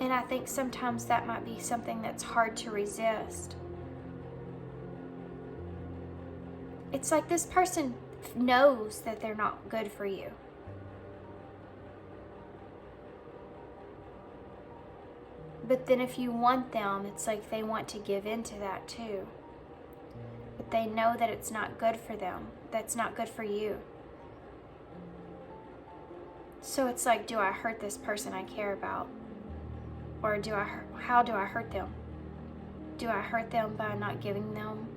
And I think sometimes that might be something that's hard to resist. It's like this person knows that they're not good for you. But then if you want them, it's like they want to give in to that too. But they know that it's not good for them. That's not good for you. So it's like, do I hurt this person I care about? Or how do I hurt them? Do I hurt them by not giving them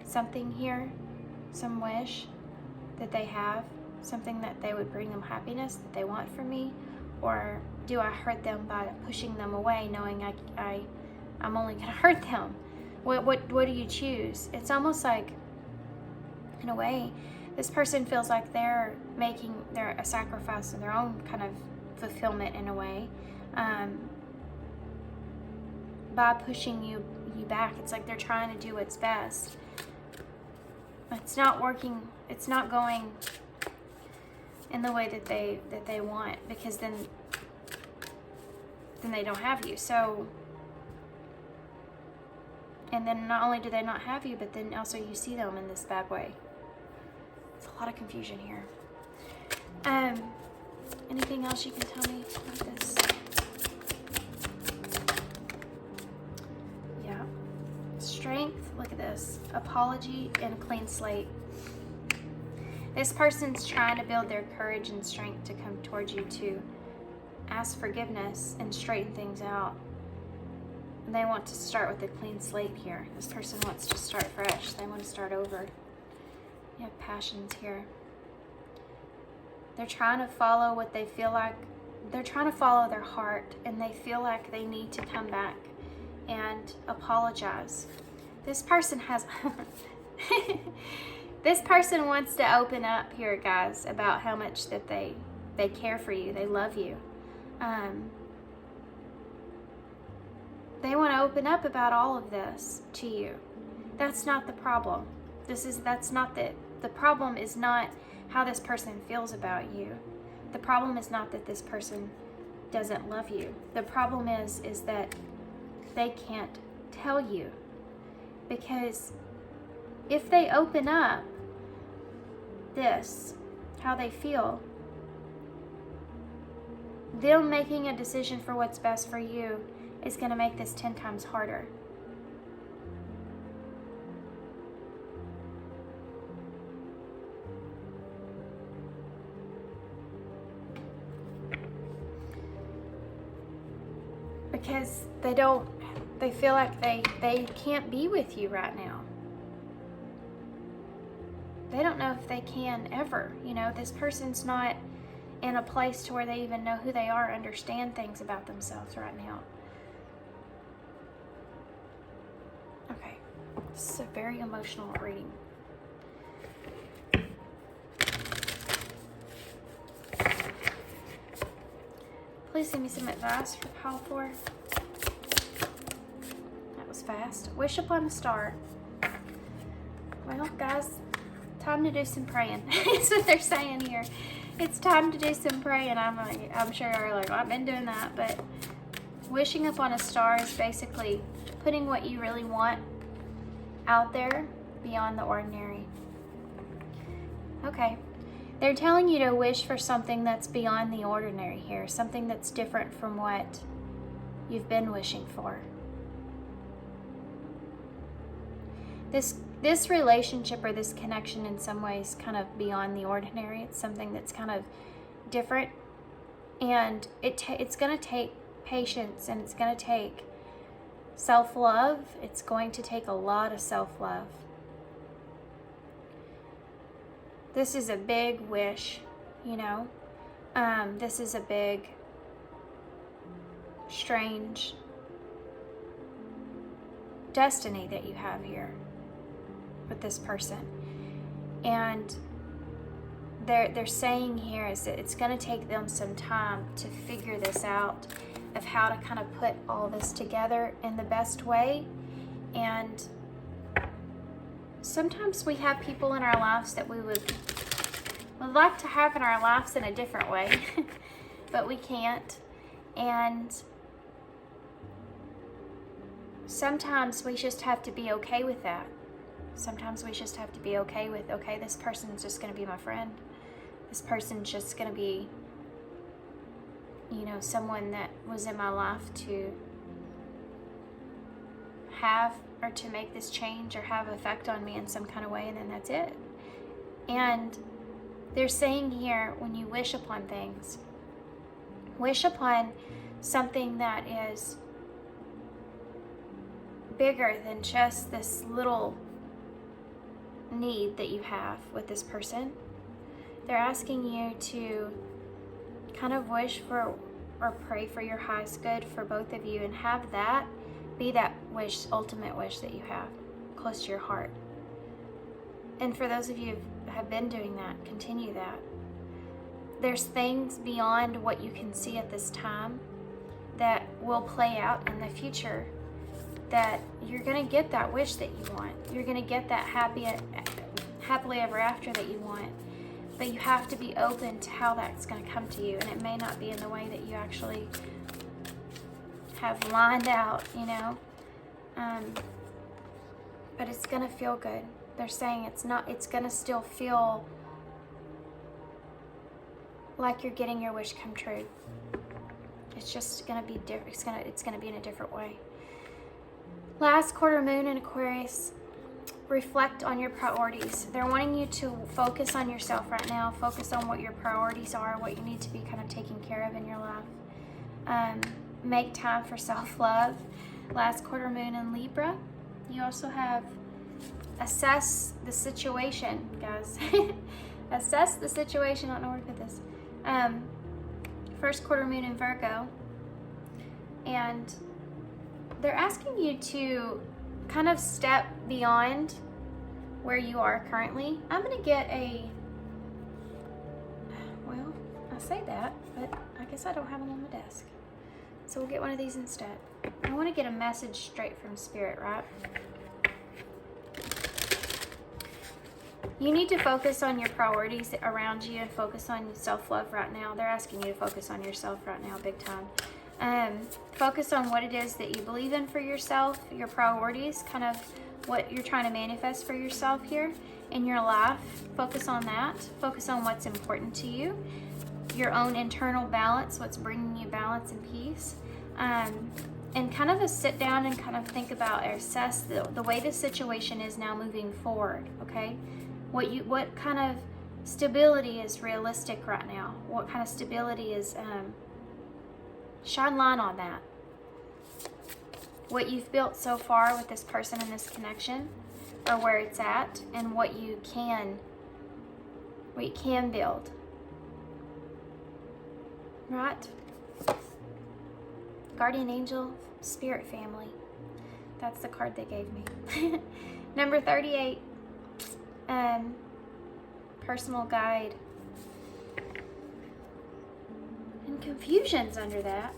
something here? Some wish that they have? Something that they would bring them happiness, that they want from me? Or do I hurt them by pushing them away, knowing I'm only going to hurt them? What do you choose? It's almost like, in a way, this person feels like they're making a sacrifice of their own kind of fulfillment in a way, by pushing you back. It's like they're trying to do what's best. It's not working. It's not going in the way that they want, because then they don't have you. So, and then not only do they not have you, but then also you see them in this bad way. It's a lot of confusion here. Anything else you can tell me about this? Yeah. Strength, look at this. Apology and a clean slate. This person's trying to build their courage and strength to come towards you to ask forgiveness and straighten things out. And they want to start with a clean slate here. This person wants to start fresh. They want to start over. You have passions here. They're trying to follow what they feel like. They're trying to follow their heart, and they feel like they need to come back and apologize. This person has... This person wants to open up here, guys, about how much that they care for you. They love you. They want to open up about all of this to you. That's not the problem. That's not the problem is not how this person feels about you. The problem is not that this person doesn't love you. The problem is that they can't tell you. Because if they open up this, how they feel, them making a decision for what's best for you is going to make this 10 times harder. Because they feel like they can't be with you right now. They don't know if they can ever. You know, this person's not in a place to where they even know who they are, understand things about themselves right now. Okay, this is a very emotional reading. Please give me some advice for pile 4. That was fast. Wish upon a star. Well, guys, time to do some praying. That's what they're saying here. It's time to do some praying. I'm sure you're like, well, I've been doing that, but wishing upon a star is basically putting what you really want out there beyond the ordinary. Okay. They're telling you to wish for something that's beyond the ordinary here, something that's different from what you've been wishing for. This relationship or this connection in some ways kind of beyond the ordinary. It's something that's kind of different, and it's going to take patience, and it's going to take self-love. It's going to take a lot of self-love. This is a big wish, you know. This is a big, strange destiny that you have here with this person. And they're saying here is that it's going to take them some time to figure this out, of how to kind of put all this together in the best way. And sometimes we have people in our lives that we would like to have in our lives in a different way, but we can't. And sometimes we just have to be okay with that. Sometimes we just have to be okay with, okay, this person's just going to be my friend. This person's just going to be, you know, someone that was in my life to have or to make this change or have effect on me in some kind of way, and then that's it. And they're saying here, when you wish upon things, wish upon something that is bigger than just this little need that you have with this person. They're asking you to kind of wish for or pray for your highest good for both of you, and have that be that wish, ultimate wish that you have close to your heart. And for those of you who have been doing that, continue that. There's things beyond what you can see at this time that will play out in the future, that you're going to get that wish that you want. You're going to get that happily ever after that you want. But you have to be open to how that's going to come to you. And it may not be in the way that you actually have lined out, you know. But it's going to feel good. They're saying it's going to still feel like you're getting your wish come true. It's just going to be different. It's going to be in a different way. Last quarter moon in Aquarius, reflect on your priorities. They're wanting you to focus on yourself right now. Focus on what your priorities are, what you need to be kind of taking care of in your life. Make time for self-love. Last quarter moon in Libra. You also have assess the situation, guys. Assess the situation. I don't know where to put this. First quarter moon in Virgo. And they're asking you to kind of step beyond where you are currently. I'm going to get well, I say that, but I guess I don't have them on my desk. So we'll get one of these instead. I want to get a message straight from Spirit, right? You need to focus on your priorities around you and focus on self-love right now. They're asking you to focus on yourself right now, big time. Focus on what it is that you believe in for yourself, your priorities, kind of what you're trying to manifest for yourself here in your life. Focus on that. Focus on what's important to you, your own internal balance, what's bringing you balance and peace. And kind of sit down and kind of think about or assess the way the situation is now moving forward, okay? What kind of stability is realistic right now? What kind of stability is, shine light on that. What you've built so far with this person and this connection, or where it's at, and what you can build. Right? Guardian Angel, Spirit Family. That's the card they gave me. Number 38, Personal Guide. And confusion's under that.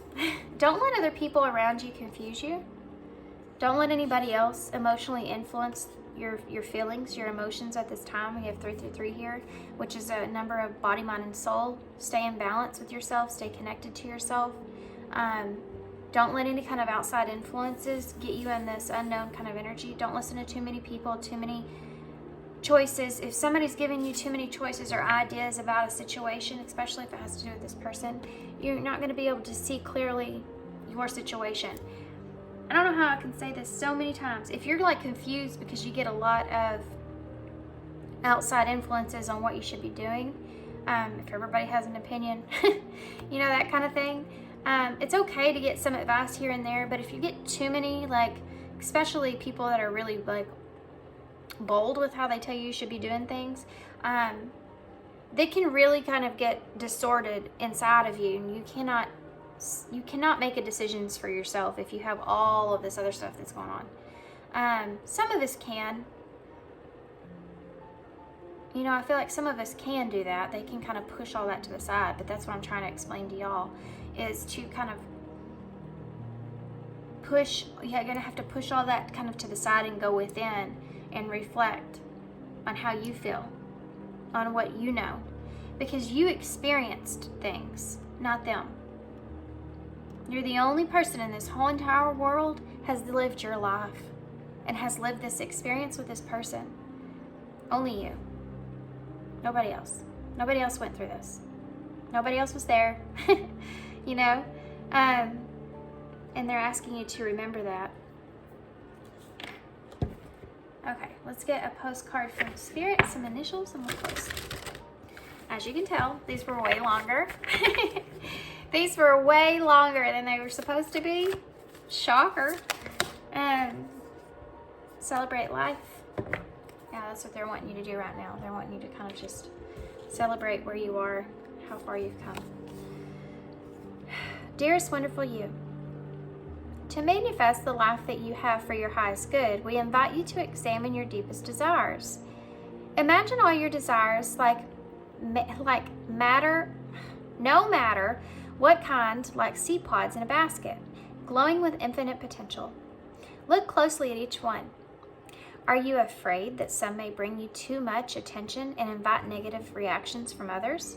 Don't let other people around you confuse you. Don't let anybody else emotionally influence your feelings, your emotions at this time. We have 333 here, which is a number of body, mind, and soul. Stay in balance with yourself. Stay connected to yourself. Don't let any kind of outside influences get you in this unknown kind of energy. Don't listen to too many people, too many choices. If somebody's giving you too many choices or ideas about a situation, especially if it has to do with this person, you're not going to be able to see clearly your situation. I don't know how I can say this so many times. If you're like confused because you get a lot of outside influences on what you should be doing, if everybody has an opinion, you know, that kind of thing, it's okay to get some advice here and there, but if you get too many, like, especially people that are really like bold with how they tell you should be doing things, they can really kind of get distorted inside of you, and you cannot make decisions for yourself if you have all of this other stuff that's going on. Some of us can. You know, I feel like some of us can do that. They can kind of push all that to the side, but that's what I'm trying to explain to y'all, is to kind of push, you're going to have to push all that kind of to the side and go within and reflect on how you feel, on what you know, because you experienced things, not them. You're the only person in this whole entire world has lived your life and has lived this experience with this person. Only you. Nobody else. Nobody else went through this. Nobody else was there, you know? And they're asking you to remember that. Okay, let's get a postcard from Spirit, some initials, and we'll close. As you can tell, these were way longer. These were way longer than they were supposed to be. Shocker. Celebrate life. Yeah, that's what they're wanting you to do right now. They're wanting you to kind of just celebrate where you are, how far you've come. Dearest wonderful you, to manifest the life that you have for your highest good, we invite you to examine your deepest desires. Imagine all your desires like matter, no matter what kind, like seed pods in a basket, glowing with infinite potential. Look closely at each one. Are you afraid that some may bring you too much attention and invite negative reactions from others?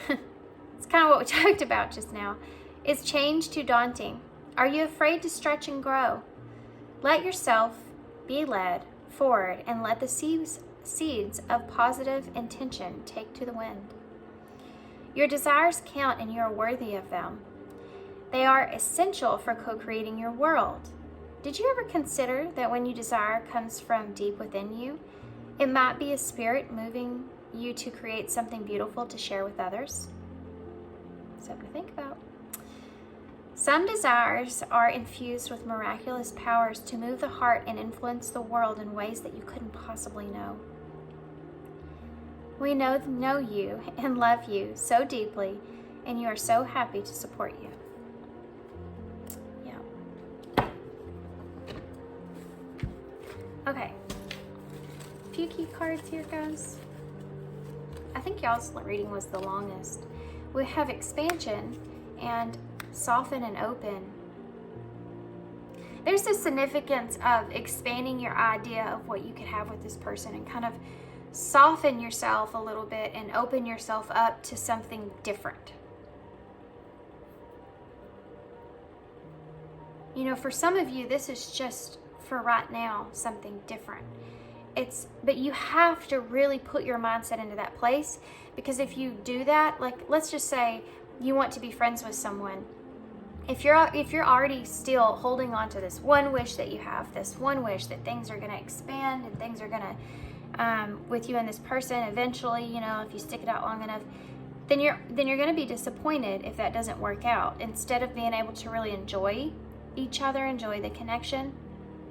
It's kind of what we talked about just now. Is change too daunting? Are you afraid to stretch and grow? Let yourself be led forward and let the seeds of positive intention take to the wind. Your desires count and you are worthy of them. They are essential for co-creating your world. Did you ever consider that when you desire comes from deep within you, it might be a spirit moving you to create something beautiful to share with others? Something to think about. Some desires are infused with miraculous powers to move the heart and influence the world in ways that you couldn't possibly know. We know you and love you so deeply, and you are so happy to support you. Yeah. Okay. A few key cards here, guys. I think y'all's reading was the longest. We have expansion and soften and open. There's a significance of expanding your idea of what you could have with this person and kind of soften yourself a little bit and open yourself up to something different. You know, for some of you, this is just for right now, something different. But you have to really put your mindset into that place, because if you do that, like, let's just say you want to be friends with someone. If you're already still holding on to this one wish that you have, this one wish that things are going to expand and things are going to, with you and this person, eventually, you know, if you stick it out long enough, then you're going to be disappointed if that doesn't work out. Instead of being able to really enjoy each other, enjoy the connection,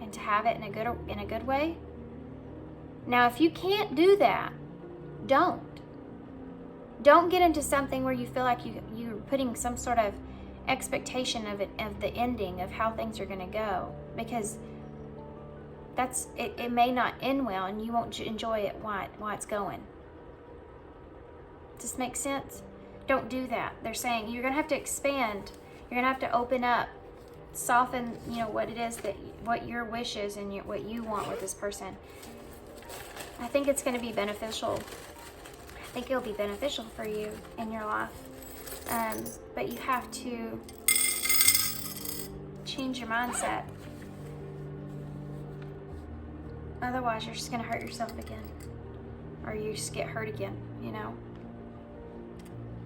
and to have it in a good way. Now, if you can't do that, don't get into something where you feel like you're putting some sort of expectation of the ending of how things are going to go, because it may not end well and you won't enjoy it while it's going. Does this make sense? Don't do that. They're saying you're going to have to expand. You're going to have to open up, soften, you know, what it is what your wish is and what you want with this person. I think it's going to be beneficial. I think it'll be beneficial for you in your life. But you have to change your mindset. Otherwise, you're just going to hurt yourself again. Or you just get hurt again, you know?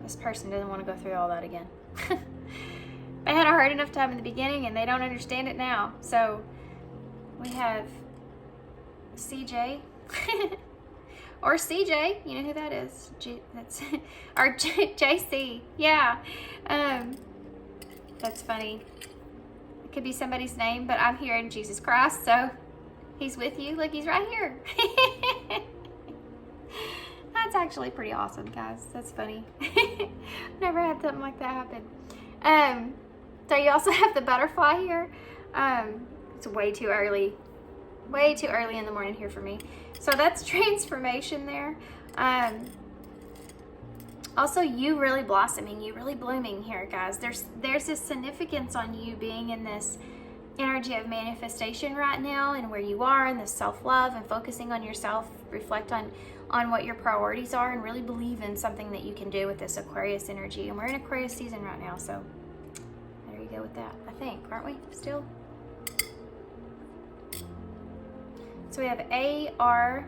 This person doesn't want to go through all that again. They had a hard enough time in the beginning and they don't understand it now. So we have CJ. Or CJ, you know who that is. Or JC. Yeah. That's funny. It could be somebody's name, but I'm here in Jesus Christ, so he's with you. Look, he's right here. That's actually pretty awesome, guys. That's funny. Never had something like that happen. So you also have the butterfly here. It's way too early. Way too early in the morning here for me. So that's transformation there. Also, you really blossoming, you really blooming here, guys. There's this significance on you being in this energy of manifestation right now, and where you are, and the self-love and focusing on yourself. Reflect on what your priorities are, and really believe in something that you can do with this Aquarius energy. And we're in Aquarius season right now, so there you go with that. I think, aren't we still? So we have A, R,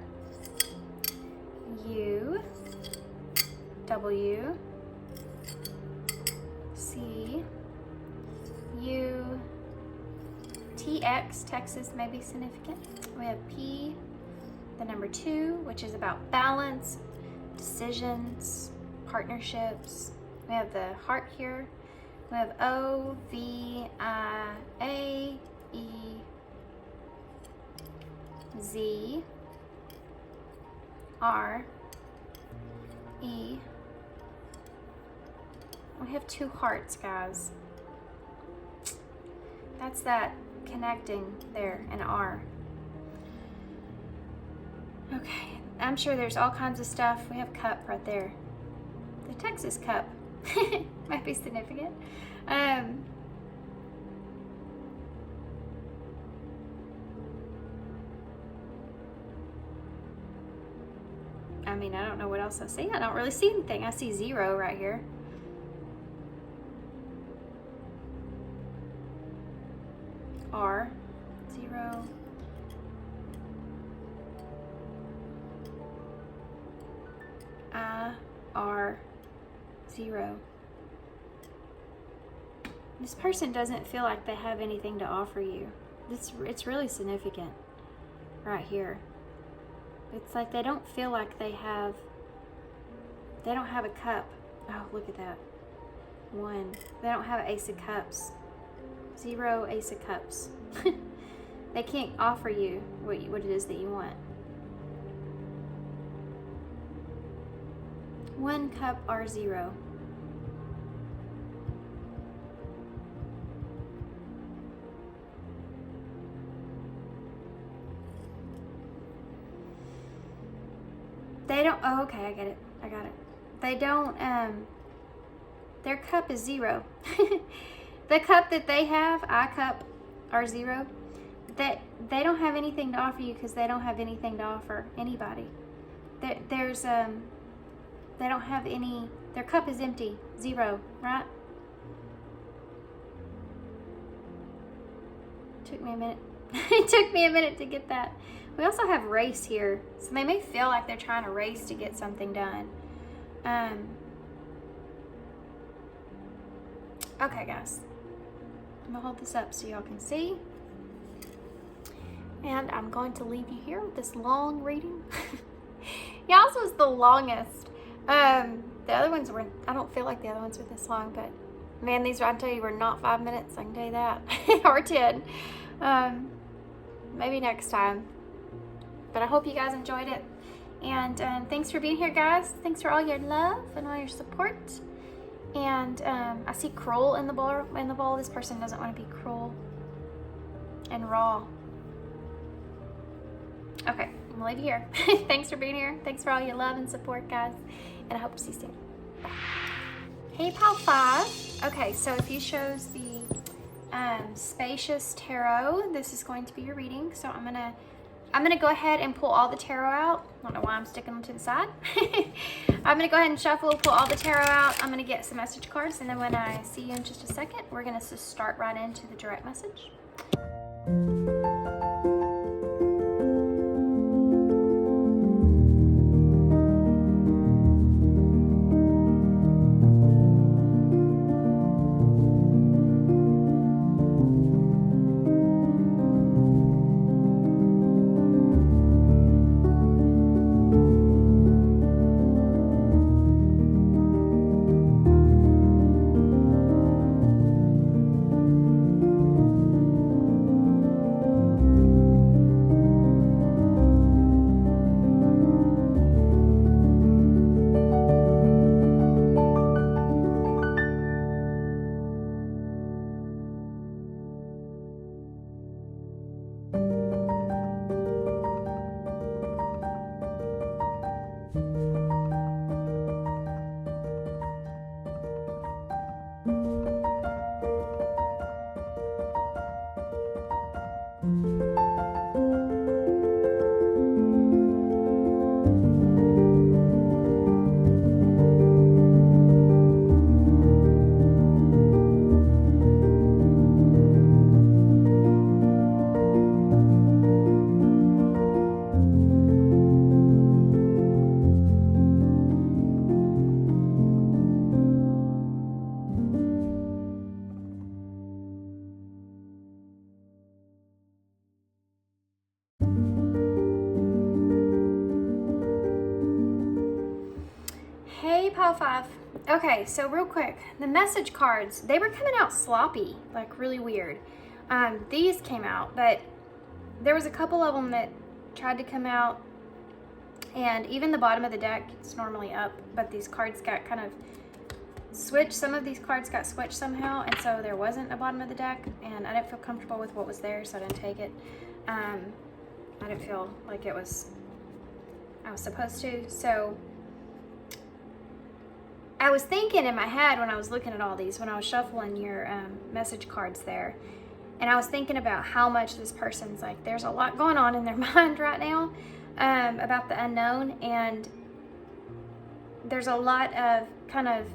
U, W, C, U, TX, Texas may be significant. We have P, the number 2, which is about balance, decisions, partnerships. We have the heart here. We have O, V, I, A, E, Z, R, E. We have 2 hearts, guys. That's that connecting there, an R. Okay, I'm sure there's all kinds of stuff. We have cup right there. The Texas cup might be significant. I mean, I don't know what else I see. I don't really see anything. I see 0 right here. R, 0. I, R, 0. This person doesn't feel like they have anything to offer you. It's really significant right here. It's like they don't feel like they don't have a cup. Oh, look at that. 1. They don't have an Ace of Cups. 0, Ace of Cups. They can't offer you what it is that you want. 1 cup, R0. They don't, oh, okay, I get it. I got it. They don't, their cup is 0. The cup that they have, I cup, R0, that they don't have anything to offer you because they don't have anything to offer anybody. There's, they don't have any, their cup is empty, 0, right? Took me a minute. It took me a minute to get that. We also have race here, so they may feel like they're trying to race to get something done. Okay, guys. I'm gonna hold this up so y'all can see. And I'm going to leave you here with this long reading. Yeah, this was the longest. The other ones were, I don't feel like the other ones were this long, but man, these, I tell you, were not 5 minutes, I can tell you that. Or 10. Maybe next time. But I hope you guys enjoyed it. And thanks for being here, guys. Thanks for all your love and all your support. And I see cruel in the bowl. This person doesn't want to be cruel and raw. Okay, I'm gonna leave you here. Thanks for being here. Thanks for all your love and support, guys. And I hope to see you soon. Bye. Hey, Pal 5. Okay, so if you chose the Spacious Tarot, this is going to be your reading. So I'm gonna go ahead and pull all the tarot out. I don't know why I'm sticking them to the side. I'm gonna go ahead and shuffle, pull all the tarot out. I'm gonna get some message cards, and then when I see you in just a second, we're gonna just start right into the direct message. Yay, pile 5. Okay, so real quick, the message cards, they were coming out sloppy, like really weird. These came out, but there was a couple of them that tried to come out, and even the bottom of the deck, it's normally up, but these cards got kind of switched. Some of these cards got switched somehow, and so there wasn't a bottom of the deck, and I didn't feel comfortable with what was there, so I didn't take it. I didn't feel like I was supposed to, so I was thinking in my head when I was looking at all these, when I was shuffling your message cards there, and I was thinking about how much this person's like, there's a lot going on in their mind right now about the unknown, and there's a lot of kind of,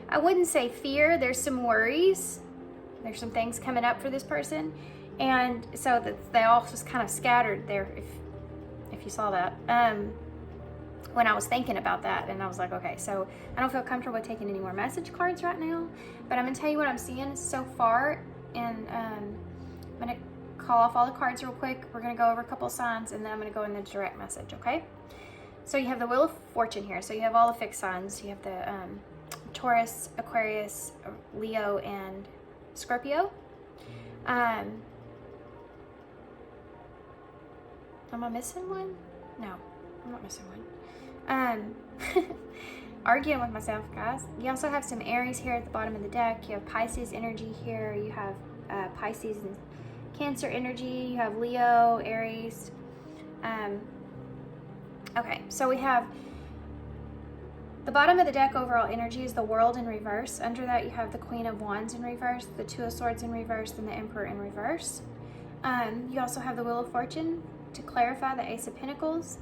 I wouldn't say fear, there's some worries, there's some things coming up for this person, and so that they all just kind of scattered there, if you saw that. When I was thinking about that, and I was like, okay, so I don't feel comfortable with taking any more message cards right now, but I'm gonna tell you what I'm seeing so far, and I'm gonna call off all the cards real quick. We're gonna go over a couple signs, and then I'm gonna go in the direct message, okay? So you have the Wheel of Fortune here, so you have all the fixed signs. You have the Taurus, Aquarius, Leo, and Scorpio. Am I missing one? No, I'm not missing one. Arguing with myself, guys. You also have some Aries here at the bottom of the deck. You have Pisces energy here. You have Pisces and Cancer energy. You have Leo, Aries. Okay, so we have the bottom of the deck. Overall energy is the World in reverse. Under that, you have the Queen of Wands in reverse, the Two of Swords in reverse, and the Emperor in reverse. You also have the Wheel of Fortune to clarify the Ace of Pentacles,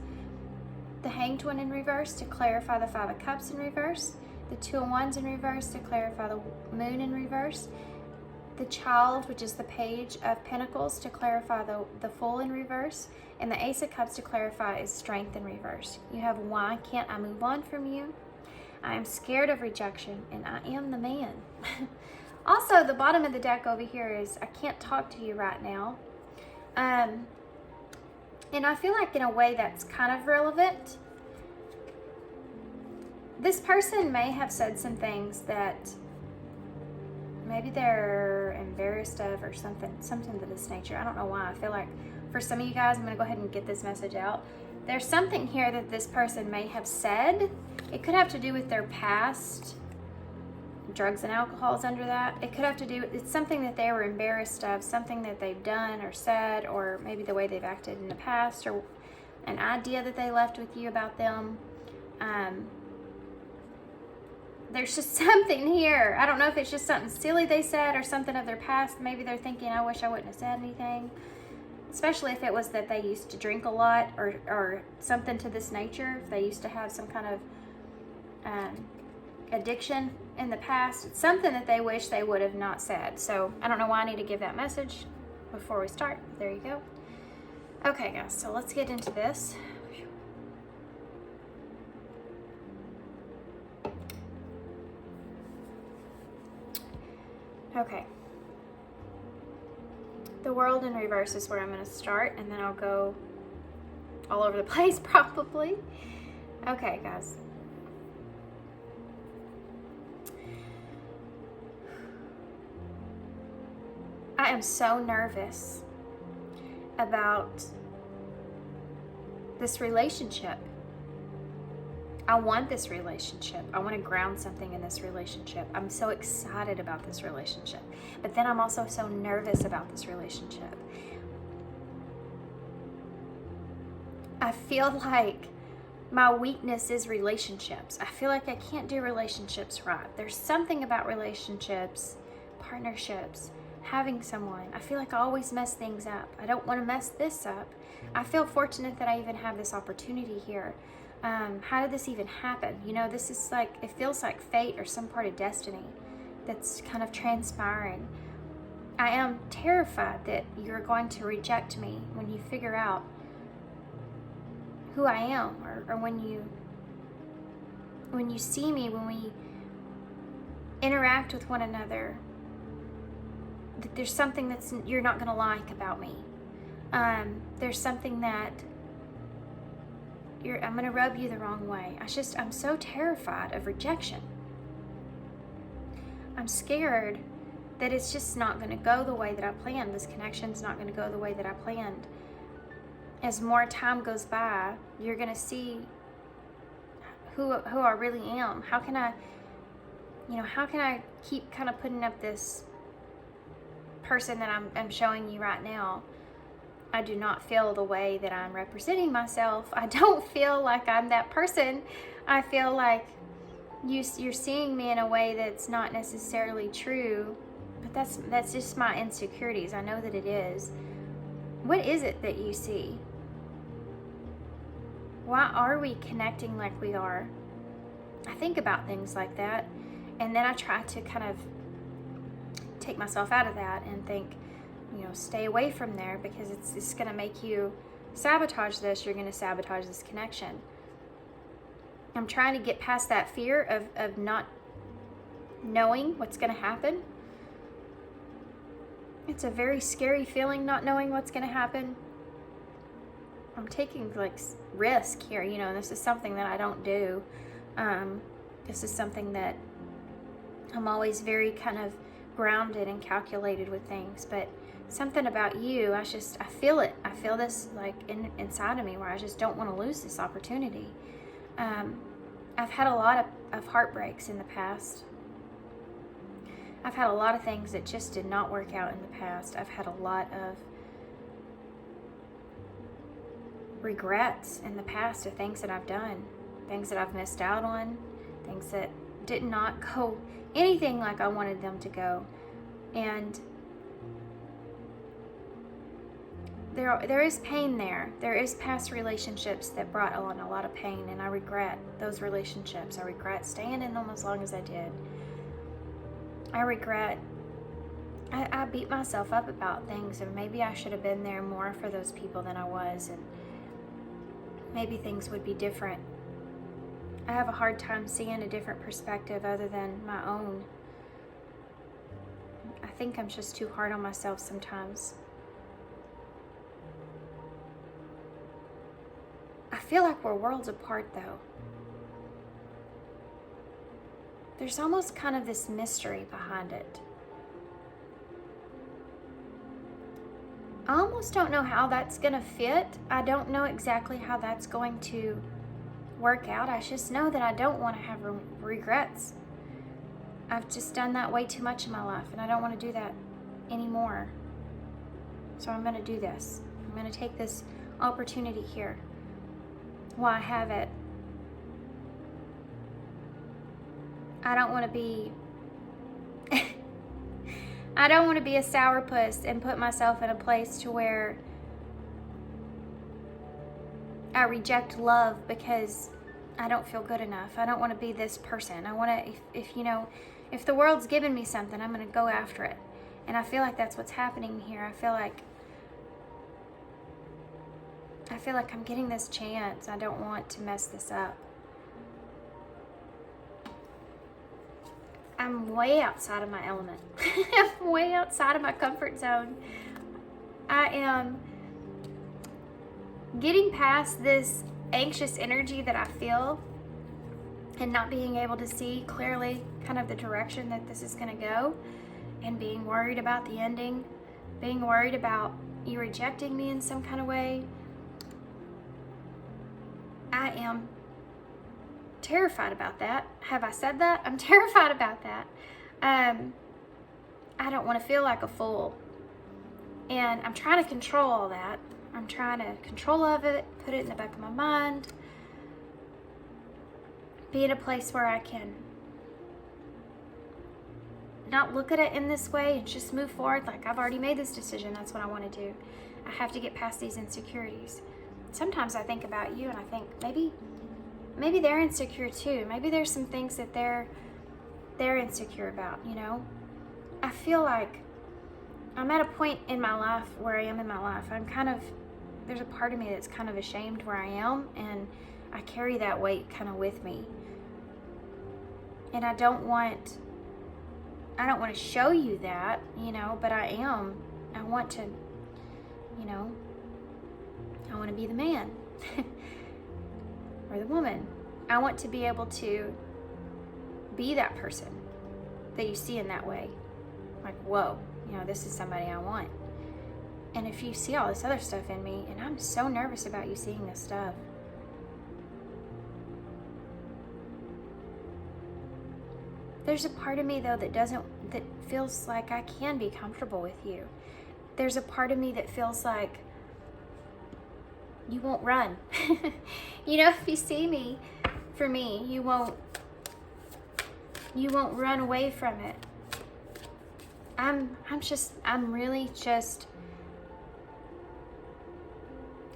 the Hanged One in reverse to clarify the Five of Cups in reverse, the Two of Wands in reverse to clarify the Moon in reverse, the Child, which is the Page of Pentacles, to clarify the Fool in reverse, and the Ace of Cups to clarify is Strength in reverse. You have Why Can't I Move On From You? I am scared of rejection, and I am the man. Also, the bottom of the deck over here is I can't talk to you right now. And I feel like in a way that's kind of relevant. This person may have said some things that maybe they're embarrassed of or something to this nature. I don't know why. I feel like for some of you guys, I'm going to go ahead and get this message out. There's something here that this person may have said. It could have to do with their past. Drugs and alcohol is under that. It could have to do, it's something that they were embarrassed of, something that they've done or said, or maybe the way they've acted in the past, or an idea that they left with you about them. There's just something here. I don't know if it's just something silly they said or something of their past. Maybe they're thinking, I wish I wouldn't have said anything. Especially if it was that they used to drink a lot or something to this nature. If they used to have some kind of addiction in the past. It's something that they wish they would have not said. So I don't know why I need to give that message before we start. There you go. Okay, guys, so let's get into this. Okay. The World in reverse is where I'm going to start, and then I'll go all over the place probably. Okay, guys. I am so nervous about this relationship. I want this relationship. I want to ground something in this relationship. I'm so excited about this relationship. But then I'm also so nervous about this relationship. I feel like my weakness is relationships. I feel like I can't do relationships right. There's something about relationships, partnerships, having someone. I feel like I always mess things up. I don't want to mess this up. I feel fortunate that I even have this opportunity here. How did this even happen? You know, this is like, it feels like fate or some part of destiny that's kind of transpiring. I am terrified that you're going to reject me when you figure out who I am, or when you see me, when we interact with one another, that there's something that's you're not going to like about me. There's something that I'm gonna rub you the wrong way. I'm so terrified of rejection. I'm scared that it's just not gonna go the way that I planned. This connection's not gonna go the way that I planned. As more time goes by, you're gonna see who I really am. How can I keep kind of putting up this person that I'm showing you right now? I do not feel the way that I'm representing myself. I don't feel like I'm that person. I feel like you're seeing me in a way that's not necessarily true, but that's just my insecurities. I know that it is. What is it that you see? Why are we connecting like we are? I think about things like that, and then I try to kind of take myself out of that and think, stay away from there, because it's going to make you sabotage this. You're going to sabotage this connection. I'm trying to get past that fear of not knowing what's going to happen. It's a very scary feeling, not knowing what's going to happen. I'm taking risk here, this is something that I don't do. This is something that I'm always very kind of grounded and calculated with things, but something about you, I feel it. I feel this inside of me, where I just don't want to lose this opportunity. I've had a lot of heartbreaks in the past. I've had a lot of things that just did not work out in the past. I've had a lot of regrets in the past of things that I've done, things that I've missed out on, things that did not go anything like I wanted them to go. And there is pain there. There is past relationships that brought on a lot of pain, and I regret those relationships. I regret staying in them as long as I did. I beat myself up about things, and maybe I should have been there more for those people than I was, and maybe things would be different. I have a hard time seeing a different perspective other than my own. I think I'm just too hard on myself sometimes. I feel like we're worlds apart, though. There's almost kind of this mystery behind it. I almost don't know how that's going to fit. I don't know exactly how that's going to work out. I just know that I don't want to have regrets. I've just done that way too much in my life, and I don't want to do that anymore. So I'm going to do this. I'm going to take this opportunity here while I have it. I don't want to be I don't want to be a sourpuss and put myself in a place to where I reject love because I don't feel good enough. I don't want to be this person. I want to, if the world's given me something, I'm going to go after it. And I feel like that's what's happening here. I feel like I'm getting this chance. I don't want to mess this up. I'm way outside of my element. I'm way outside of my comfort zone. I am getting past this anxious energy that I feel and not being able to see clearly kind of the direction that this is going to go, and being worried about the ending, being worried about you rejecting me in some kind of way. I am terrified about that. Have I said that? I'm terrified about that. I don't want to feel like a fool. And I'm trying to control all that. I'm trying to control of it, put it in the back of my mind, be in a place where I can not look at it in this way and just move forward like I've already made this decision. That's what I want to do. I have to get past these insecurities. Sometimes I think about you and I think maybe they're insecure too. Maybe there's some things that they're insecure about, I feel like I'm at a point in my life where I am in my life. There's a part of me that's kind of ashamed where I am, and I carry that weight kind of with me. And I don't want to show you that, but I want to, I want to be the man. or the woman. I want to be able to be that person that you see in that way. Like, whoa, you know, this is somebody I want. And if you see all this other stuff in me, and I'm so nervous about you seeing this stuff. There's a part of me though that feels like I can be comfortable with you. There's a part of me that feels like you won't run. You know, if you see me, for me, you won't run away from it. I'm really just,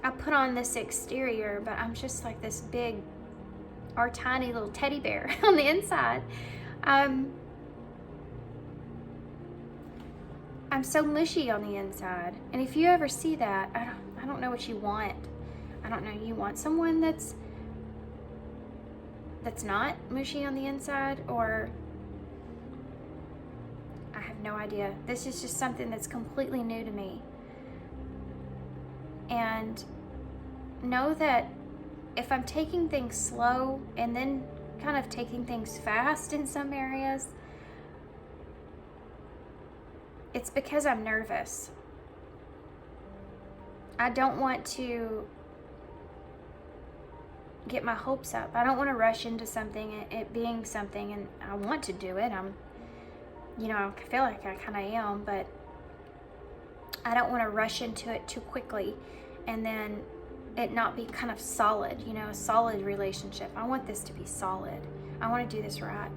I put on this exterior, but I'm just like this big or tiny little teddy bear on the inside. I'm so mushy on the inside. And if you ever see that, I don't know what you want. I don't know, you want someone that's not mushy on the inside, or I have no idea. This is just something that's completely new to me. And know that if I'm taking things slow and then kind of taking things fast in some areas, it's because I'm nervous. I don't want to get my hopes up. I don't want to rush into something, it being something, and I want to do it. You know, I feel like I kind of am, but I don't want to rush into it too quickly and then it not be kind of solid, you know, a solid relationship. I want this to be solid. I want to do this right.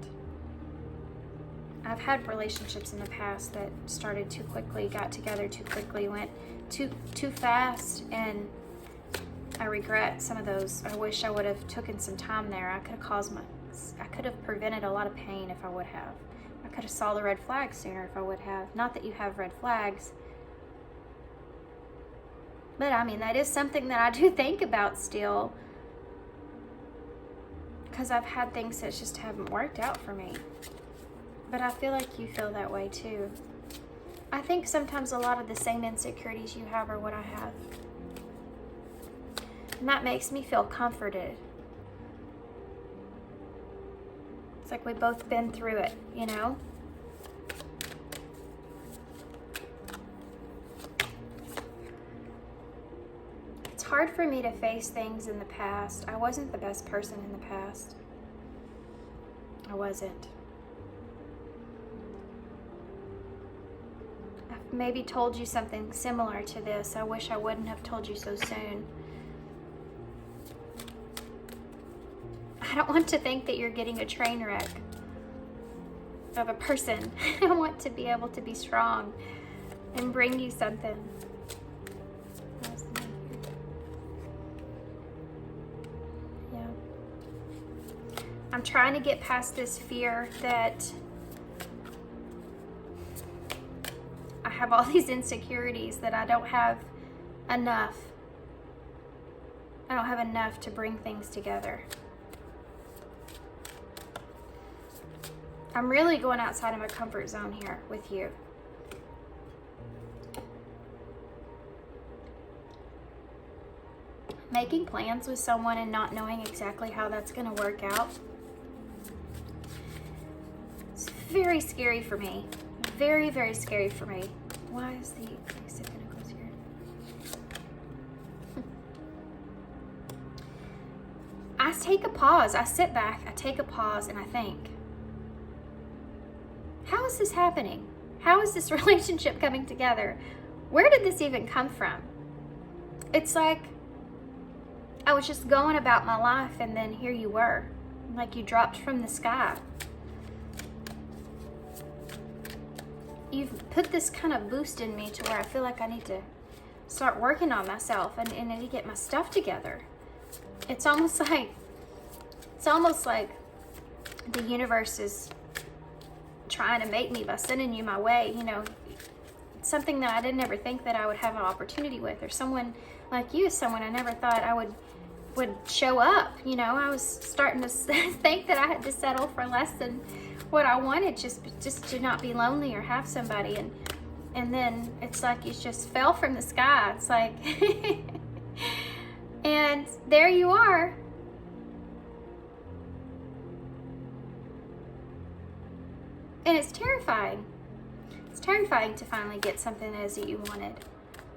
I've had relationships in the past that started too quickly, got together too quickly, went too fast, and I regret some of those. I wish I would have taken some time there. I could have prevented a lot of pain if I would have. I could have saw the red flags sooner if I would have. Not that you have red flags, but I mean, that is something that I do think about still, because I've had things that just haven't worked out for me. But I feel like you feel that way too. I think sometimes a lot of the same insecurities you have are what I have. And that makes me feel comforted. It's like we've both been through it, you know? It's hard for me to face things in the past. I wasn't the best person in the past. I wasn't. I've maybe told you something similar to this. I wish I wouldn't have told you so soon. I don't want to think that you're getting a train wreck of a person. I want to be able to be strong and bring you something. Yeah. I'm trying to get past this fear that I have all these insecurities, that I don't have enough. I don't have enough to bring things together. I'm really going outside of my comfort zone here with you. Making plans with someone and not knowing exactly how that's going to work out. It's very scary for me. Very, very scary for me. Why is the exit going to close here? I take a pause. I sit back, I take a pause, and I think, how is this happening? How is this relationship coming together? Where did this even come from? It's like I was just going about my life, and then here you were, like you dropped from the sky. You've put this kind of boost in me to where I feel like I need to start working on myself and I need to get my stuff together. It's almost like the universe is trying to make me by sending you my way, you know. It's something that I didn't ever think that I would have an opportunity with, or someone like you is someone I never thought I would show up, you know. I was starting to think that I had to settle for less than what I wanted, just to not be lonely or have somebody, and then it's like you just fell from the sky. It's like and there you are, And it's terrifying. It's terrifying to finally get something that is that you wanted.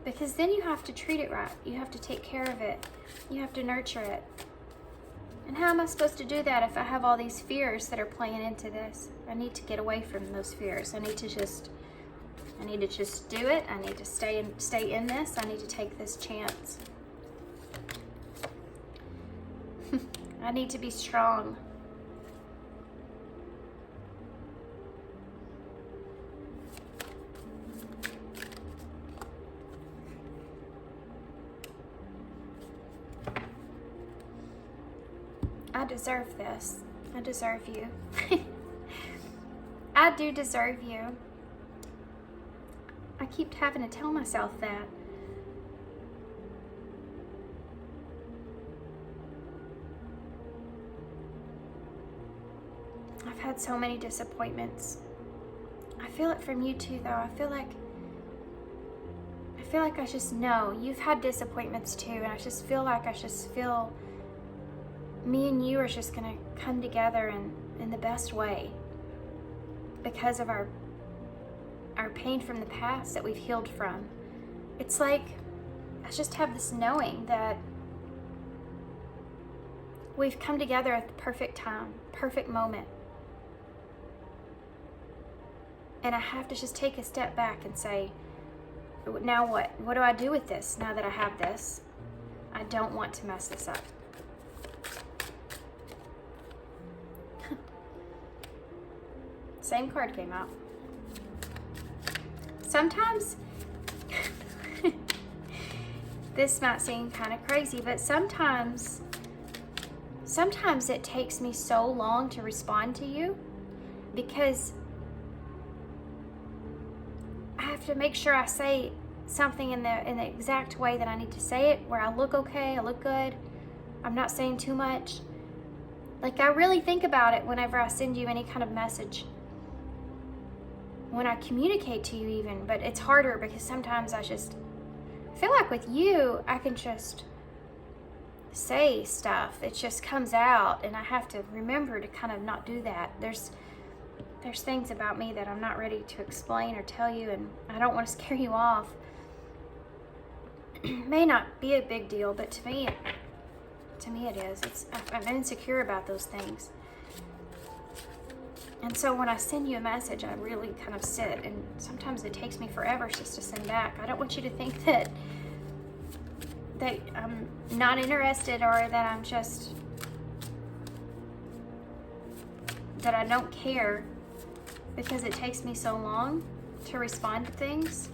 Because then you have to treat it right. You have to take care of it. You have to nurture it. And how am I supposed to do that if I have all these fears that are playing into this? I need to get away from those fears. I need to just do it. I need to stay in this. I need to take this chance. I need to be strong. I deserve this. I deserve you. I do deserve you. I keep having to tell myself that. I've had so many disappointments. I feel it from you too, though. I feel like I just know you've had disappointments too, and I just feel me and you are just gonna come together in the best way because of our pain from the past that we've healed from. It's like I just have this knowing that we've come together at the perfect time, perfect moment. And I have to just take a step back and say, now what? What do I do with this now that I have this? I don't want to mess this up. Same card came out. Sometimes, this might seem kind of crazy, but sometimes it takes me so long to respond to you because I have to make sure I say something in the exact way that I need to say it, where I look okay, I look good, I'm not saying too much. Like, I really think about it whenever I send you any kind of message, when I communicate to you even, but it's harder because sometimes I feel like with you, I can just say stuff. It just comes out, and I have to remember to kind of not do that. There's things about me that I'm not ready to explain or tell you, and I don't want to scare you off. It may not be a big deal, but to me it is. I'm insecure about those things. And so when I send you a message, I really kind of sit, and sometimes it takes me forever just to send back. I don't want you to think that I'm not interested, or that that I don't care because it takes me so long to respond to things.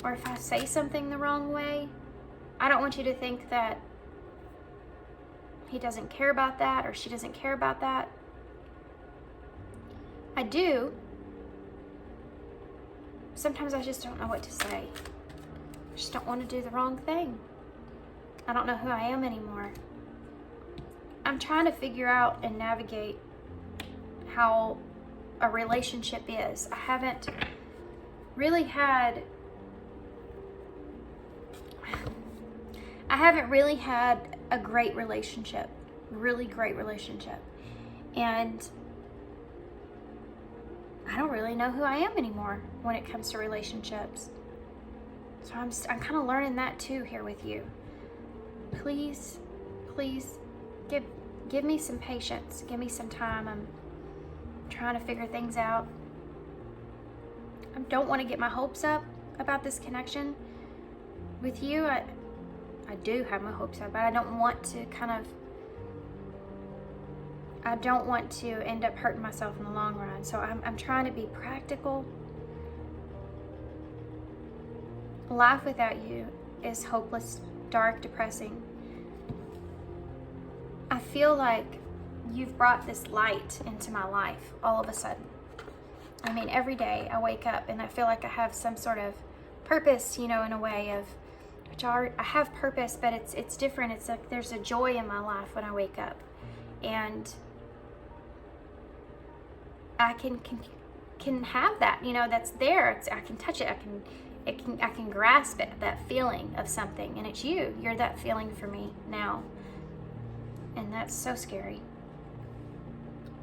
Or if I say something the wrong way, I don't want you to think that he doesn't care about that or she doesn't care about that. I do. Sometimes I just don't know what to say. I just don't want to do the wrong thing. I don't know who I am anymore. I'm trying to figure out and navigate how a relationship is. I haven't really had a great relationship, really great relationship. And I don't really know who I am anymore when it comes to relationships. So I'm kind of learning that too here with you. Please give me some patience. Give me some time. I'm trying to figure things out. I don't want to get my hopes up about this connection with you. I do have my hopes up, but I don't want to end up hurting myself in the long run. So I'm trying to be practical. Life without you is hopeless, dark, depressing. I feel like you've brought this light into my life all of a sudden. I mean, every day I wake up and I feel like I have some sort of purpose, in a way of, which I have purpose, but it's different. It's like there's a joy in my life when I wake up, and I can have that, that's there. I can touch it. I can grasp it, that feeling of something, and it's you. You're that feeling for me now, and that's so scary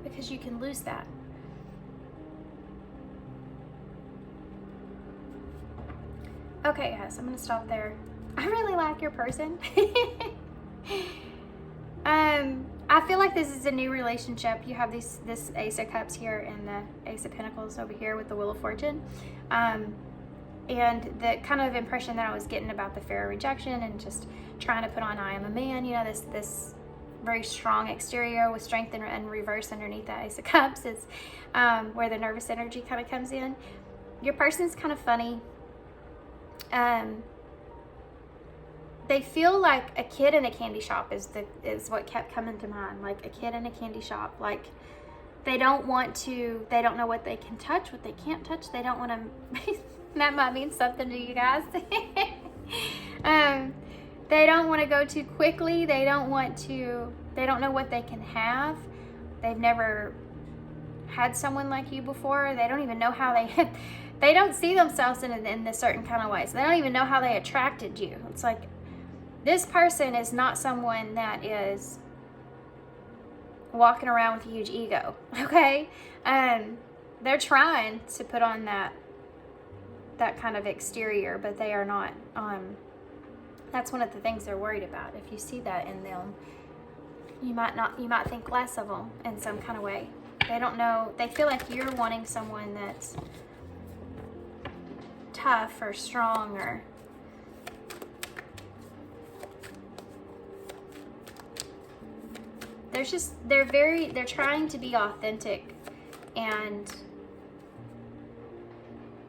because you can lose that. Okay, guys, I'm gonna stop there. I really like your person. I feel like this is a new relationship. You have this Ace of Cups here and the Ace of Pentacles over here with the Wheel of Fortune. And the kind of impression that I was getting about the fear of rejection and just trying to put on I am a man, you know, this very strong exterior with strength and reverse underneath that Ace of Cups is where the nervous energy kind of comes in. Your person's kind of funny. They feel like a kid in a candy shop is what kept coming to mind. Like a kid in a candy shop. Like they don't know what they can touch, what they can't touch. They don't want to, that might mean something to you guys. They don't want to go too quickly. They don't know what they can have. They've never had someone like you before. They don't even know how they don't see themselves in a certain kind of way. So they don't even know how they attracted you. It's like, this person is not someone that is walking around with a huge ego, okay? They're trying to put on that kind of exterior, but they are not. That's one of the things they're worried about. If you see that in them, you might think less of them in some kind of way. They don't know, they feel like you're wanting someone that's tough or strong or they're trying to be authentic and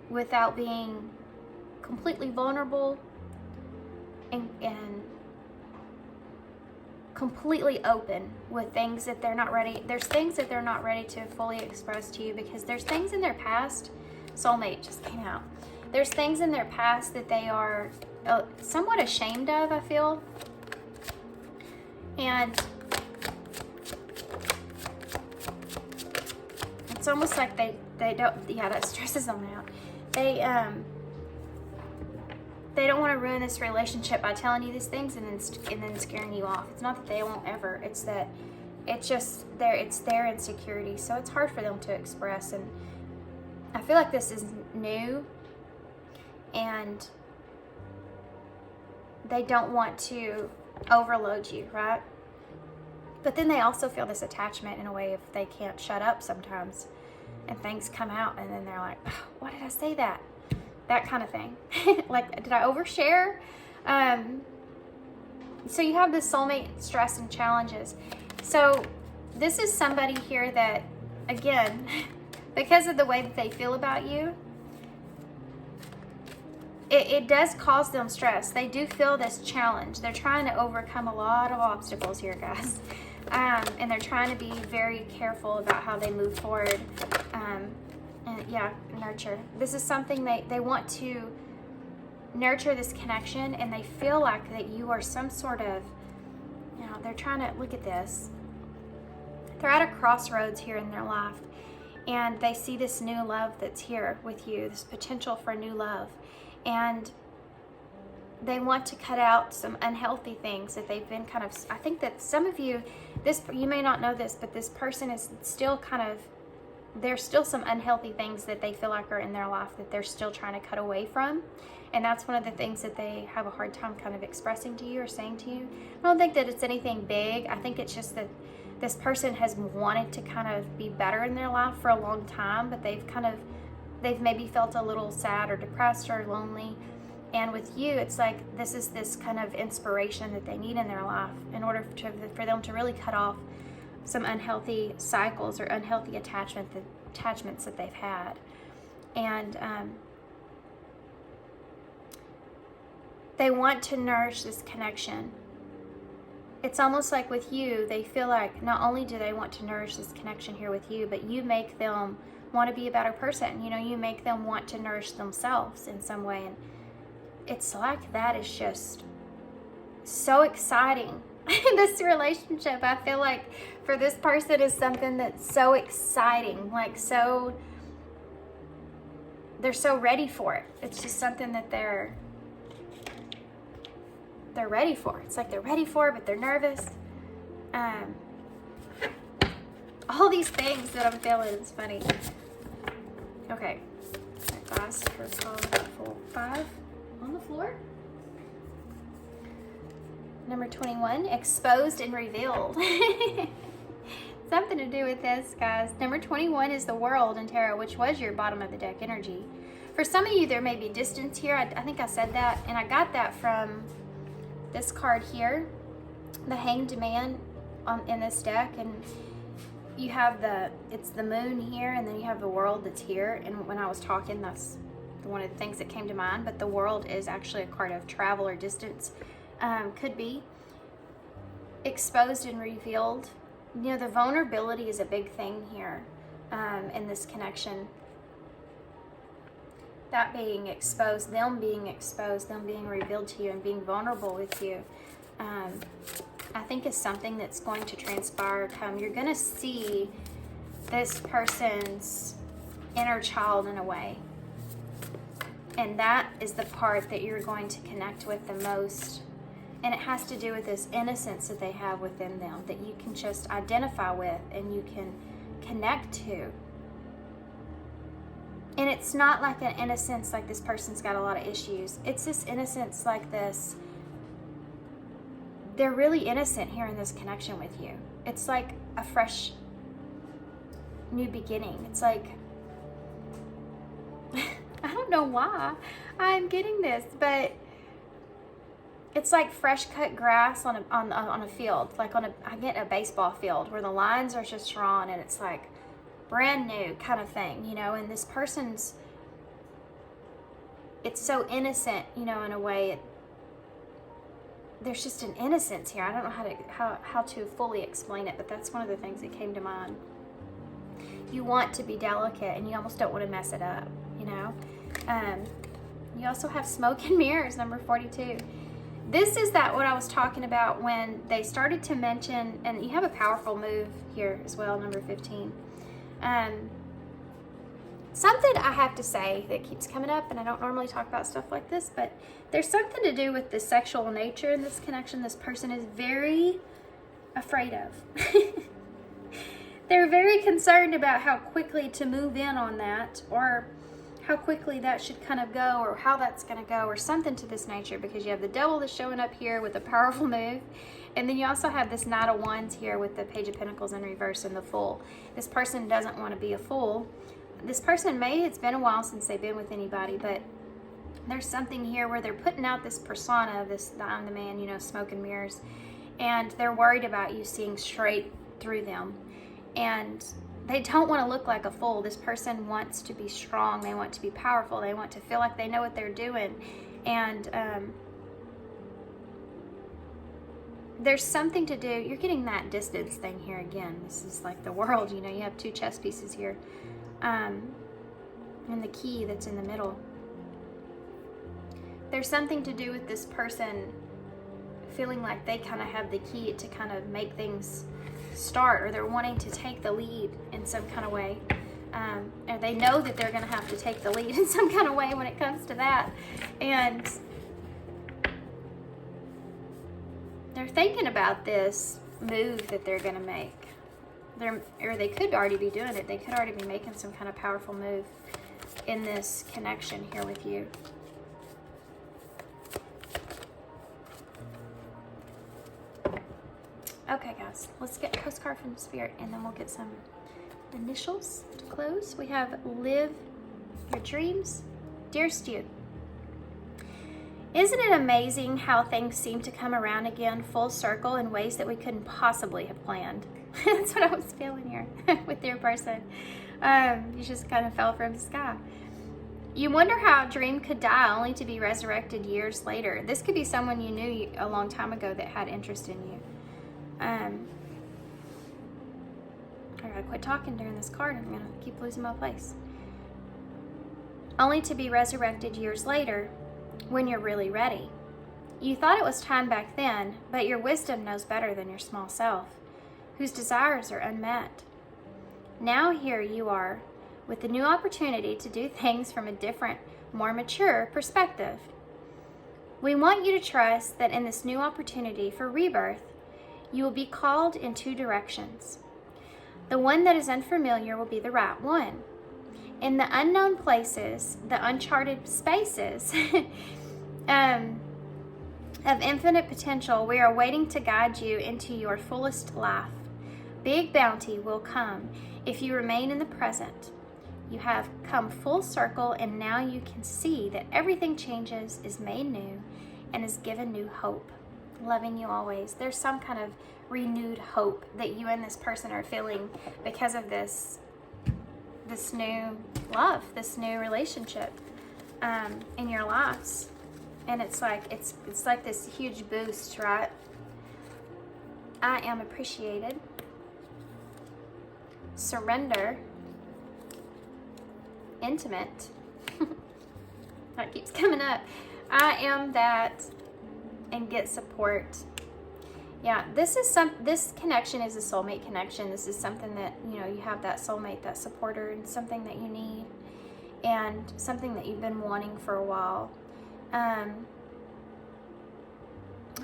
without being completely vulnerable and completely open with things that they're not ready. There's things that they're not ready to fully express to you because there's things in their past. Soulmate just came out. There's things in their past that they are somewhat ashamed of, I feel. And it's almost like they don't, yeah, that stresses them out. They don't want to ruin this relationship by telling you these things and then scaring you off. It's not that they won't ever. It's that it's just their insecurity. So it's hard for them to express. And I feel like this is new, and they don't want to overload you, right? But then they also feel this attachment in a way if they can't shut up sometimes and things come out and then they're like, oh, why did I say that? That kind of thing. Like, did I overshare? So you have this soulmate stress and challenges. So this is somebody here that, again, because of the way that they feel about you, it does cause them stress. They do feel this challenge. They're trying to overcome a lot of obstacles here, guys. And they're trying to be very careful about how they move forward. And yeah, nurture. This is something they want to nurture this connection, and they feel like that you are some sort of, you know, they're trying to, look at this. They're at a crossroads here in their life, and they see this new love that's here with you, this potential for new love. And they want to cut out some unhealthy things that they've been kind of, I think that some of you, you may not know this, but this person is still kind of, there's still some unhealthy things that they feel like are in their life that they're still trying to cut away from. And that's one of the things that they have a hard time kind of expressing to you or saying to you. I don't think that it's anything big. I think it's just that this person has wanted to kind of be better in their life for a long time, but they've maybe felt a little sad or depressed or lonely. And with you, it's like this is this kind of inspiration that they need in their life in order for them to really cut off some unhealthy cycles or unhealthy attachments that they've had. And they want to nourish this connection. It's almost like with you, they feel like not only do they want to nourish this connection here with you, but you make them want to be a better person. You know, you make them want to nourish themselves in some way. And it's like that is just so exciting. This relationship, I feel like for this person is something that's so exciting, like they're so ready for it. It's just something that they're ready for. It's like they're ready for it, but they're nervous. All these things that I'm feeling, it's funny. Okay, last for call 5. on the floor. Number 21, exposed and revealed. Something to do with this, guys. Number 21 is the world in tarot, which was your bottom of the deck energy. For some of you, there may be distance here. I think I said that, and I got that from this card here, the Hanged Man in this deck, and you have it's the moon here, and then you have the world that's here. And when I was talking, that's one of the things that came to mind. But the world is actually a card of travel or distance. Could be exposed and revealed. You know, the vulnerability is a big thing here in this connection. That being exposed, them being revealed to you and being vulnerable with you, I think is something that's going to transpire. You're going to see this person's inner child in a way. And that is the part that you're going to connect with the most. And it has to do with this innocence that they have within them that you can just identify with and you can connect to. And it's not like an innocence like this person's got a lot of issues. It's this innocence like this. They're really innocent here in this connection with you. It's like a fresh new beginning. It's like, I don't know why I'm getting this, but it's like fresh cut grass on a field, like I get a baseball field where the lines are just drawn and it's like brand new kind of thing, you know. And this person's, it's so innocent, you know, in a way. There's just an innocence here. I don't know how to fully explain it, but that's one of the things that came to mind. You want to be delicate and you almost don't want to mess it up, you know. You also have smoke and mirrors, number 42. This is what I was talking about when they started to mention, and you have a powerful move here as well, number 15. Something I have to say that keeps coming up, and I don't normally talk about stuff like this, but there's something to do with the sexual nature in this connection this person is very afraid of. They're very concerned about how quickly to move in on that, or how quickly that should kind of go, or how that's going to go, or something to this nature, because you have the devil that's showing up here with a powerful move, and then you also have this Knight of Wands here with the Page of Pentacles in reverse and the Fool. This person doesn't want to be a fool. This person it's been a while since they've been with anybody, but there's something here where they're putting out this persona of this, I'm the man, you know, smoke and mirrors, and they're worried about you seeing straight through them. And they don't want to look like a fool. This person wants to be strong. They want to be powerful. They want to feel like they know what they're doing. And there's something to do. You're getting that distance thing here again. This is like the world, you know. You have two chess pieces here. And the key that's in the middle. There's something to do with this person feeling like they kind of have the key to kind of make things start, or they're wanting to take the lead in some kind of way, and they know that they're going to have to take the lead in some kind of way when it comes to that, and they're thinking about this move that they're going to make. Or they could already be doing it. They could already be making some kind of powerful move in this connection here with you. Okay, guys, let's get a postcard from the Spirit, and then we'll get some initials to close. We have Live Your Dreams. Dear Stu, isn't it amazing how things seem to come around again full circle in ways that we couldn't possibly have planned? That's what I was feeling here with your person. You just kind of fell from the sky. You wonder how a dream could die only to be resurrected years later. This could be someone you knew a long time ago that had interest in you. I gotta quit talking during this card. I'm gonna keep losing my place. Only to be resurrected years later when you're really ready. You thought it was time back then, but your wisdom knows better than your small self, whose desires are unmet. Now here you are, with the new opportunity to do things from a different, more mature perspective. We want you to trust that in this new opportunity for rebirth, you will be called in two directions. The one that is unfamiliar will be the right one. In the unknown places, the uncharted spaces, Of infinite potential, we are waiting to guide you into your fullest life. Big bounty will come if you remain in the present. You have come full circle, and now you can see that everything changes, is made new, and is given new hope. Loving you always. There's some kind of renewed hope that you and this person are feeling because of this new love, this new relationship in your lives. And it's like this huge boost, right? I am appreciated. Surrender. Intimate. That keeps coming up. I am that, and get support. Yeah, this connection is a soulmate connection. This is something that, you know, you have that soulmate, that supporter, and something that you need, and something that you've been wanting for a while. I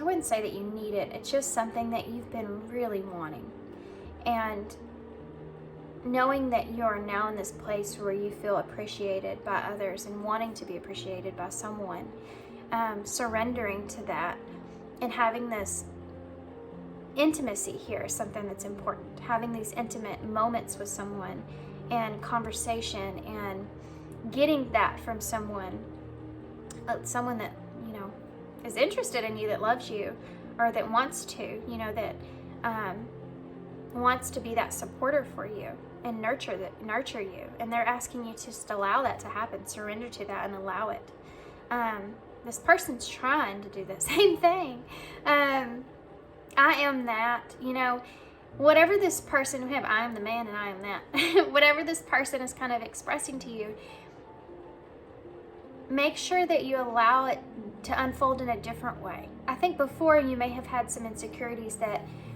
wouldn't say that you need it. It's just something that you've been really wanting. And knowing that you are now in this place where you feel appreciated by others and wanting to be appreciated by someone, surrendering to that and having this intimacy here is something that's important. Having these intimate moments with someone and conversation and getting that from someone that, you know, is interested in you, that loves you, or that wants to, you know, that wants to be that supporter for you and nurture you. And they're asking you to just allow that to happen, surrender to that and allow it. This person's trying to do the same thing. I am that, you know, whatever this person, we have I am the man and I am that. Whatever this person is kind of expressing to you, make sure that you allow it to unfold in a different way. I think before you may have had some insecurities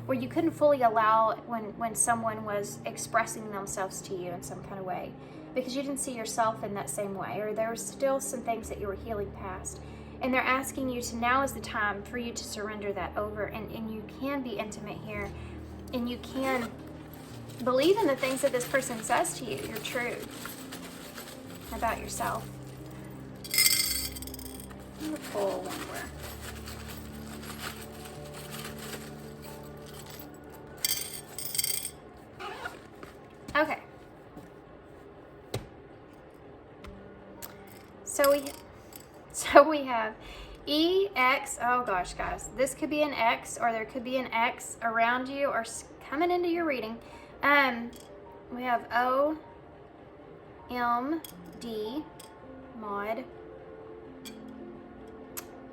where you couldn't fully allow when someone was expressing themselves to you in some kind of way, because you didn't see yourself in that same way, or there were still some things that you were healing past. And they're asking you to, now is the time for you to surrender that over, and you can be intimate here, and you can believe in the things that this person says to you. You're true about yourself. I'm gonna pull one more. Okay. So we have EX. Oh gosh, guys, this could be an X, or there could be an X around you or coming into your reading. We have OMD, mod.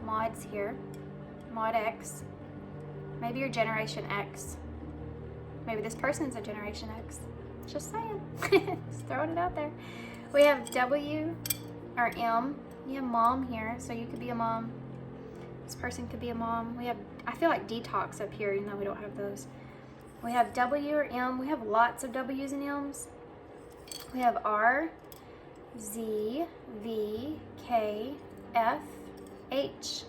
Mods here. Mod X. Maybe you're Generation X. Maybe this person's a Generation X. Just saying. Just throwing it out there. We have W or M. You have mom here, so you could be a mom. This person could be a mom. We have, I feel like detox up here, even though we don't have those. We have W or M. We have lots of W's and M's. We have R, Z, V, K, F, H,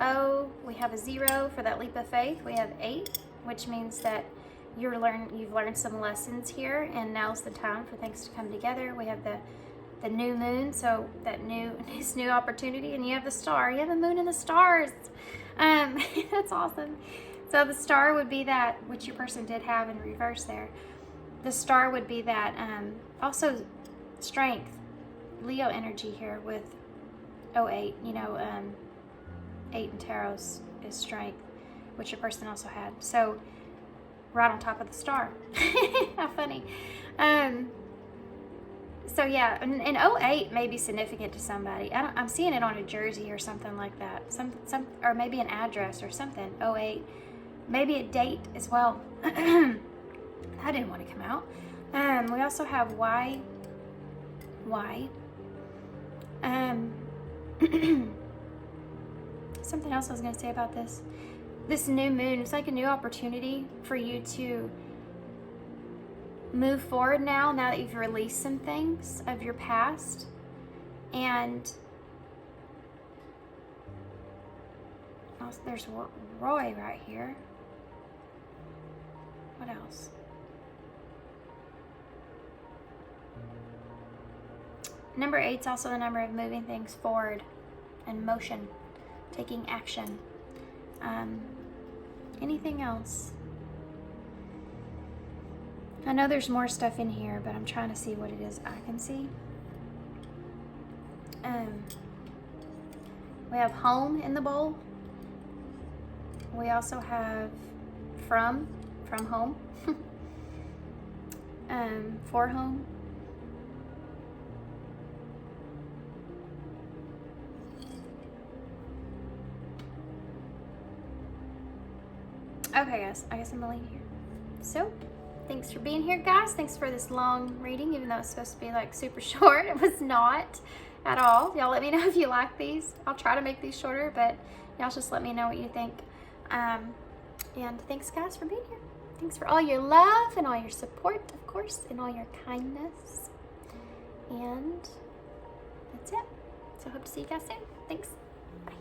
O. We have a 0 for that leap of faith. We have 8, which means that you've learned some lessons here, and now's the time for things to come together. We have the new moon, so that this new opportunity, and you have the star. You have the moon and the stars. That's awesome. So the star would be that, which your person did have in reverse there. The star would be that also strength, Leo energy here with 08. You know, 8 in tarot is strength, which your person also had. So right on top of the star. How funny. So yeah, and 08 may be significant to somebody. I'm seeing it on a jersey or something like that. Or maybe an address or something. 08, maybe a date as well. That didn't want to come out. We also have Y. Something else I was going to say about this. This new moon, it's like a new opportunity for you to move forward now that you've released some things of your past. And also there's Roy right here. What else? Number 8 is also the number of moving things forward and motion. taking action. Anything else? I know there's more stuff in here, but I'm trying to see what it is I can see. We have home in the bowl. We also have from home, for home. Okay guys, I guess I'm gonna leave here. So, thanks for being here guys. Thanks for this long reading, even though it's supposed to be like super short. It was not at all. Y'all let me know if you like these. I'll try to make these shorter, but y'all just let me know what you think. And thanks guys for being here. Thanks for all your love and all your support, of course, and all your kindness. And that's it. So hope to see you guys soon. Thanks. Bye.